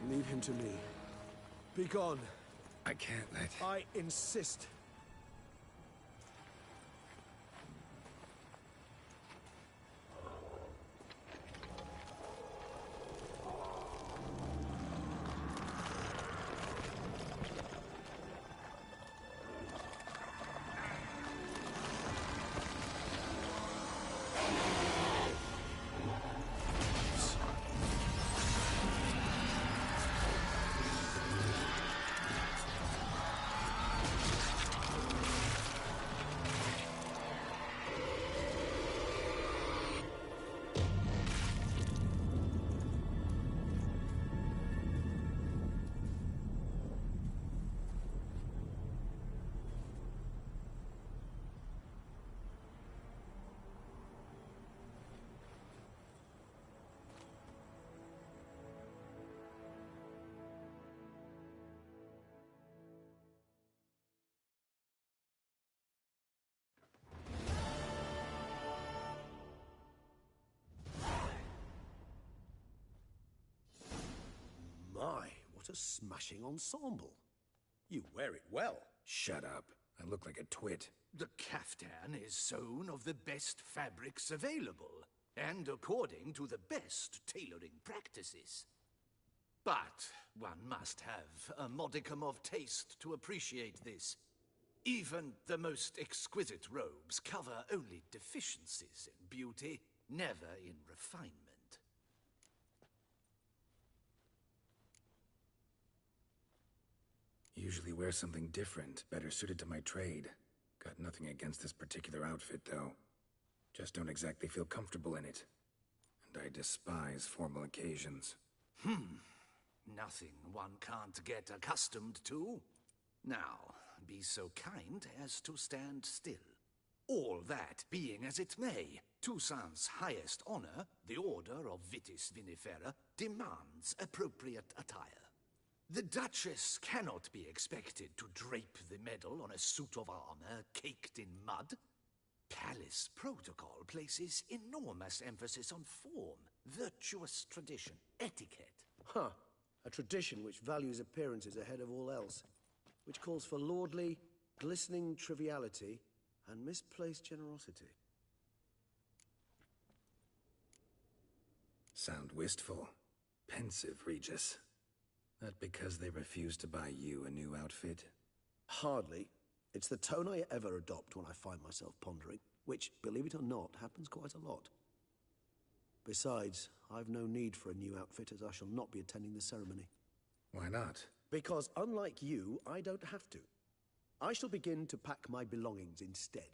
Leave him to me. Be gone. I can't let... I insist. My, what a smashing ensemble. You wear it well. Shut up. I look like a twit. The caftan is sewn of the best fabrics available, and according to the best tailoring practices. But one must have a modicum of taste to appreciate this. Even the most exquisite robes cover only deficiencies in beauty, never in refinement. Usually wear something different, better suited to my trade. Got nothing against this particular outfit, though. Just don't exactly feel comfortable in it. And I despise formal occasions. Nothing one can't get accustomed to. Now, be so kind as to stand still. All that being as it may, Toussaint's highest honor, the Order of Vitis Vinifera, demands appropriate attire. The Duchess cannot be expected to drape the medal on a suit of armor caked in mud. Palace protocol places enormous emphasis on form, virtuous tradition, etiquette. Huh. A tradition which values appearances ahead of all else. Which calls for lordly, glistening triviality and misplaced generosity. Sound wistful. Pensive, Regis. That because they refuse to buy you a new outfit? Hardly. It's the tone I ever adopt when I find myself pondering, which, believe it or not, happens quite a lot. Besides, I've no need for a new outfit as I shall not be attending the ceremony. Why not? Because unlike you, I don't have to. I shall begin to pack my belongings instead.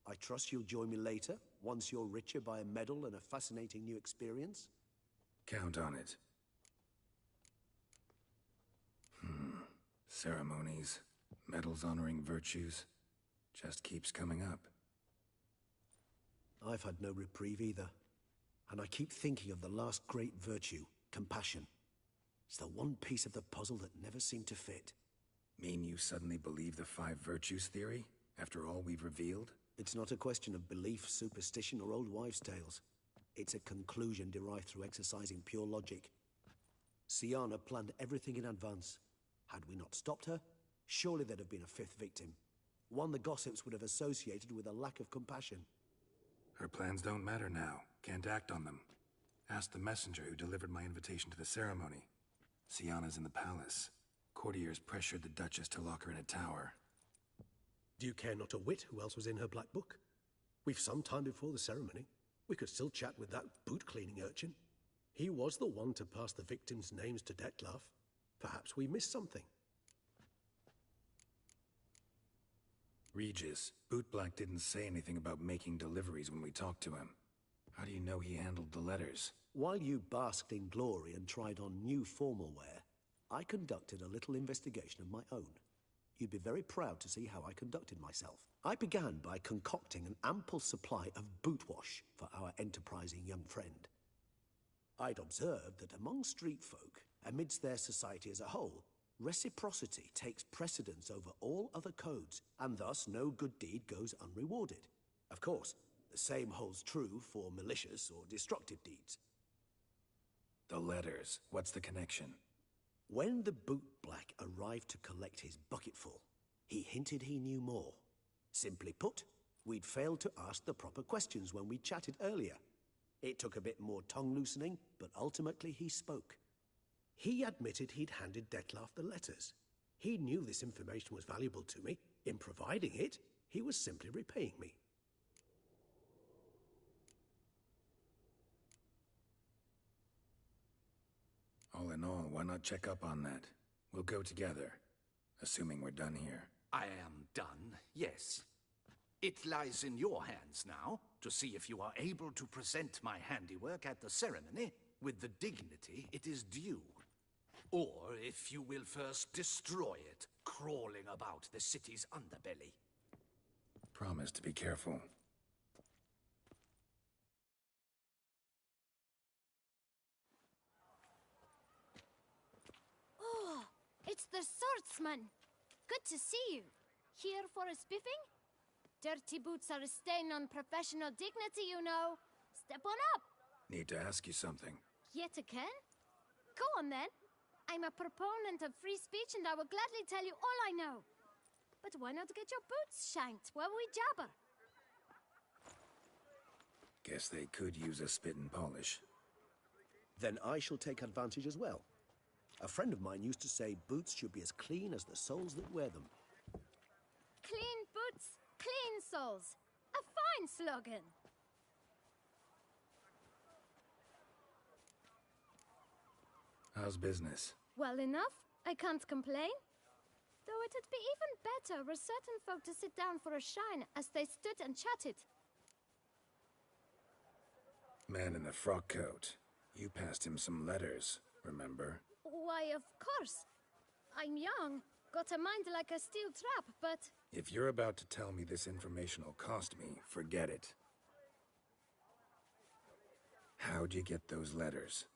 I trust you'll join me later, once you're richer by a medal and a fascinating new experience? Count on it. Ceremonies, medals honoring virtues, just keeps coming up. I've had no reprieve either. And I keep thinking of the last great virtue, compassion. It's the one piece of the puzzle that never seemed to fit. Mean you suddenly believe the 5 virtues theory, after all we've revealed? It's not a question of belief, superstition, or old wives' tales. It's a conclusion derived through exercising pure logic. Syanna planned everything in advance. Had we not stopped her, surely there'd have been a 5th victim. One the gossips would have associated with a lack of compassion. Her plans don't matter now. Can't act on them. Ask the messenger who delivered my invitation to the ceremony. Syanna's in the palace. Courtiers pressured the Duchess to lock her in a tower. Do you care not a whit who else was in her black book? We've some time before the ceremony. We could still chat with that boot-cleaning urchin. He was the one to pass the victims' names to Dettlaff. Perhaps we missed something. Regis, Bootblack didn't say anything about making deliveries when we talked to him. How do you know he handled the letters? While you basked in glory and tried on new formal wear, I conducted a little investigation of my own. You'd be very proud to see how I conducted myself. I began by concocting an ample supply of boot wash for our enterprising young friend. I'd observed that among street folk, amidst their society as a whole, reciprocity takes precedence over all other codes, and thus no good deed goes unrewarded. Of course, the same holds true for malicious or destructive deeds. The letters, what's the connection? When the bootblack arrived to collect his bucketful, he hinted he knew more. Simply put, we'd failed to ask the proper questions when we chatted earlier. It took a bit more tongue-loosening, but ultimately he spoke. He admitted he'd handed Dettlaff the letters. He knew this information was valuable to me. In providing it, he was simply repaying me. All in all, why not check up on that? We'll go together, assuming we're done here. I am done, yes. It lies in your hands now to see if you are able to present my handiwork at the ceremony with the dignity it is due. Or if you will first destroy it, crawling about the city's underbelly. Promise to be careful. Oh, it's the swordsman. Good to see you. Here for a spiffing? Dirty boots are a stain on professional dignity, you know. Step on up. Need to ask you something. Yet again? Go on then. I'm a proponent of free speech and I will gladly tell you all I know. But why not get your boots shanked while we jabber? Guess they could use a spit and polish. Then I shall take advantage as well. A friend of mine used to say boots should be as clean as the soles that wear them. Clean boots, clean soles. A fine slogan. How's business? Well enough. I can't complain. Though it'd be even better were certain folk to sit down for a shine as they stood and chatted. Man in the frock coat. You passed him some letters, remember? Why, of course. I'm young, got a mind like a steel trap, but... If you're about to tell me this information will cost me, forget it. How'd you get those letters?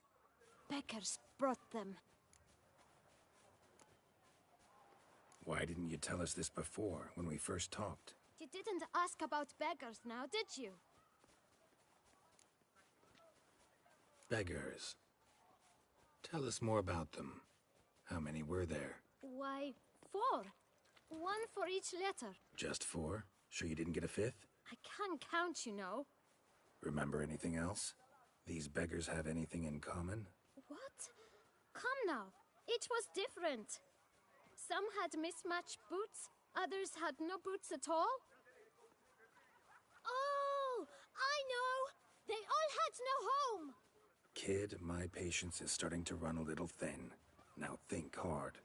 Beggars brought them. Why didn't you tell us this before, when we first talked? You didn't ask about beggars now, did you? Beggars. Tell us more about them. How many were there? Why, 4. One for each letter. Just 4? Sure you didn't get a 5th? I can't count, you know. Remember anything else? These beggars have anything in common? What? Come now. Each was different. Some had mismatched boots, others had no boots at all. Oh, I know! They all had no home! Kid, my patience is starting to run a little thin. Now think hard.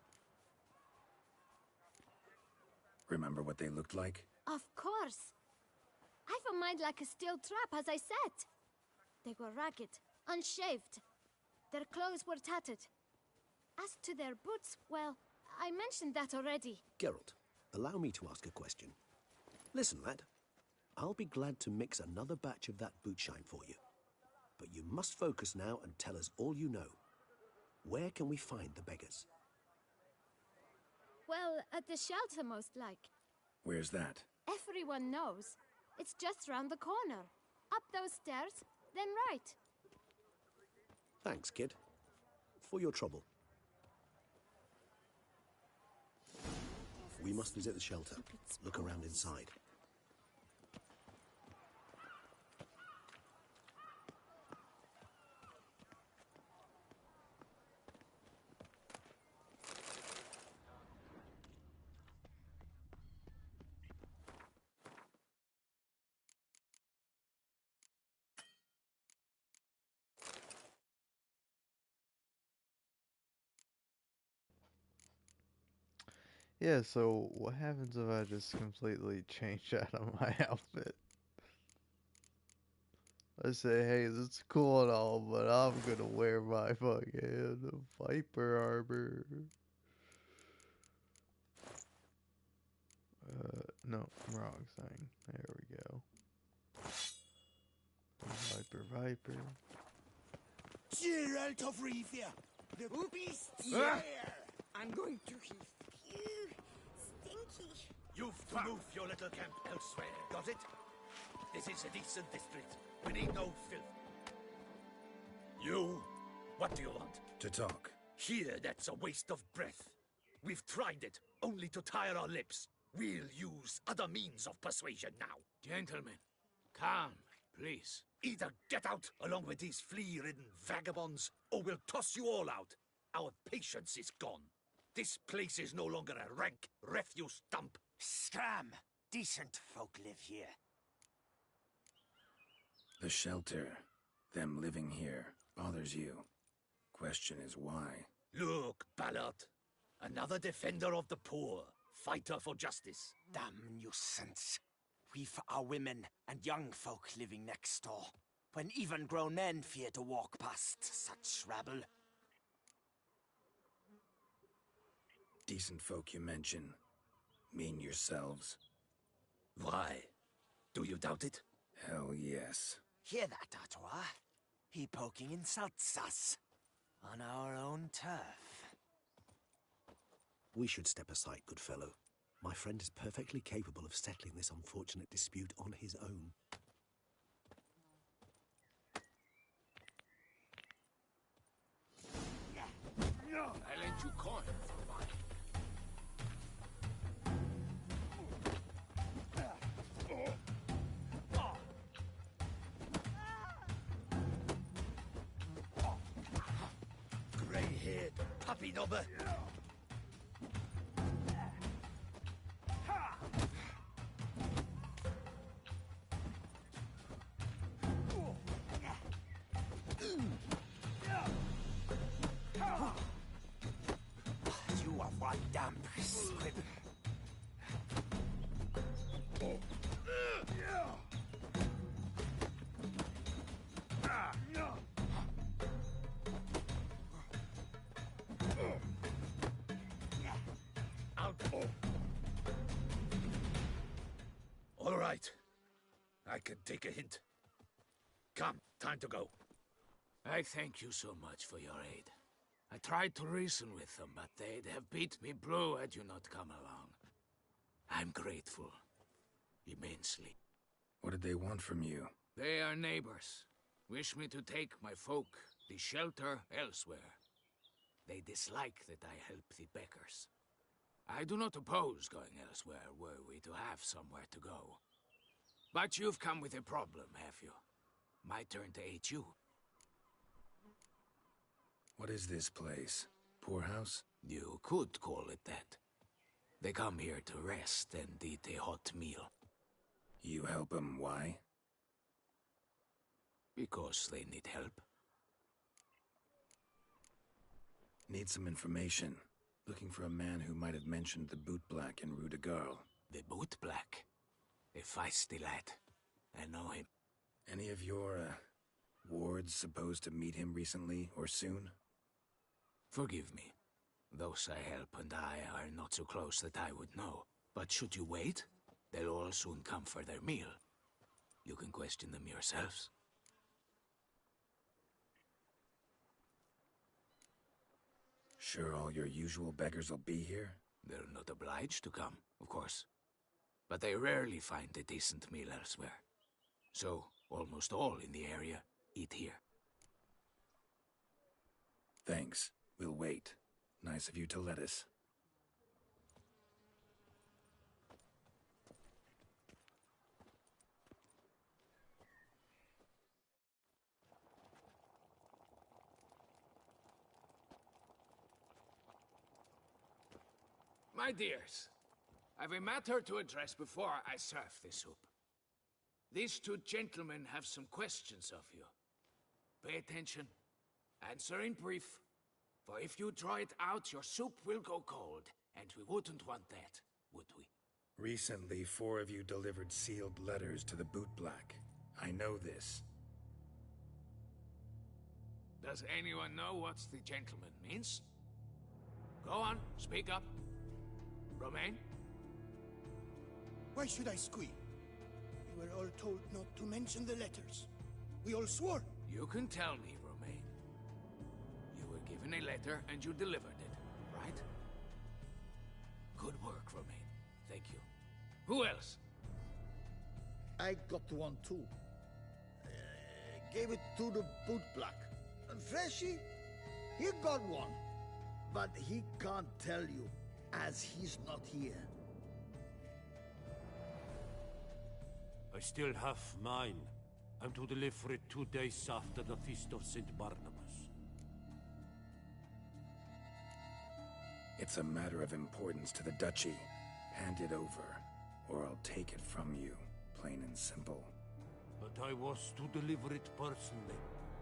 Remember what they looked like? Of course. I've a mind like a steel trap, as I said. They were ragged, unshaved. Their clothes were tattered. As to their boots, well, I mentioned that already. Geralt, allow me to ask a question. Listen, lad. I'll be glad to mix another batch of that boot shine for you. But you must focus now and tell us all you know. Where can we find the beggars? Well, at the shelter, most like. Where's that? Everyone knows. It's just round the corner. Up those stairs, then right. Thanks, kid. For your trouble. We must visit the shelter. Look around inside. Yeah, so what happens if I just completely change out of my outfit? I say, hey, this is cool and all, but I'm gonna wear my fucking Viper armor. No, wrong thing. There we go. Viper. Geralt of Rivia, the beast I'm going to heat. Stinky. You've to move your little camp elsewhere, got it? This is a decent district. We need no filth. You, what do you want? To talk. Here, that's a waste of breath. We've tried it, only to tire our lips. We'll use other means of persuasion now. Gentlemen, calm, please. Either get out along with these flea-ridden vagabonds, or we'll toss you all out. Our patience is gone. This place is no longer a rank refuse dump. Scram! Decent folk live here. The shelter, them living here, bothers you. Question is why? Look, Ballard. Another defender of the poor. Fighter for justice. Damn nuisance. We've our women and young folk living next door, when even grown men fear to walk past such rabble. Decent folk you mention. Mean yourselves? Why? Do you doubt it? Hell yes. Hear that, Artois? He poking insults us. On our own turf. We should step aside, good fellow. My friend is perfectly capable of settling this unfortunate dispute on his own. I lent you coin for money. Grey-haired puppy knobber. You are one damn squib. All right. I can take a hint. Come, time to go. I thank you so much for your aid. I tried to reason with them, but they'd have beat me blue had you not come along. I'm grateful. Immensely. What did they want from you? They are neighbors. Wish me to take my folk, the shelter, elsewhere. They dislike that I help the beggars. I do not oppose going elsewhere were we to have somewhere to go. But you've come with a problem, have you? My turn to aid you. What is this place? Poorhouse? You could call it that. They come here to rest and eat a hot meal. You help them, why? Because they need help. Need some information. Looking for a man who might have mentioned the bootblack in Rue de Garl. The Bootblack. A feisty lad. I know him. Any of your, wards supposed to meet him recently or soon? Forgive me. Those I help and I are not so close that I would know. But should you wait, they'll all soon come for their meal. You can question them yourselves. Sure all your usual beggars will be here? They're not obliged to come, of course. But they rarely find a decent meal elsewhere. So, almost all in the area eat here. Thanks. We'll wait. Nice of you to let us. My dears, I've a matter to address before I serve the soup. These two gentlemen have some questions of you. Pay attention. Answer in brief. For if you draw it out, your soup will go cold. And we wouldn't want that, would we? Recently, 4 of you delivered sealed letters to the Bootblack. I know this. Does anyone know what the gentleman means? Go on, speak up. Romain? Why should I squeal? We were all told not to mention the letters. We all swore. You can tell me, Romain. You were given a letter and you delivered it, right? Good work, Romain. Thank you. Who else? I got one too. Gave it to the Bootblack. And Freshy, he got one. But he can't tell you, as he's not here. I still have mine. I'm to deliver it 2 days after the Feast of St. Barnabas. It's a matter of importance to the Duchy. Hand it over, or I'll take it from you, plain and simple. But I was to deliver it personally.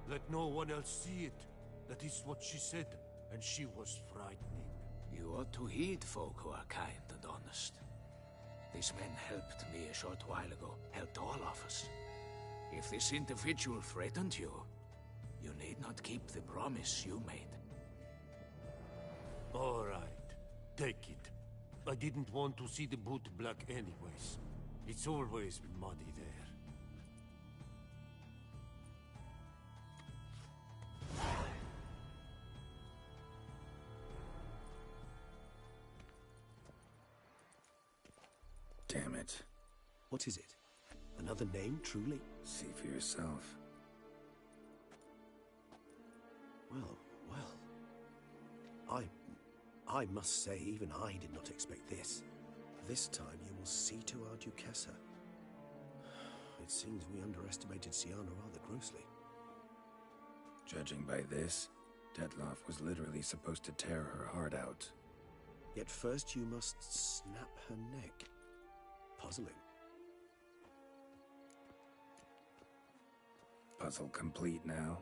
Let no one else see it. That is what she said, and she was frightening. You ought to heed folk who are kind and honest. These men helped me a short while ago, helped all of us. If this individual threatened you, you need not keep the promise you made. All right, take it. I didn't want to see the Bootblack anyways. It's always muddy there. Damn it. What is it? Another name, truly? See for yourself. Well. I must say, even I did not expect this. This time you will see to our Duchessa. It seems we underestimated Syanna rather grossly. Judging by this, Dettlaff was literally supposed to tear her heart out. Yet first you must snap her neck. Puzzling. Puzzle complete now.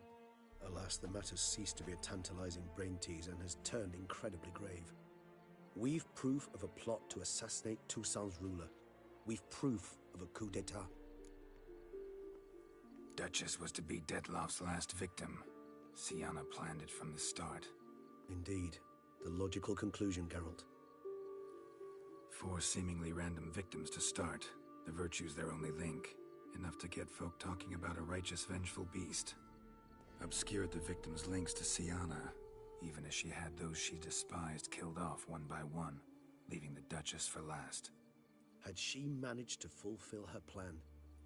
Alas, the matter's ceased to be a tantalizing brain teaser and has turned incredibly grave. We've proof of a plot to assassinate Toussaint's ruler. We've proof of a coup d'etat. Duchess was to be Dettlaff's last victim. Syanna planned it from the start. Indeed. The logical conclusion, Geralt. 4 seemingly random victims to start. The virtue's their only link. Enough to get folk talking about a righteous, vengeful beast. Obscured the victims' links to Syanna, even as she had those she despised killed off one by one, leaving the Duchess for last. Had she managed to fulfill her plan,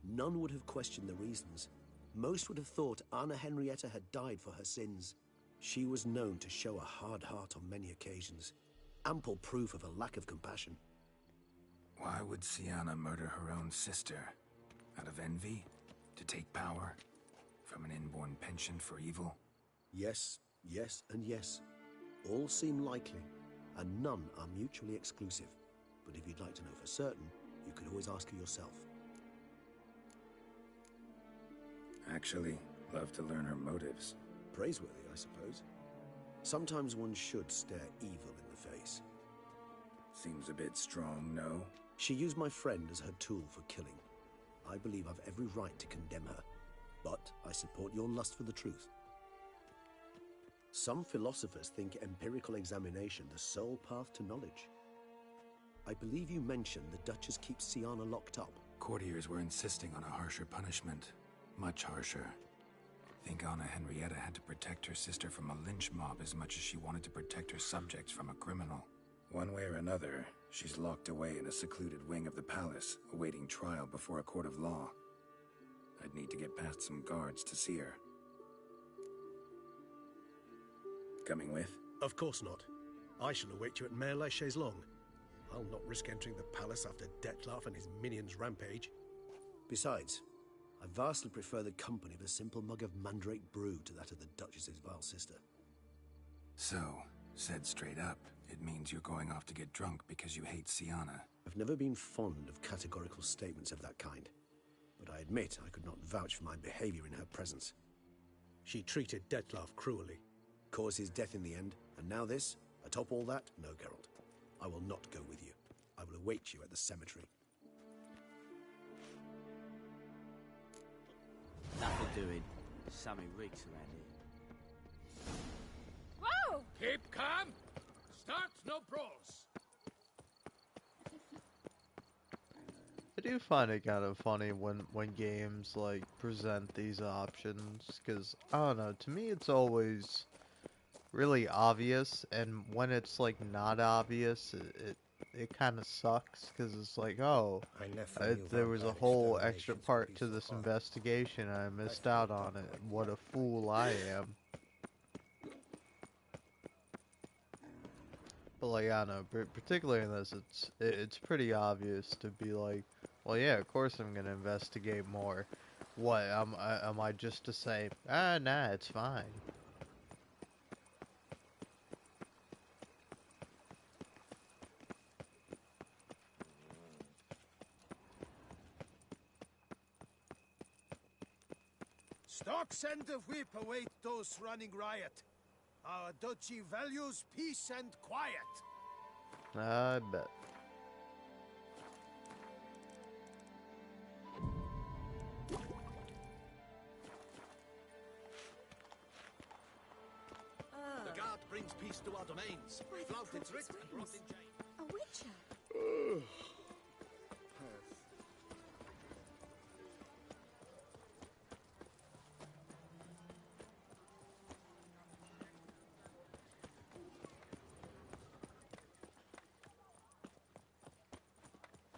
none would have questioned the reasons. Most would have thought Anna Henrietta had died for her sins. She was known to show a hard heart on many occasions. Ample proof of a lack of compassion. Why would Syanna murder her own sister? Out of envy? To take power? From an inborn penchant for evil? Yes, and yes. All seem likely, and none are mutually exclusive. But if you'd like to know for certain, you could always ask her yourself. Actually, love to learn her motives. Praiseworthy, I suppose. Sometimes one should stare evil in the face. Seems a bit strong, no? She used my friend as her tool for killing. I believe I've every right to condemn her, but I support your lust for the truth. Some philosophers think empirical examination the sole path to knowledge. I believe you mentioned the Duchess keeps Siana locked up. Courtiers were insisting on a harsher punishment. Much harsher. I think Anna Henrietta had to protect her sister from a lynch mob as much as she wanted to protect her subjects from a criminal. One way or another, she's locked away in a secluded wing of the palace, awaiting trial before a court of law. I'd need to get past some guards to see her. Coming with? Of course not. I shall await you at Mare la Chaise-Longue. I'll not risk entering the palace after Dettlaff and his minions rampage. Besides, I vastly prefer the company of a simple mug of mandrake brew to that of the Duchess's vile sister. So, said straight up, it means you're going off to get drunk because you hate Siana. I've never been fond of categorical statements of that kind, but I admit I could not vouch for my behavior in her presence. She treated Dettlaff cruelly, caused his death in the end, and now this? Atop all that? No, Geralt. I will not go with you. I will await you at the cemetery. Nothing doing. Sammy reeks around here. Whoa! Keep calm! Start no brawls! I do find it kind of funny when games like present these options, because I don't know, to me it's always really obvious, and when it's like not obvious, it kind of sucks, because it's like, oh, there was a whole extra part to this investigation, I missed out on it, what a fool I am. But like, I don't know, particularly in this, it's pretty obvious to be like, well, yeah, of course I'm gonna investigate more. What, am I just to say, nah, it's fine. Stock and the whip await those running riot. Our duchy values peace and quiet. I bet. The guard brings peace to our domains. Flouted its writ and brought in jail. A witcher.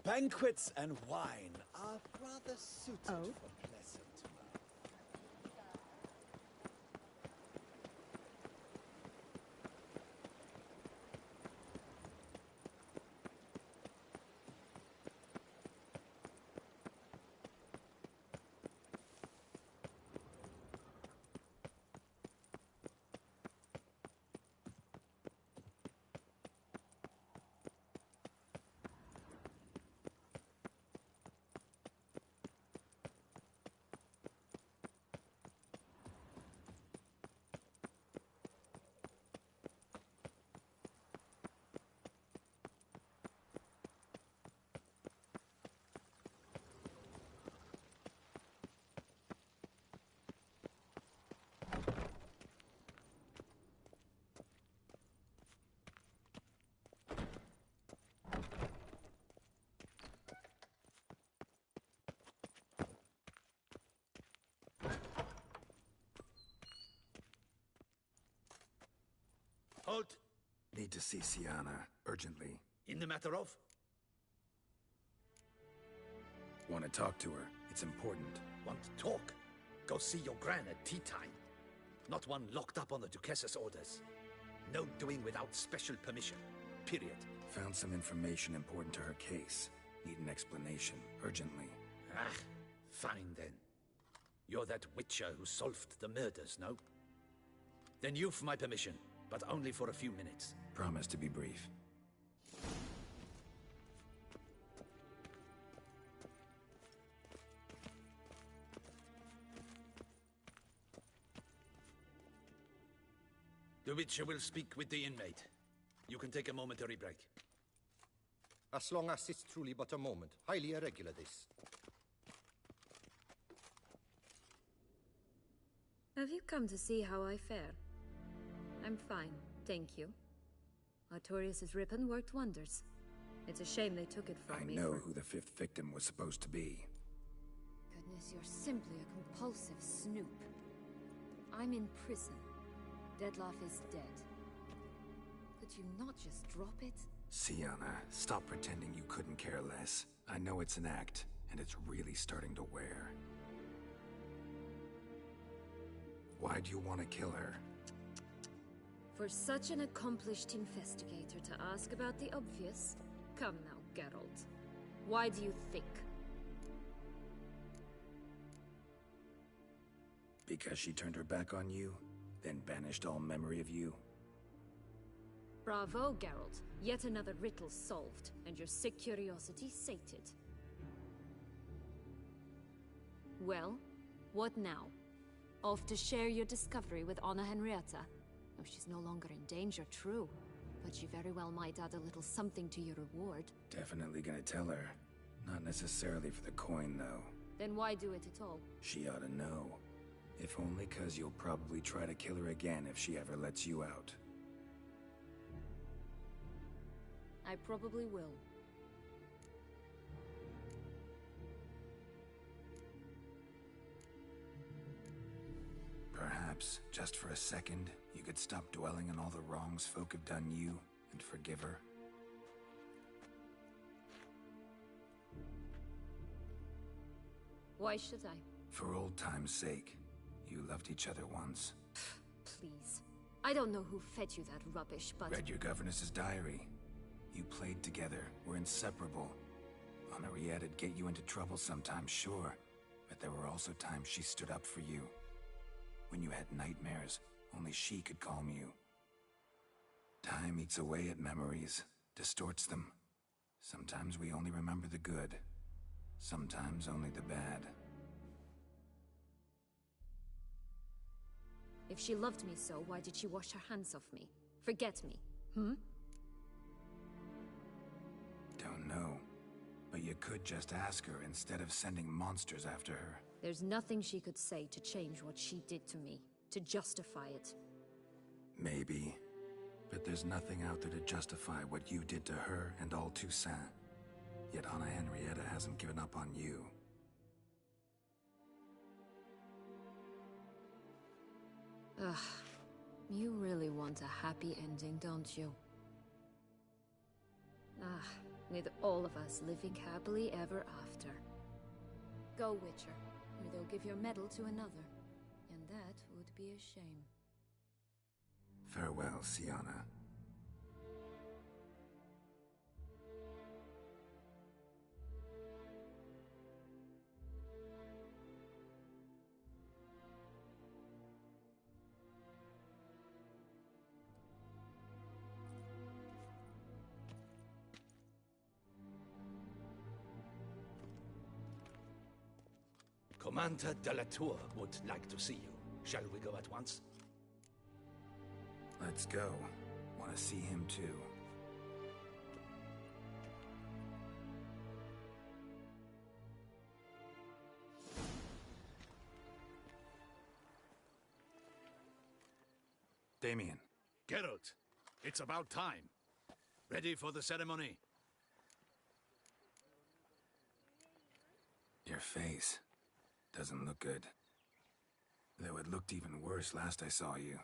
Banquets and wine are rather suited for pleasant mirth. Halt! Need to see Siana, urgently. In the matter of? Want to talk to her. It's important. Want to talk? Go see your gran at tea time. Not one locked up on the Duchess's orders. No doing without special permission. Period. Found some information important to her case. Need an explanation, urgently. Ah, fine then. You're that witcher who solved the murders, no? Then you've my permission, but only for a few minutes. Promise to be brief. The Witcher will speak with the inmate. You can take a momentary break. As long as it's truly but a moment. Highly irregular, this. Have you come to see how I fare? I'm fine, thank you. Artorius' ribbon worked wonders. It's a shame they took it from me. I know who the 5th victim was supposed to be. Goodness, you're simply a compulsive snoop. I'm in prison. Dettlaff is dead. Could you not just drop it? Syanna, stop pretending you couldn't care less. I know it's an act, and it's really starting to wear. Why do you want to kill her? For such an accomplished investigator to ask about the obvious? Come now, Geralt. Why do you think? Because she turned her back on you, then banished all memory of you? Bravo, Geralt. Yet another riddle solved, and your sick curiosity sated. Well, what now? Off to share your discovery with Anna Henrietta? Oh, she's no longer in danger, true. But she very well might add a little something to your reward. Definitely gonna tell her. Not necessarily for the coin, though. Then why do it at all? She ought to know. If only 'cause you'll probably try to kill her again if she ever lets you out. I probably will. Perhaps, just for a second, you could stop dwelling on all the wrongs folk have done you and forgive her. Why should I? For old time's sake. You loved each other once. Please. I don't know who fed you that rubbish, but... Read your governess's diary. You played together, were inseparable. Henriette'd get you into trouble sometimes, sure. But there were also times she stood up for you. When you had nightmares, only she could calm you. Time eats away at memories, distorts them. Sometimes we only remember the good. Sometimes only the bad. If she loved me so, why did she wash her hands off me? Forget me, hmm? Don't know. But you could just ask her instead of sending monsters after her. There's nothing she could say to change what she did to me, to justify it. Maybe. But there's nothing out there to justify what you did to her and all Toussaint. Yet Anna Henrietta hasn't given up on you. Ugh. You really want a happy ending, don't you? Ah, with all of us living happily ever after. Go, Witcher, or they'll give your medal to another. And that would be a shame. Farewell, Syanna. Commander de la Tour would like to see you. Shall we go at once? Let's go. Want to see him too. Damien. Geralt, it's about time. Ready for the ceremony? Your face doesn't look good. Though it looked even worse last I saw you.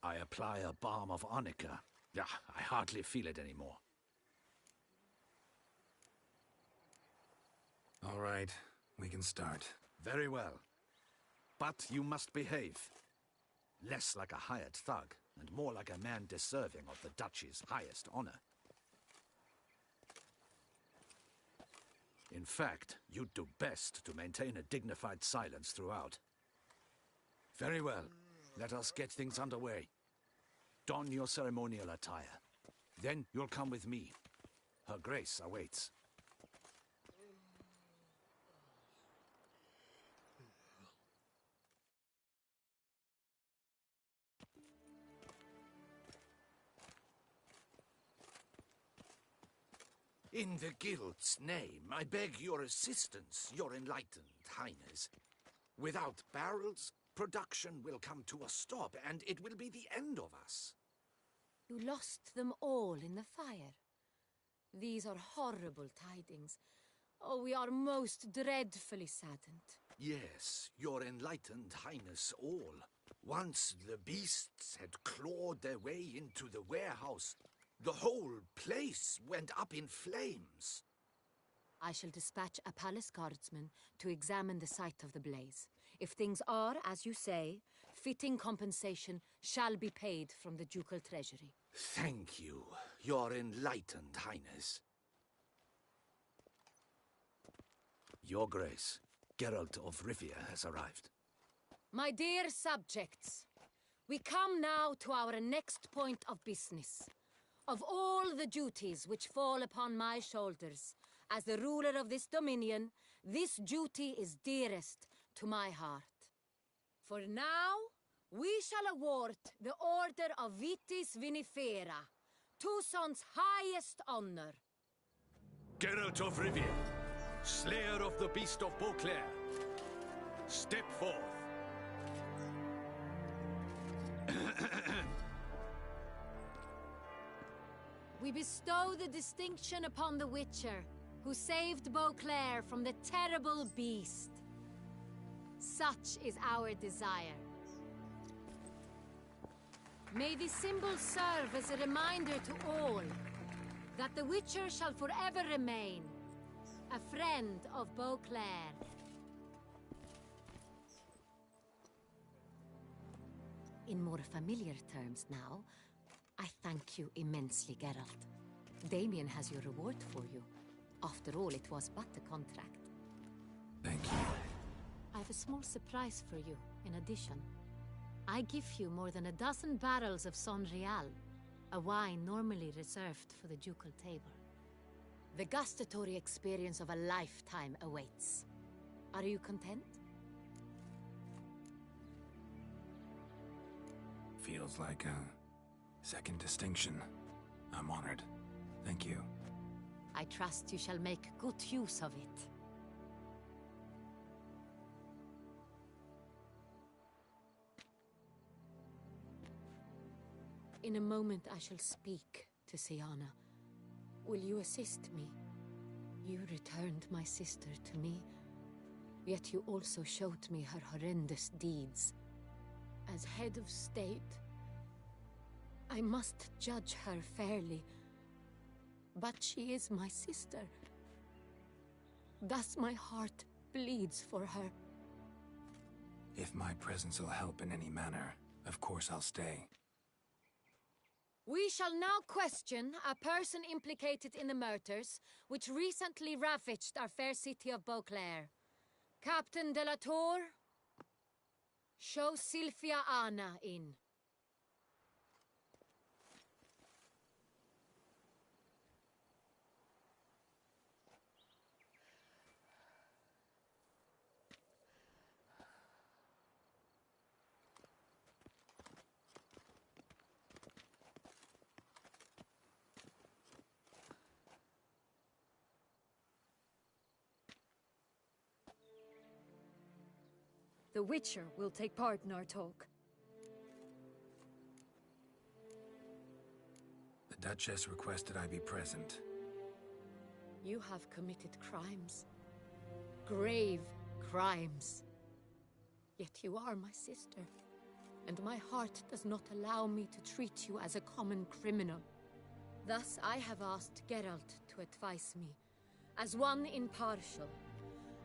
I apply a balm of arnica. Yeah, I hardly feel it anymore. All right, we can start. Very well. But you must behave. Less like a hired thug, and more like a man deserving of the Duchy's highest honor. In fact, you'd do best to maintain a dignified silence throughout. Very well. Let us get things underway. Don your ceremonial attire. Then you'll come with me. Her Grace awaits. In the Guild's name, I beg your assistance, your enlightened highness. Without barrels, production will come to a stop, and it will be the end of us. You lost them all in the fire. These are horrible tidings. Oh, we are most dreadfully saddened. Yes, your enlightened highness all. Once the beasts had clawed their way into the warehouse, the whole place went up in flames. I shall dispatch a palace guardsman to examine the site of the blaze. If things are as you say, fitting compensation shall be paid from the ducal treasury. Thank you, your enlightened highness. Your Grace, Geralt of Rivia has arrived. My dear subjects, we come now to our next point of business. Of all the duties which fall upon my shoulders, as the ruler of this dominion, this duty is dearest to my heart. For now, we shall award the Order of Vitis Vinifera, Toussaint's highest honor. Geralt of Rivia, Slayer of the Beast of Beauclair, step forth. We bestow the distinction upon the Witcher, who saved Beauclair from the terrible beast. Such is our desire. May the symbol serve as a reminder to all that the Witcher shall forever remain a friend of Beauclair. In more familiar terms now, I thank you immensely, Geralt. Damien has your reward for you. After all, it was but a contract. Thank you. I have a small surprise for you, in addition. I give you more than a dozen barrels of Son Real, a wine normally reserved for the ducal table. The gustatory experience of a lifetime awaits. Are you content? Feels like a second distinction. I'm honored. Thank you. I trust you shall make good use of it. In a moment I shall speak to Syanna. Will you assist me? You returned my sister to me, yet you also showed me her horrendous deeds. As head of state, I must judge her fairly. But she is my sister. Thus my heart bleeds for her. If my presence will help in any manner, of course I'll stay. We shall now question a person implicated in the murders which recently ravaged our fair city of Beauclair. Captain de la Tour, show Sylvia Anna in. The Witcher will take part in our talk. The Duchess requested I be present. You have committed crimes. Grave crimes. Yet you are my sister, and my heart does not allow me to treat you as a common criminal. Thus I have asked Geralt to advise me, as one impartial.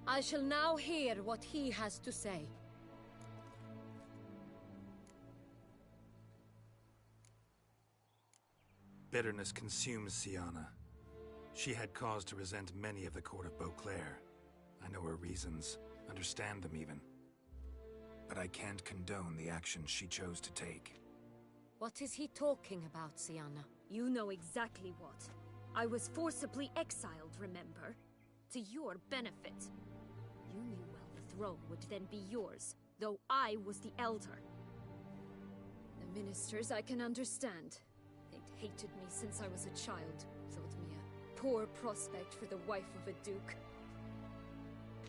I shall now hear what he has to say. Bitterness consumes Syanna. She had cause to resent many of the court of Beauclair. I know her reasons, understand them even. But I can't condone the actions she chose to take. What is he talking about, Syanna? You know exactly what. I was forcibly exiled, remember? To your benefit. You knew well the throne would then be yours, though I was the elder. The ministers I can understand. They'd hated me since I was a child, thought me a poor prospect for the wife of a duke.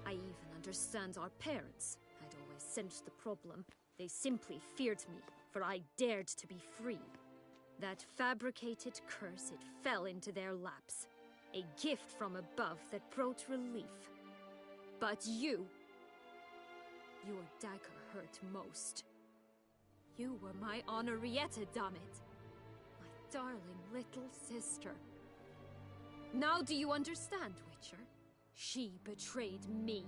I even understand our parents had always sensed the problem. They simply feared me, for I dared to be free. That fabricated curse, it fell into their laps. A gift from above that brought relief. But you... your dagger hurt most. You were my Honorrietta, damn it! My darling little sister. Now do you understand, Witcher? She betrayed me.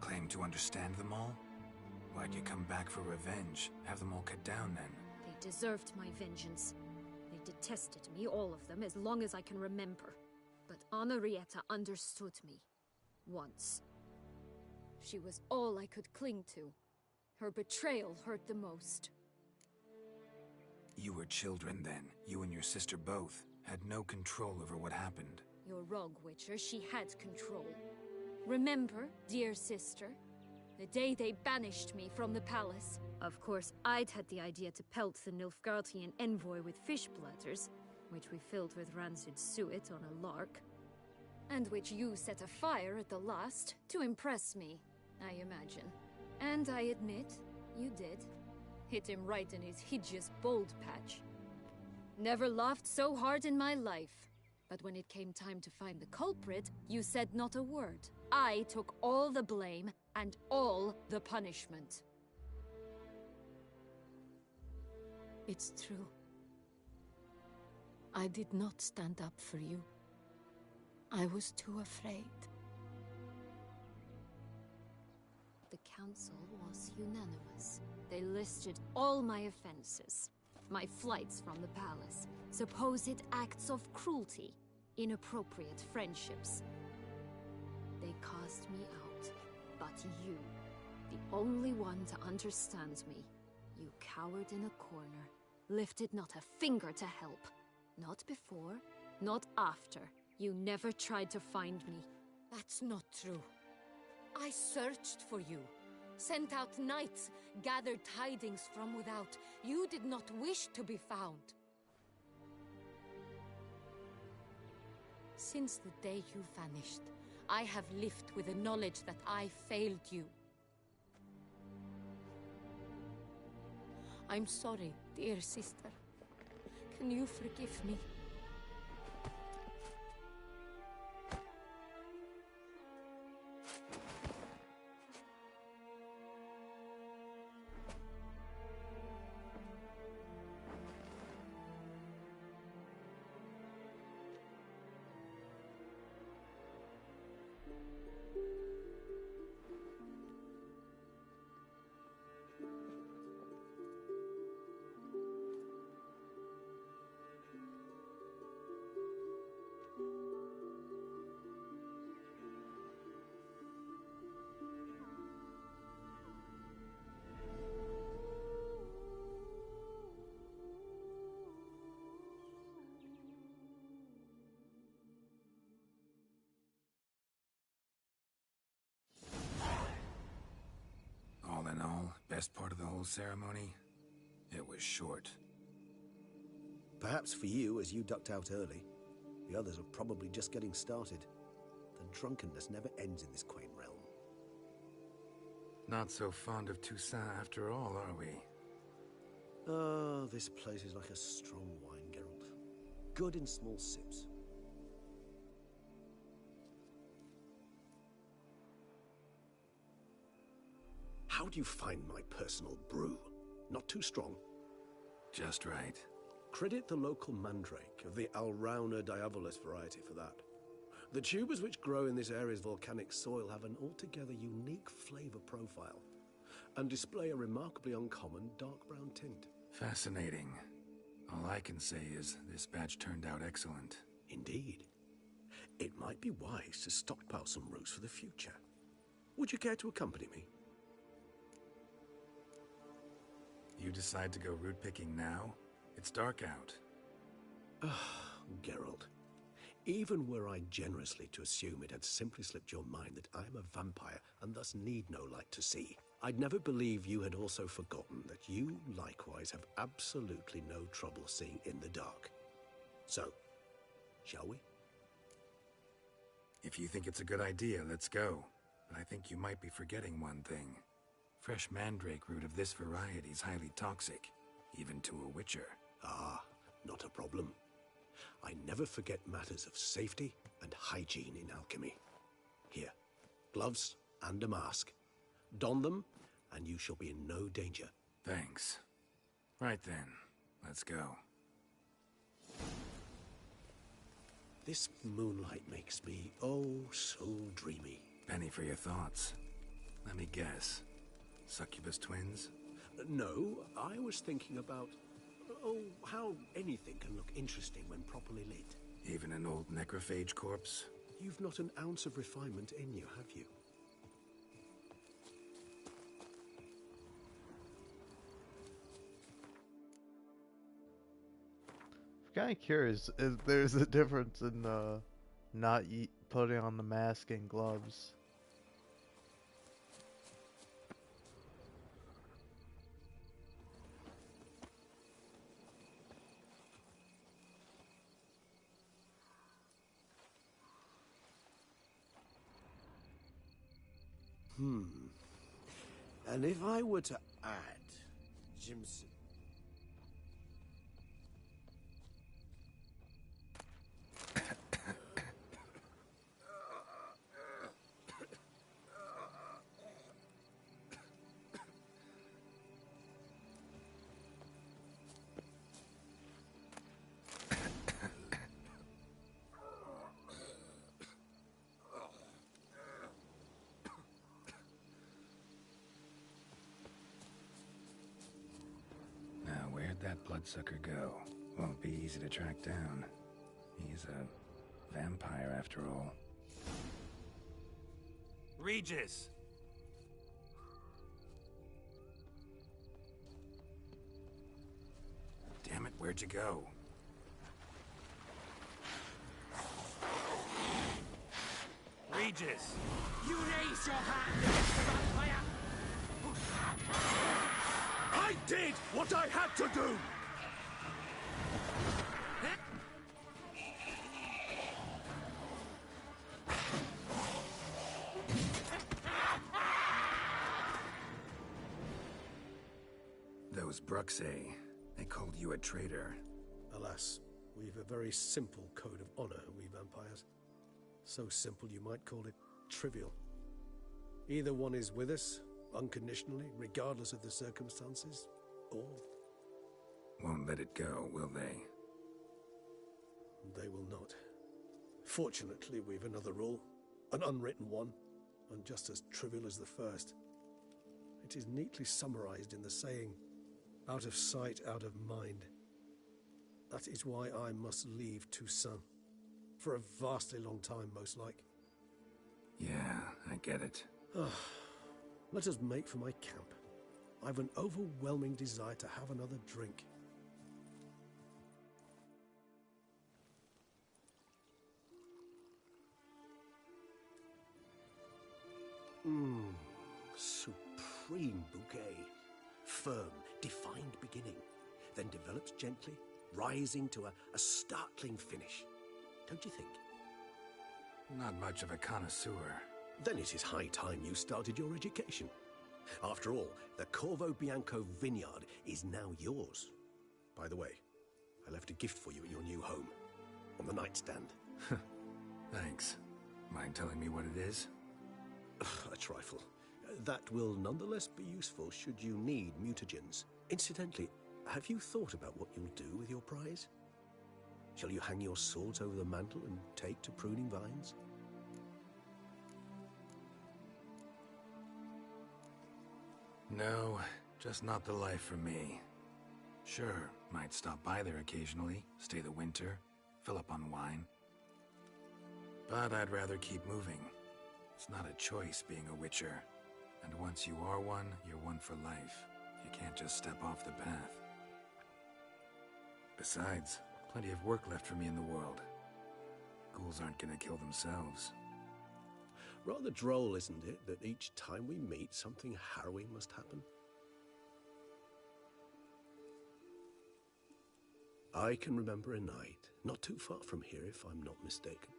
Claim to understand them all? Why'd you come back for revenge? Have them all cut down, then? They deserved my vengeance. They detested me, all of them, as long as I can remember. But Honorrietta understood me. Once. She was all I could cling to. Her betrayal hurt the most. You were children then. You and your sister both had no control over what happened. You're wrong, Witcher. She had control. Remember, dear sister? The day they banished me from the palace. Of course, I'd had the idea to pelt the Nilfgaardian envoy with fish bladders, which we filled with rancid suet on a lark. And which you set afire at the last, to impress me, I imagine. And I admit, you did. Hit him right in his hideous bald patch. Never laughed so hard in my life. But when it came time to find the culprit, you said not a word. I took all the blame and all the punishment. It's true. I did not stand up for you. I was too afraid. The council was unanimous. They listed all my offenses. My flights from the palace, supposed acts of cruelty, inappropriate friendships. They cast me out, but you, the only one to understand me, you cowered in a corner, lifted not a finger to help. Not before, not after. You never tried to find me. That's not true. I searched for you. Sent out knights, gathered tidings from without. You did not wish to be found. Since the day you vanished, I have lived with the knowledge that I failed you. I'm sorry, dear sister. Can you forgive me? All in all, best part of the whole ceremony? It was short. Perhaps for you, as you ducked out early. The others are probably just getting started. The drunkenness never ends in this quaint realm. Not so fond of Toussaint after all, are we? Oh, this place is like a strong wine, Geralt. Good in small sips. How do you find my personal brew? Not too strong? Just right. Credit the local mandrake of the Alrauna diabolus variety for that. The tubers which grow in this area's volcanic soil have an altogether unique flavor profile and display a remarkably uncommon dark brown tint. Fascinating. All I can say is this batch turned out excellent. Indeed. It might be wise to stockpile some roots for the future. Would you care to accompany me? You decide to go root picking now? It's dark out. Geralt, even were I generously to assume it had simply slipped your mind that I am a vampire and thus need no light to see, I'd never believe you had also forgotten that you likewise have absolutely no trouble seeing in the dark. So, shall we? If you think it's a good idea, let's go. But I think you might be forgetting one thing. Fresh mandrake root of this variety is highly toxic, even to a witcher. Ah, not a problem. I never forget matters of safety and hygiene in alchemy. Here, gloves and a mask. Don them, and you shall be in no danger. Thanks. Right then, let's go. This moonlight makes me, oh, so dreamy. Penny for your thoughts. Let me guess. Succubus twins? No, I was thinking about, oh, how anything can look interesting when properly lit. Even an old necrophage corpse? You've not an ounce of refinement in you, have you? I'm kind of curious if there's a difference in not putting on the mask and gloves. And if I were to add Jimson... That bloodsucker go? Won't be easy to track down. He's a vampire after all. Regis! Damn it, where'd you go? Regis! You raise your hand against the vampire! I did what I had to do! Those Bruxae, they called you a traitor. Alas, we've a very simple code of honor, we vampires. So simple you might call it trivial. Either one is with us, unconditionally, regardless of the circumstances, or... Won't let it go, will they? They will not. Fortunately, we've another rule, an unwritten one, and just as trivial as the first. It is neatly summarized in the saying, out of sight, out of mind. That is why I must leave Toussaint. For a vastly long time, most like. Yeah, I get it. Let us make for my camp. I've an overwhelming desire to have another drink. Supreme bouquet. Firm, defined beginning, then develops gently, rising to a startling finish. Don't you think? Not much of a connoisseur. Then it is high time you started your education. After all, the Corvo Bianco vineyard is now yours. By the way, I left a gift for you at your new home, on the nightstand. Thanks. Mind telling me what it is? A trifle. That will nonetheless be useful should you need mutagens. Incidentally, have you thought about what you'll do with your prize? Shall you hang your swords over the mantle and take to pruning vines? No, just not the life for me. Sure, might stop by there occasionally, stay the winter, fill up on wine. But I'd rather keep moving. It's not a choice being a witcher. And once you are one, you're one for life. You can't just step off the path. Besides, plenty of work left for me in the world. Ghouls aren't gonna kill themselves. Rather droll, isn't it, that each time we meet, something harrowing must happen? I can remember a night Not too far from here, if I'm not mistaken.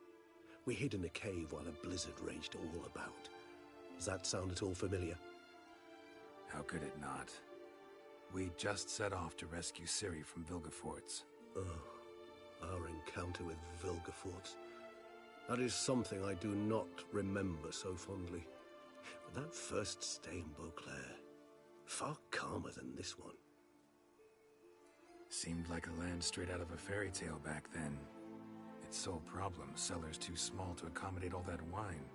We hid in a cave while a blizzard raged all about. Does that sound at all familiar? How could it not? We just set off to rescue Ciri from Vilgefortz. Oh, our encounter with Vilgefortz. That is something I do not remember so fondly. But that first stay in Beauclair, far calmer than this one. Seemed like a land straight out of a fairy tale back then. Its sole problem, cellars too small to accommodate all that wine.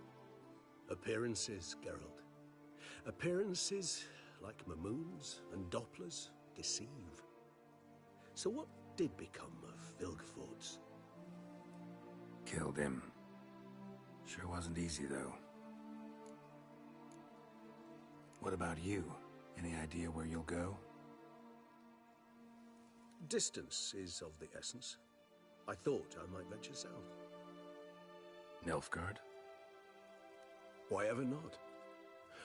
Appearances, Geralt. Appearances, like Mamoons and Dopplers, deceive. So what did become of Vilgefortz? Killed him. Sure wasn't easy, though. What about you? Any idea where you'll go? Distance is of the essence. I thought I might venture south. Nilfgaard? Why ever not?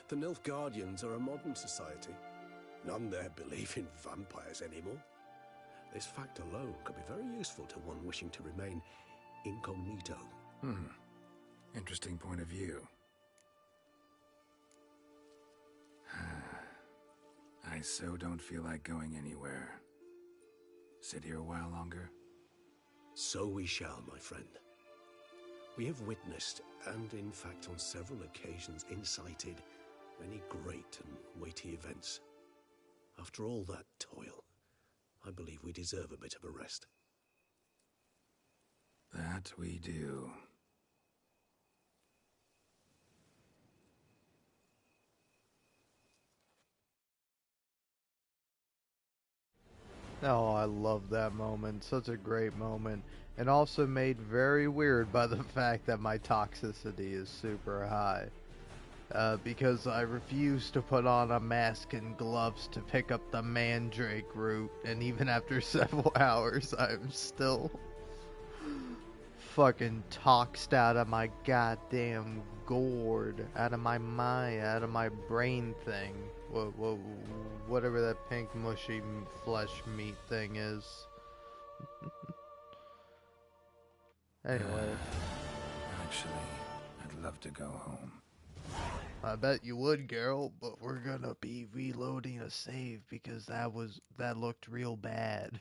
The Nilfgaardians are a modern society. None there believe in vampires anymore. This fact alone could be very useful to one wishing to remain incognito. Interesting point of view. I so don't feel like going anywhere. Sit here a while longer? So we shall, my friend. We have witnessed, and in fact on several occasions incited, many great and weighty events. After all that toil, I believe we deserve a bit of a rest. That we do. Oh, I love that moment. Such a great moment. And also made very weird by the fact that my toxicity is super high. Because I refuse to put on a mask and gloves to pick up the mandrake root. And even after several hours, I'm still fucking toxed out of my goddamn gourd. Out of my mind, out of my brain thing. Whatever that pink mushy flesh meat thing is. Anyway. Actually, I'd love to go home. I bet you would, Geralt, but we're gonna be reloading a save because that looked real bad.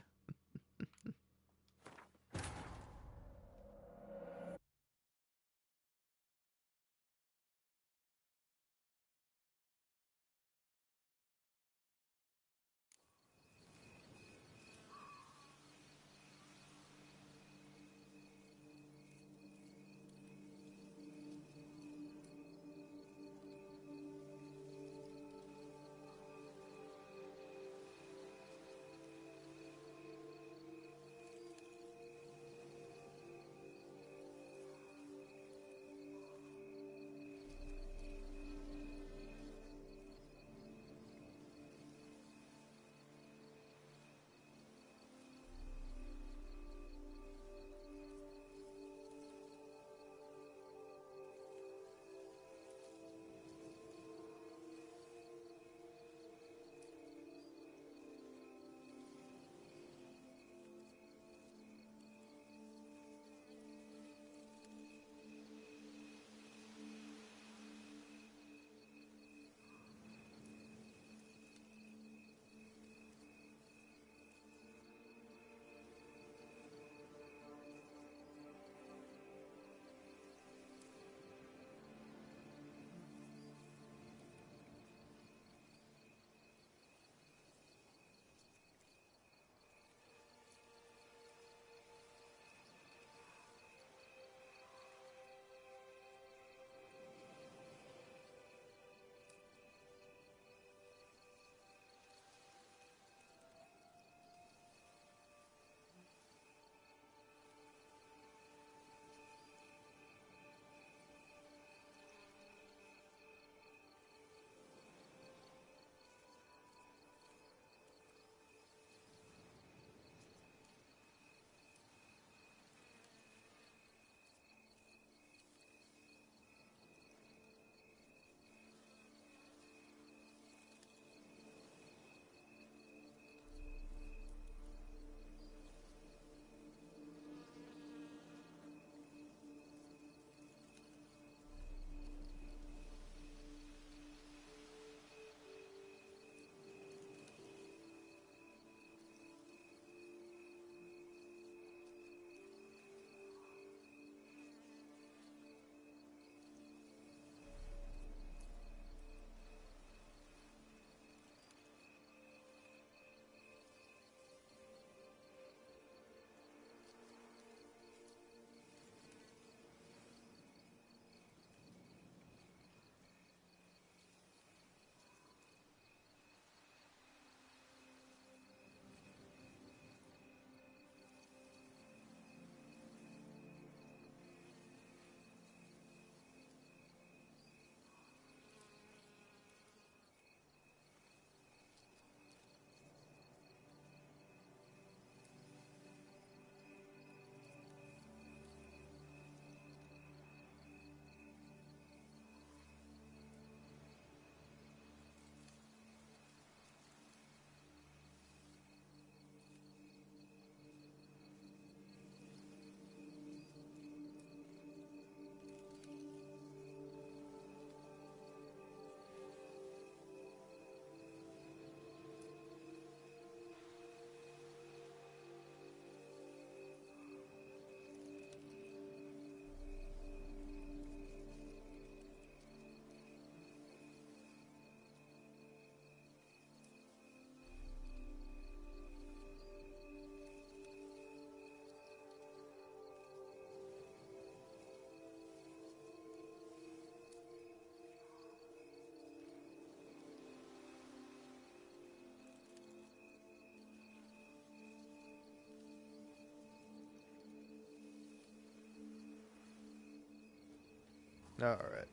Alright.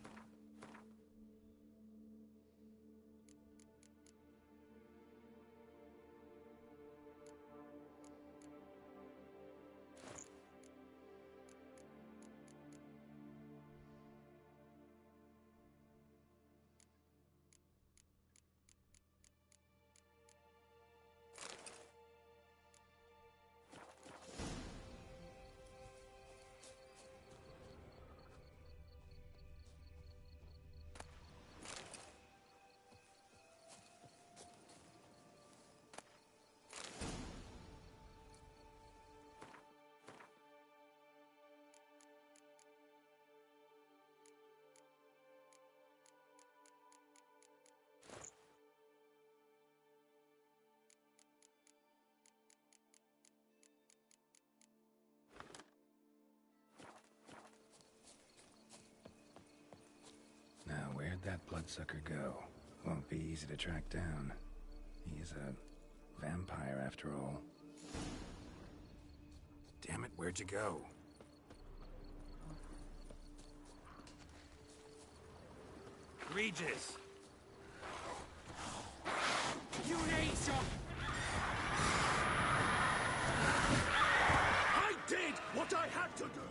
Now, where'd that bloodsucker go? Won't be easy to track down. He's a vampire after all. Damn it, where'd you go? Regis! You nation! I did what I had to do!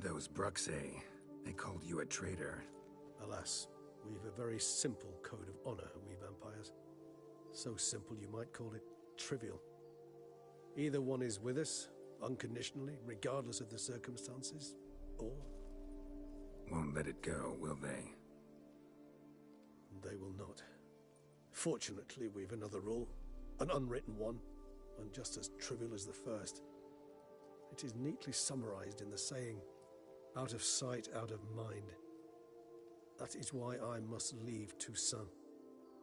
Those Bruxae, they called you a traitor. Alas, we've a very simple code of honor, we vampires. So simple you might call it trivial. Either one is with us, unconditionally, regardless of the circumstances, or... Won't let it go, will they? They will not. Fortunately, we've another rule, an unwritten one, and just as trivial as the first. It is neatly summarized in the saying, out of sight, out of mind. That is why I must leave Toussaint.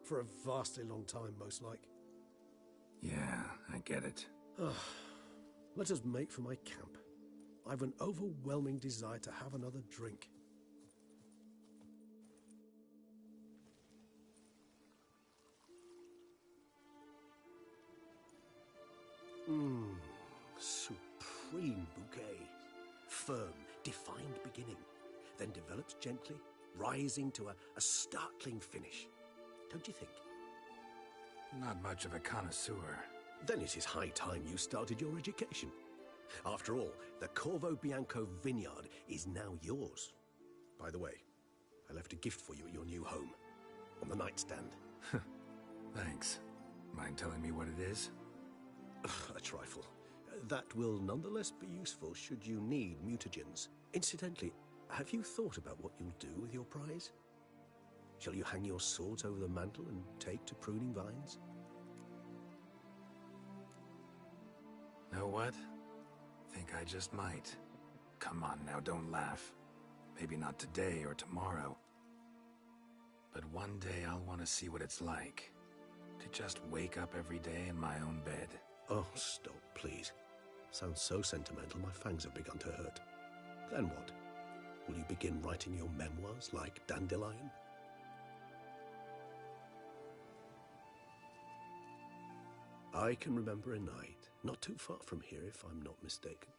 For a vastly long time, most like. Yeah, I get it. Let us make for my camp. I've an overwhelming desire to have another drink. Supreme bouquet. Firm, defined beginning, then develops gently, rising to a startling finish. Don't you think? Not much of a connoisseur. Then it is high time you started your education. After all, the Corvo Bianco vineyard is now yours. By the way, I left a gift for you at your new home, on the nightstand. Thanks. Mind telling me what it is? A trifle. That will nonetheless be useful should you need mutagens. Incidentally, have you thought about what you'll do with your prize? Shall you hang your swords over the mantle and take to pruning vines? Know what? Think I just might. Come on now, don't laugh. Maybe not today or tomorrow. But one day I'll want to see what it's like. To just wake up every day in my own bed. Oh, stop, please. Sounds so sentimental, my fangs have begun to hurt. Then what? Will you begin writing your memoirs like Dandelion? I can remember a night, not too far from here if I'm not mistaken.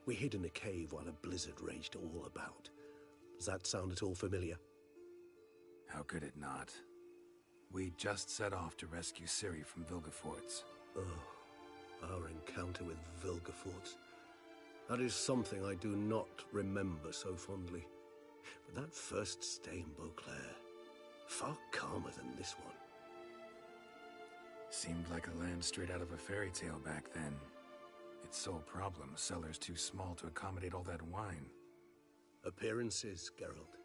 We hid in a cave while a blizzard raged all about. Does that sound at all familiar? How could it not? We just set off to rescue Ciri from Vilgefortz. Oh, our encounter with Vilgefortz. That is something I do not remember so fondly. But that first stay in Beauclair, far calmer than this one. Seemed like a land straight out of a fairy tale back then. Its sole problem, cellars too small to accommodate all that wine. Appearances, Geralt.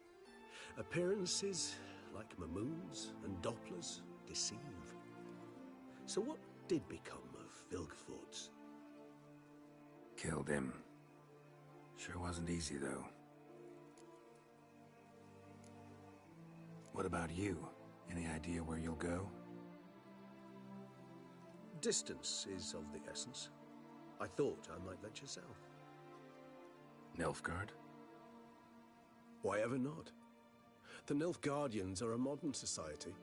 Appearances, like Mamoons and Dopplers, deceive. So what did become of Vilgefortz? Killed him. Sure wasn't easy, though. What about you? Any idea where you'll go? Distance is of the essence. I thought I might venture south. Nilfgaard? Why ever not? The Nilfgaardians are a modern society.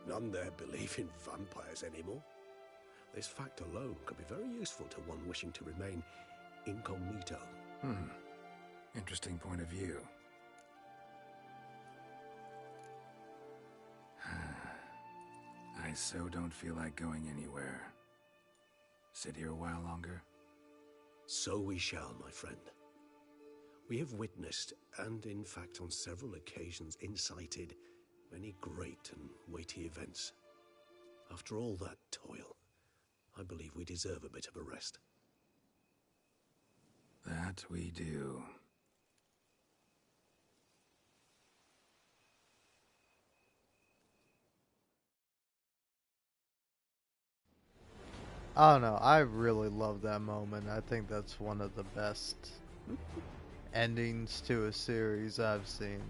None there believe in vampires anymore. This fact alone could be very useful to one wishing to remain incognito. Interesting point of view. I so don't feel like going anywhere. Sit here a while longer? So we shall, my friend. We have witnessed, and in fact on several occasions incited, many great and weighty events. After all that toil, I believe we deserve a bit of a rest. That we do. I don't know, I really love that moment. I think that's one of the best endings to a series I've seen.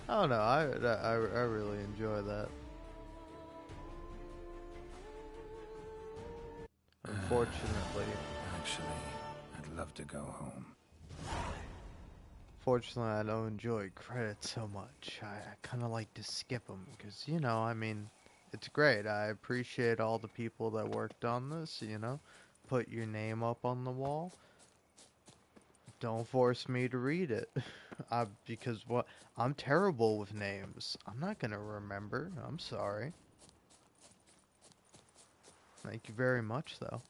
I don't know, I really enjoy that. Unfortunately. Actually, I'd love to go home. Fortunately, I don't enjoy credits so much. I kind of like to skip them because, you know, I mean, it's great. I appreciate all the people that worked on this, you know. Put your name up on the wall. Don't force me to read it. Because I'm terrible with names. I'm not going to remember. I'm sorry. Thank you very much, though.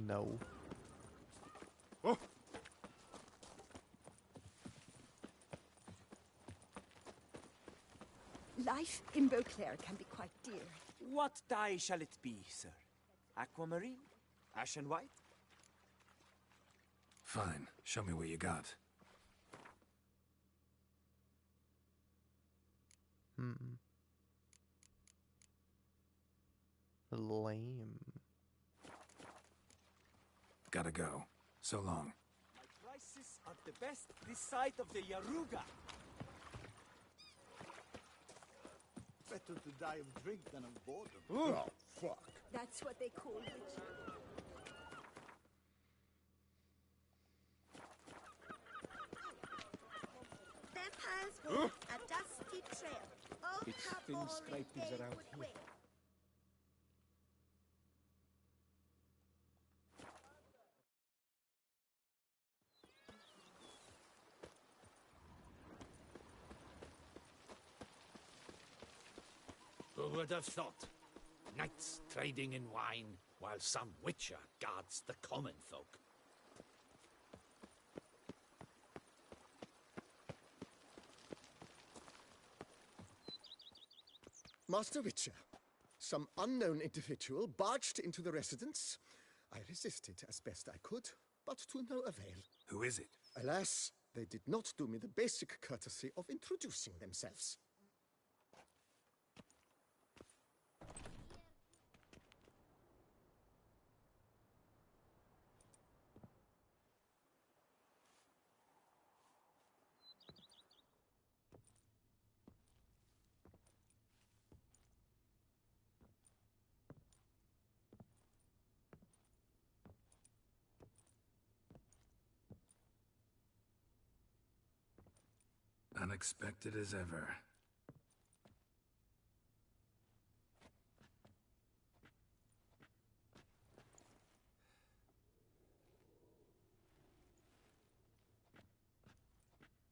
No. Oh. Life in Beauclair can be quite dear. What dye shall it be, sir? Aquamarine? Ashen white? Fine. Show me what you got. Lame. Gotta go. So long. My prices are the best this side of the Yaruga. Better to die of drink than of boredom. Oh, fuck. That's what they call it. Vampires walk a dusty trail. Oh, It's how thin boring scrapings they around would here. wail. Who would have thought? Knights trading in wine, while some witcher guards the common folk. Master Witcher, some unknown individual barged into the residence. I resisted as best I could, but to no avail. Who is it? Alas, they did not do me the basic courtesy of introducing themselves. Unexpected as ever.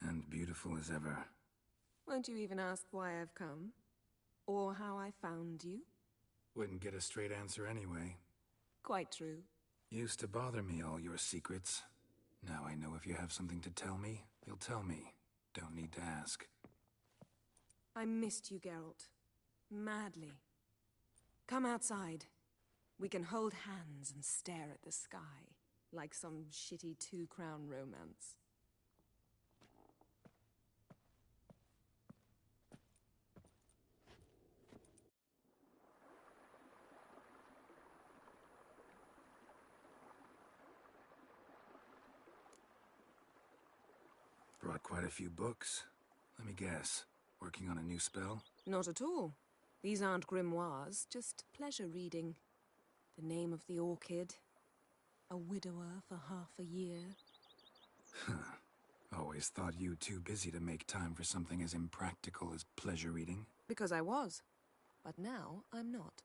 And beautiful as ever. Won't you even ask why I've come? Or how I found you? Wouldn't get a straight answer anyway. Quite true. Used to bother me, all your secrets. Now I know if you have something to tell me, you'll tell me. Don't need to ask. I missed you, Geralt. Madly. Come outside. We can hold hands and stare at the sky, like some shitty two-crown romance. Brought quite a few books. Let me guess. Working on a new spell? Not at all. These aren't grimoires, just pleasure reading. The Name of the Orchid. A widower for half a year. Always thought you too busy to make time for something as impractical as pleasure reading. Because I was. But now I'm not.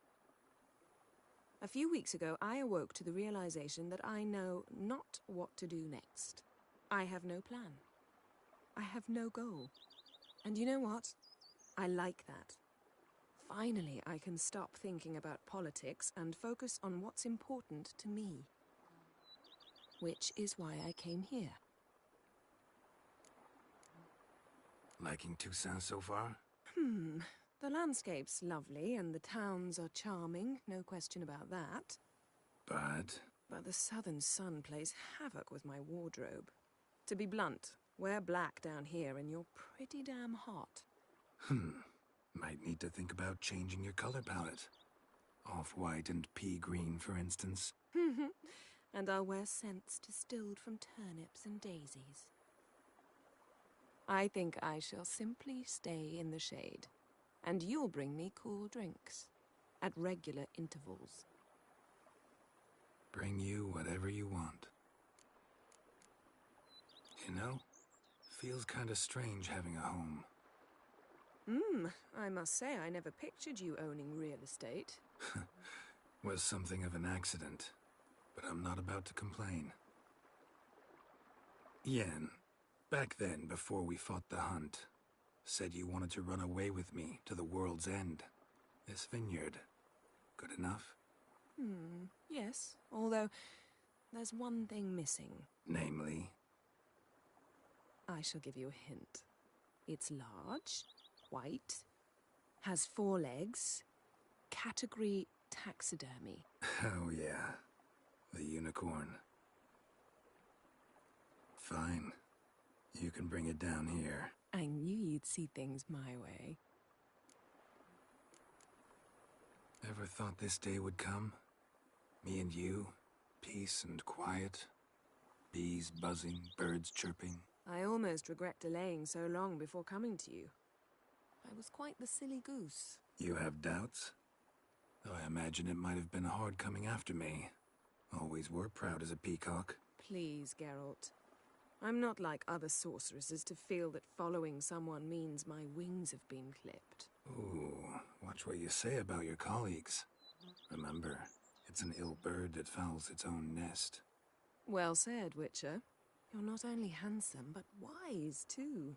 A few weeks ago, I awoke to the realization that I know not what to do next. I have no plan. I have no goal. And you know what? I like that. Finally, I can stop thinking about politics and focus on what's important to me. Which is why I came here. Liking Toussaint so far? The landscape's lovely and the towns are charming, no question about that. But the southern sun plays havoc with my wardrobe. To be blunt, wear black down here and you're pretty damn hot. Might need to think about changing your color palette. Off-white and pea green, for instance. And I'll wear scents distilled from turnips and daisies. I think I shall simply stay in the shade. And you'll bring me cool drinks. At regular intervals. Bring you whatever you want. You know, feels kinda strange having a home. I must say I never pictured you owning real estate. Was something of an accident, but I'm not about to complain. Yen, back then, before we fought the hunt, said you wanted to run away with me to the world's end. This vineyard, good enough? Yes, although there's one thing missing. Namely? I shall give you a hint. It's large, white, has 4 legs, category taxidermy. Oh yeah, the unicorn. Fine, you can bring it down here. I knew you'd see things my way. Ever thought this day would come? Me and you, peace and quiet, bees buzzing, birds chirping. I almost regret delaying so long before coming to you. I was quite the silly goose. You have doubts? Though I imagine it might have been hard coming after me. Always were proud as a peacock. Please, Geralt. I'm not like other sorceresses to feel that following someone means my wings have been clipped. Ooh, watch what you say about your colleagues. Remember, it's an ill bird that fouls its own nest. Well said, Witcher. You're not only handsome, but wise, too.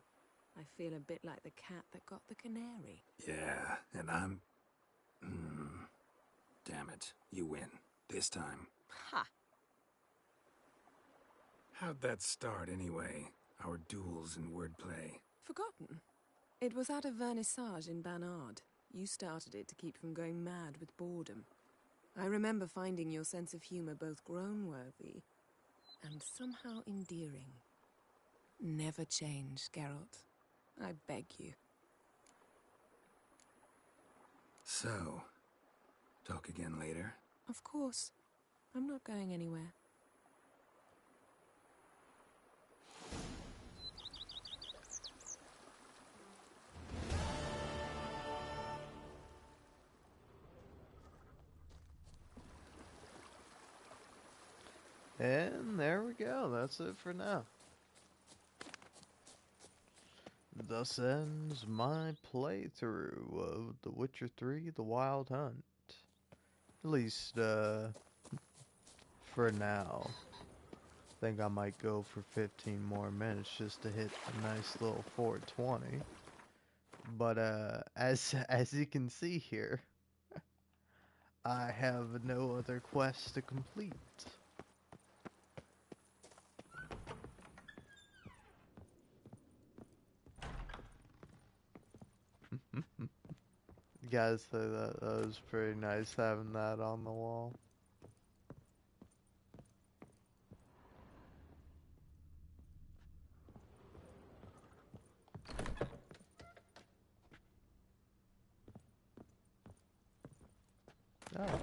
I feel a bit like the cat that got the canary. Yeah, and I'm... Damn it, you win. This time. Ha! How'd that start, anyway? Our duels and wordplay. Forgotten. It was at a vernissage in Banard. You started it to keep from going mad with boredom. I remember finding your sense of humor both groan-worthy and somehow endearing. Never change, Geralt. I beg you. So, talk again later? Of course. I'm not going anywhere. And there we go. That's it for now. Thus ends my playthrough of The Witcher 3: The Wild Hunt. At least, for now. I think I might go for 15 more minutes just to hit a nice little 420. But, as you can see here, I have no other quests to complete. You guys say that was pretty nice having that on the wall. Oh.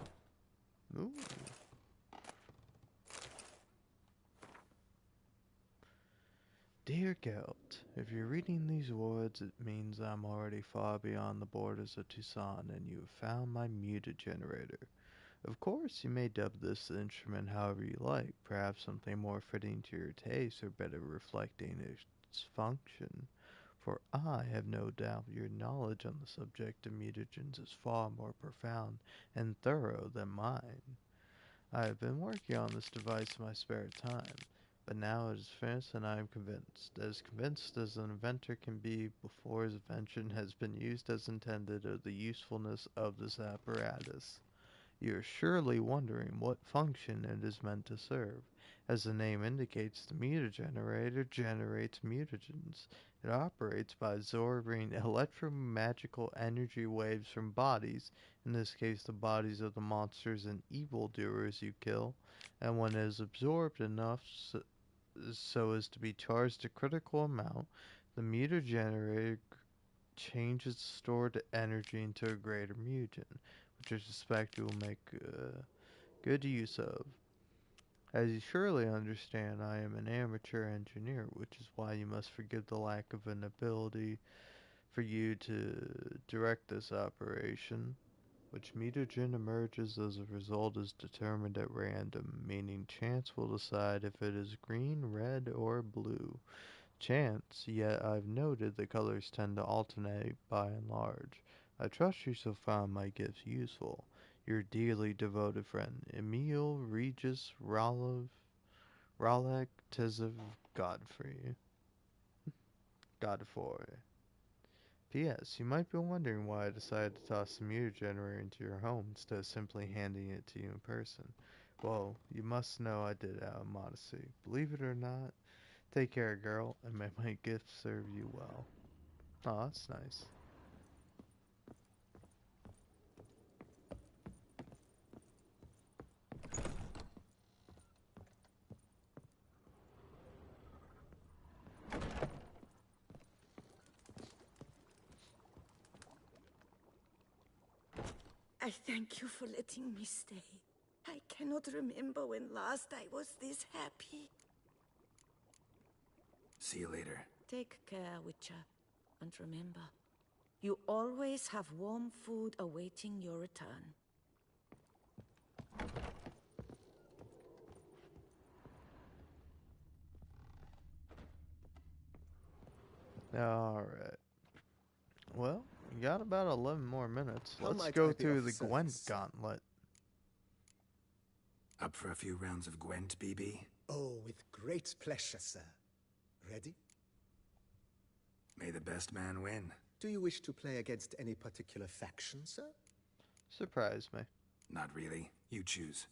Ooh. Dear Geralt, if you're reading these words, it means I'm already far beyond the borders of Toussaint and you have found my muta generator. Of course, you may dub this instrument however you like, perhaps something more fitting to your taste or better reflecting its function. For I have no doubt your knowledge on the subject of mutagens is far more profound and thorough than mine. I have been working on this device in my spare time, but now it is finished and I am convinced as an inventor can be before his invention has been used as intended of the usefulness of this apparatus. You are surely wondering what function it is meant to serve. As the name indicates, the mutagenerator generates mutagens. It operates by absorbing electromagical energy waves from bodies, in this case the bodies of the monsters and evildoers you kill, and when it is absorbed enough so as to be charged a critical amount, the mutagenerator changes stored energy into a greater mutagen, which I suspect you will make good use of. As you surely understand, I am an amateur engineer, which is why you must forgive the lack of an ability for you to direct this operation. Which mutagen emerges as a result is determined at random, meaning chance will decide if it is green, red, or blue. Chance, yet I've noted the colors tend to alternate by and large. I trust you shall find my gifts useful. Your dearly devoted friend, Emil Regis Ralek Tizov Godfrey. Godfrey. P.S. You might be wondering why I decided to toss the mutagenerator into your home instead of simply handing it to you in person. Well, you must know I did it out of modesty. Believe it or not, take care, girl, and may my gift serve you well. Oh, that's nice. I thank you for letting me stay. I cannot remember when last I was this happy. See you later. Take care, Witcher. And remember, you always have warm food awaiting your return. Alright. Well, you got about 11 more minutes. How Let's might go I be through of the Gwent service? Gauntlet. Up for a few rounds of Gwent, BB? Oh, with great pleasure, sir. Ready? May the best man win. Do you wish to play against any particular faction, sir? Surprise me. Not really. You choose.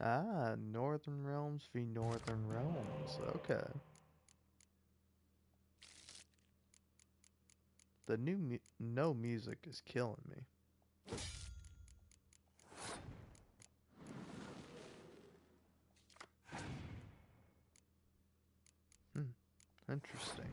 Ah, Northern Realms v Northern Realms. Okay. The new no music is killing me. Interesting.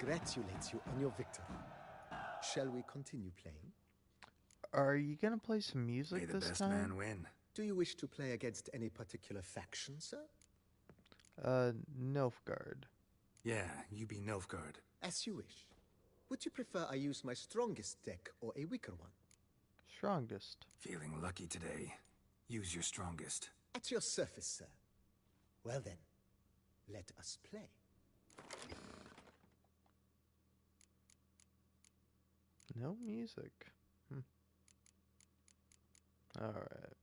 congratulates you on your victory. Shall we continue playing? Are you gonna play some music May the this best time? man win. Do you wish to play against any particular faction, sir? Nilfgaard. Yeah, you be Nilfgaard. As you wish. Would you prefer I use my strongest deck or a weaker one? Strongest. Feeling lucky today. Use your strongest. At your service, sir. Well then, let us play. No music. Alright.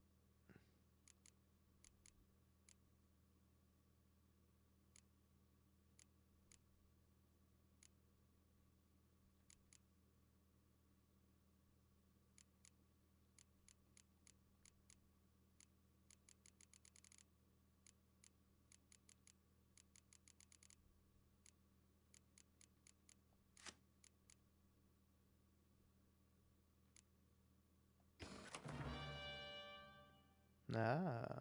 Ah.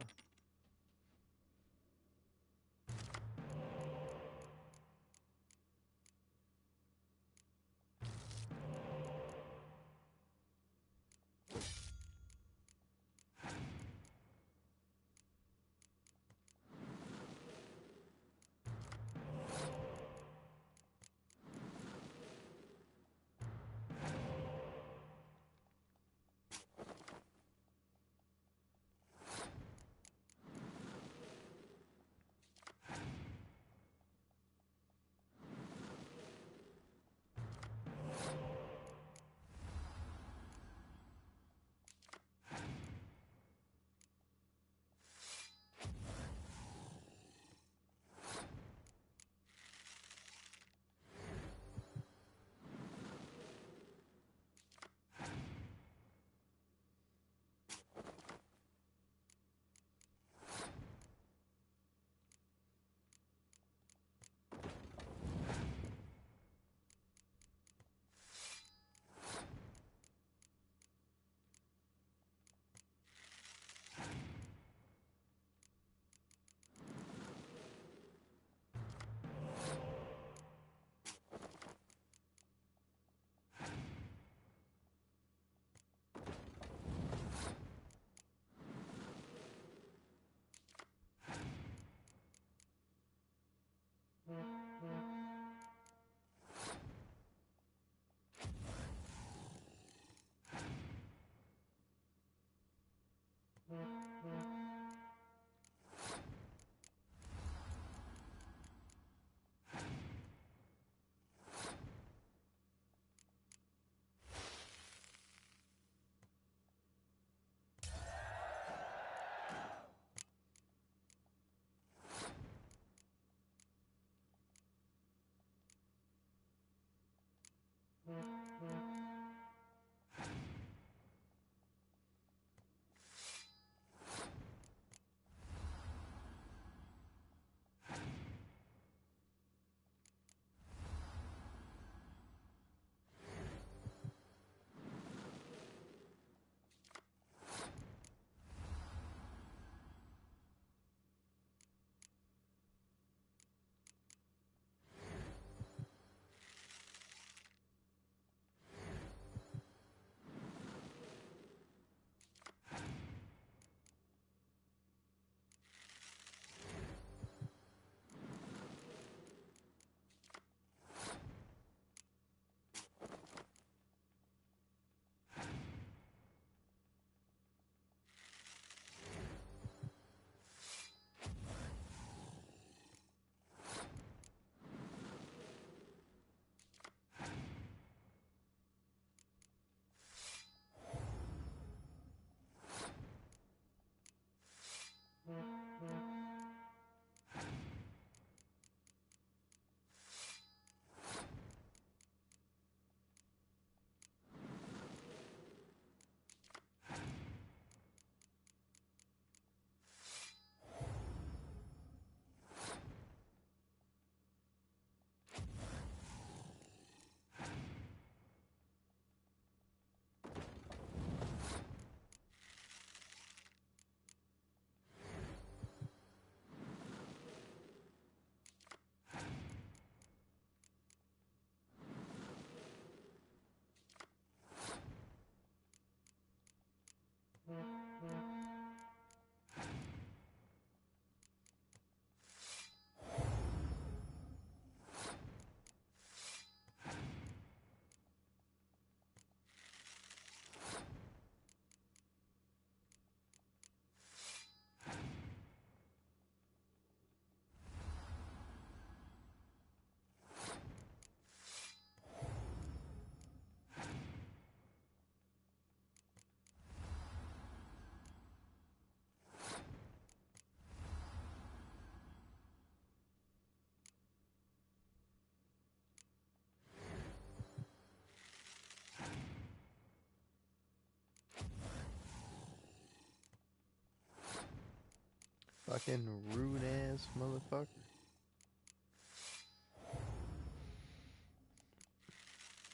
Fucking rude ass motherfucker.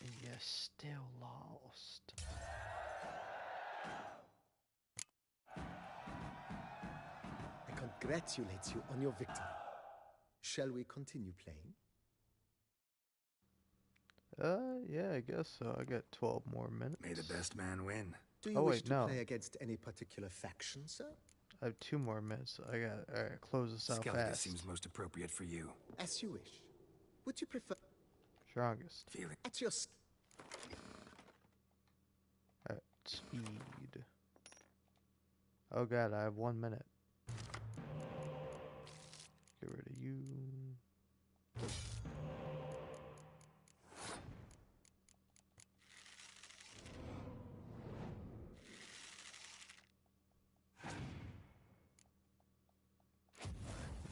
And you're still lost. I congratulate you on your victory. Shall we continue playing? Yeah, I guess so. I got 12 more minutes. May the best man win. Do you wish to play against any particular faction, sir? I have 2 more minutes. I gotta close this out Skellige fast. seems most appropriate for you. As you wish. Would you prefer... Strongest. Feeling. At your... At speed. Oh god, I have 1 minute. Get rid of you.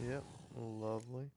Yep, lovely.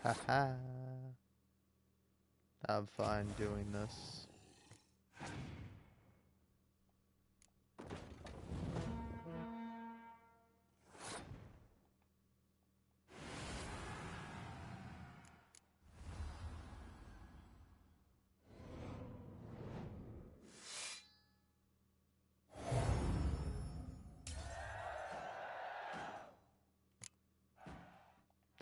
Haha. I'm fine doing this.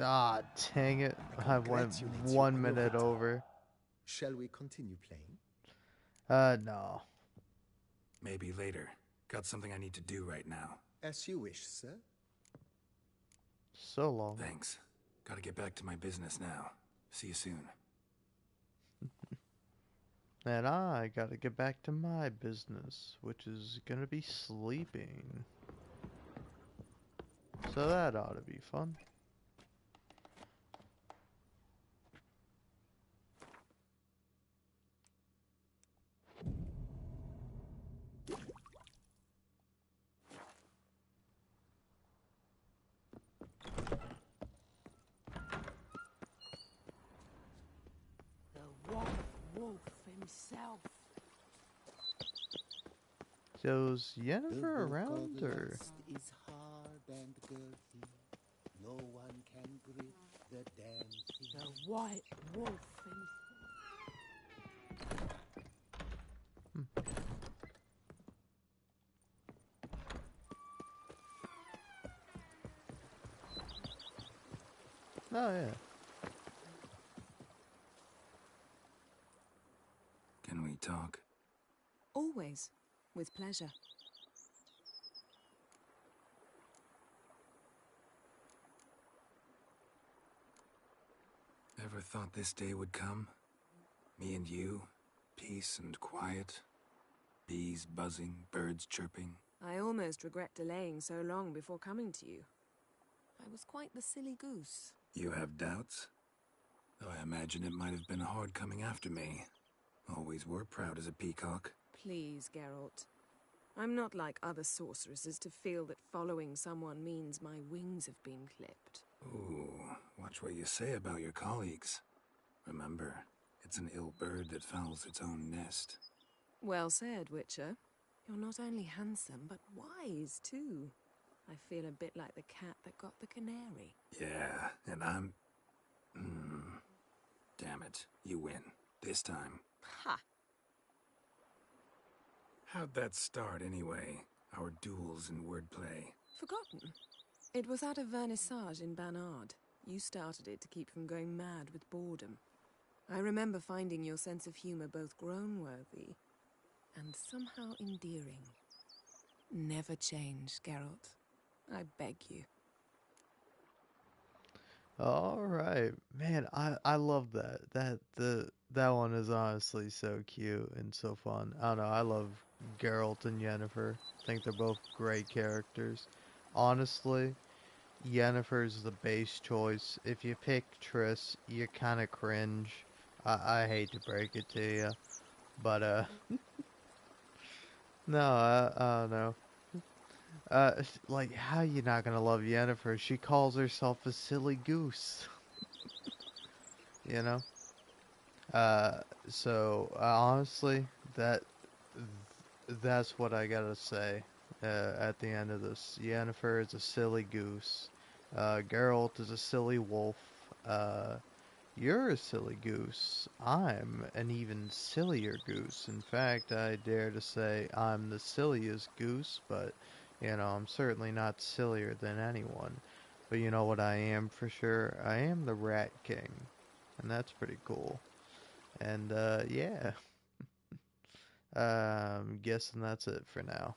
Ah, dang it. I went 1 minute over. Shall we continue playing? No. Maybe later. Got something I need to do right now. As you wish, sir. So long. Thanks. Gotta get back to my business now. See you soon. And I gotta get back to my business, which is gonna be sleeping. So that ought to be fun. Himself. So is Yennefer around, or? Is hard and girthy. No one can grip the damn thing. The white wolf Oh yeah. Can we talk? Always. With pleasure. Ever thought this day would come? Me and you, peace and quiet, bees buzzing, birds chirping. I almost regret delaying so long before coming to you. I was quite the silly goose. You have doubts? Though I imagine it might have been hard coming after me. Always were proud as a peacock. Please, Geralt. I'm not like other sorceresses to feel that following someone means my wings have been clipped. Ooh, watch what you say about your colleagues. Remember, It's an ill bird that fouls its own nest. Well said, Witcher. You're not only handsome, but wise, too. I feel a bit like the cat that got the canary. Yeah, and I'm... Damn it. You win. This time. Ha! How'd that start, anyway? Our duels and wordplay. Forgotten. It was at a vernissage in Banard. You started it to keep from going mad with boredom. I remember finding your sense of humor both groan-worthy and somehow endearing. Never change, Geralt. I beg you. All right, man. I love that. That one is honestly so cute and so fun. I don't know. I love Geralt and Yennefer. I think they're both great characters. Honestly, Yennefer's the base choice. If you pick Triss, you kind of cringe. I hate to break it to you, but no, I don't know. Like, how you not gonna love Yennefer? She calls herself a silly goose. You know? So honestly, that's what I gotta say. At the end of this, Yennefer is a silly goose. Geralt is a silly wolf. You're a silly goose. I'm an even sillier goose. In fact, I dare to say I'm the silliest goose, but, you know, I'm certainly not sillier than anyone. But you know what I am for sure? I am the Rat King. And that's pretty cool. And, yeah. I'm guessing that's it for now.